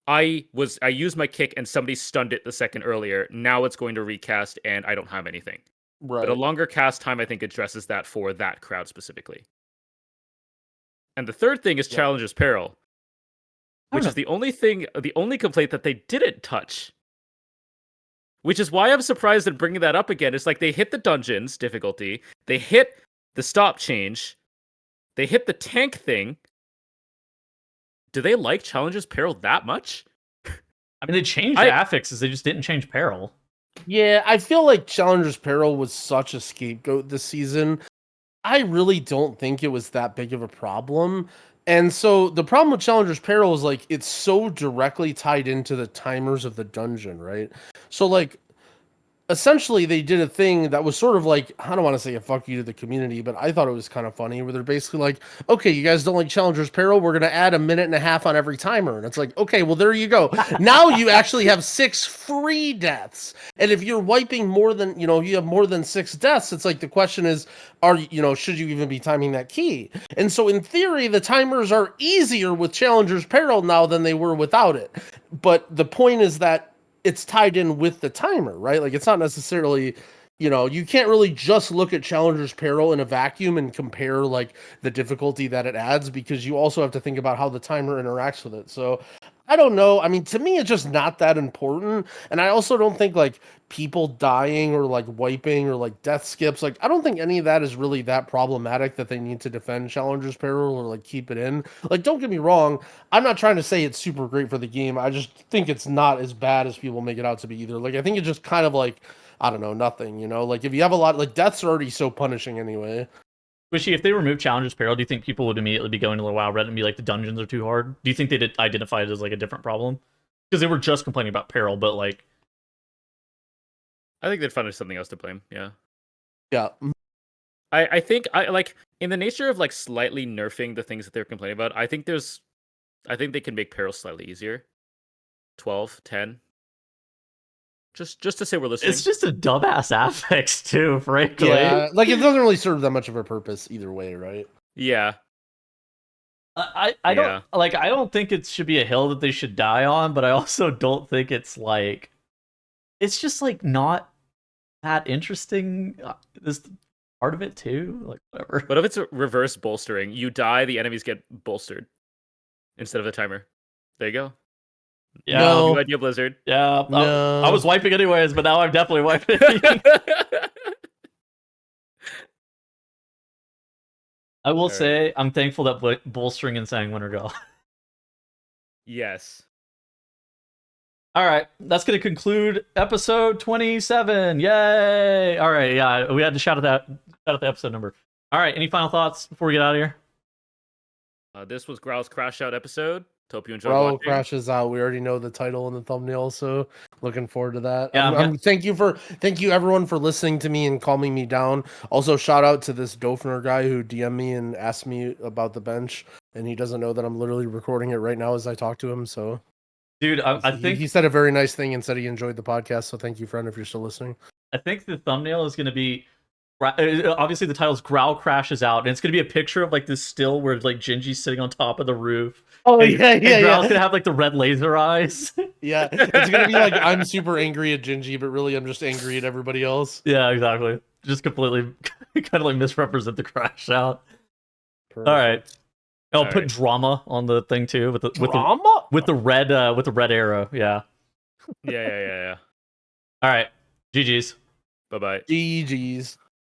I used my kick and somebody stunned it the second earlier. Now it's going to recast and I don't have anything. Right. But a longer cast time, I think, addresses that for that crowd specifically. And the third thing is Challenger's Peril, which is the only complaint that they didn't touch. Which is why I'm surprised at bringing that up again. It's like they hit the dungeons difficulty, they hit the stop change, they hit the tank thing. Do they like Challenger's Peril that much? I mean, they changed the affixes, they just didn't change Peril. Yeah, I feel like Challenger's Peril was such a scapegoat this season. I really don't think it was that big of a problem. And so the problem with Challenger's Peril is like it's so directly tied into the timers of the dungeon, right? So like essentially they did a thing that was sort of like, I don't want to say a fuck you to the community, but I thought it was kind of funny, where they're basically like, okay, you guys don't like Challenger's Peril, we're going to add 1.5 minutes on every timer. And it's like, okay, well, there you go. Now you actually have 6 free deaths. And if you're wiping more than, you have more than 6 deaths, it's like the question is, should you even be timing that key? And so in theory, the timers are easier with Challenger's Peril now than they were without it. But the point is that it's tied in with the timer, right? Like it's not necessarily, you can't really just look at Challenger's Peril in a vacuum and compare like the difficulty that it adds, because you also have to think about how the timer interacts with it. So I don't know. I mean, to me, it's just not that important. And I also don't think like people dying or like wiping or like death skips, like I don't think any of that is really that problematic that they need to defend Challenger's Peril or like keep it in. Like, don't get me wrong, I'm not trying to say it's super great for the game. I just think it's not as bad as people make it out to be either. Like, I think it's just kind of like, I don't know, nothing, like if you have a lot, like deaths are already so punishing anyway. Wishy, if they remove Challenger's Peril, do you think people would immediately be going to the WoW Reddit and be like, the dungeons are too hard? Do you think they'd identify it as like a different problem? Because they were just complaining about Peril, but like... I think they'd find something else to blame, yeah. Yeah. I think, like, in the nature of like slightly nerfing the things that they're complaining about, I think they can make Peril slightly easier. 12, 10. Just to say we're listening. It's just a dumbass affix too, frankly. Yeah, like it doesn't really serve that much of a purpose either way, right? Yeah. I don't think it should be a hill that they should die on, but I also don't think it's like, it's just like not that interesting. This part of it too, like whatever. What if it's a reverse bolstering? You die, the enemies get bolstered instead of the timer. There you go. Yeah, no. New idea, Blizzard. Yeah, no. I was wiping anyways, but now I'm definitely wiping. I will say I'm thankful that bolstering and saying winter go. Yes. All right, that's going to conclude episode 27. Yay! All right, yeah, we had to shout out the episode number. All right, any final thoughts before we get out of here? This was Growl's Crash Out episode. Hope you enjoyed Growl watching. crashes out. We already know the title and the thumbnail, so looking forward to that. Yeah, thank you everyone for listening to me and calming me down. Also, shout out to this Dofner guy who DM'd me and asked me about the bench, and he doesn't know that I'm literally recording it right now as I talk to him. So, dude, I think he said a very nice thing and said he enjoyed the podcast. So, thank you, friend, if you're still listening. I think the thumbnail is going to be. Obviously, the title's Growl Crashes Out, and it's going to be a picture of like this still where like Gingy's sitting on top of the roof. Oh, and, yeah. Growl's going to have like the red laser eyes. Yeah, it's going to be like I'm super angry at Gingy, but really I'm just angry at everybody else. Yeah, exactly. Just completely kind of like misrepresent the Crash Out. Perfect. All right. I'll put right. drama on the thing too with the Drama? with the red arrow. Yeah. Yeah. All right. GG's. Bye-bye. GG's.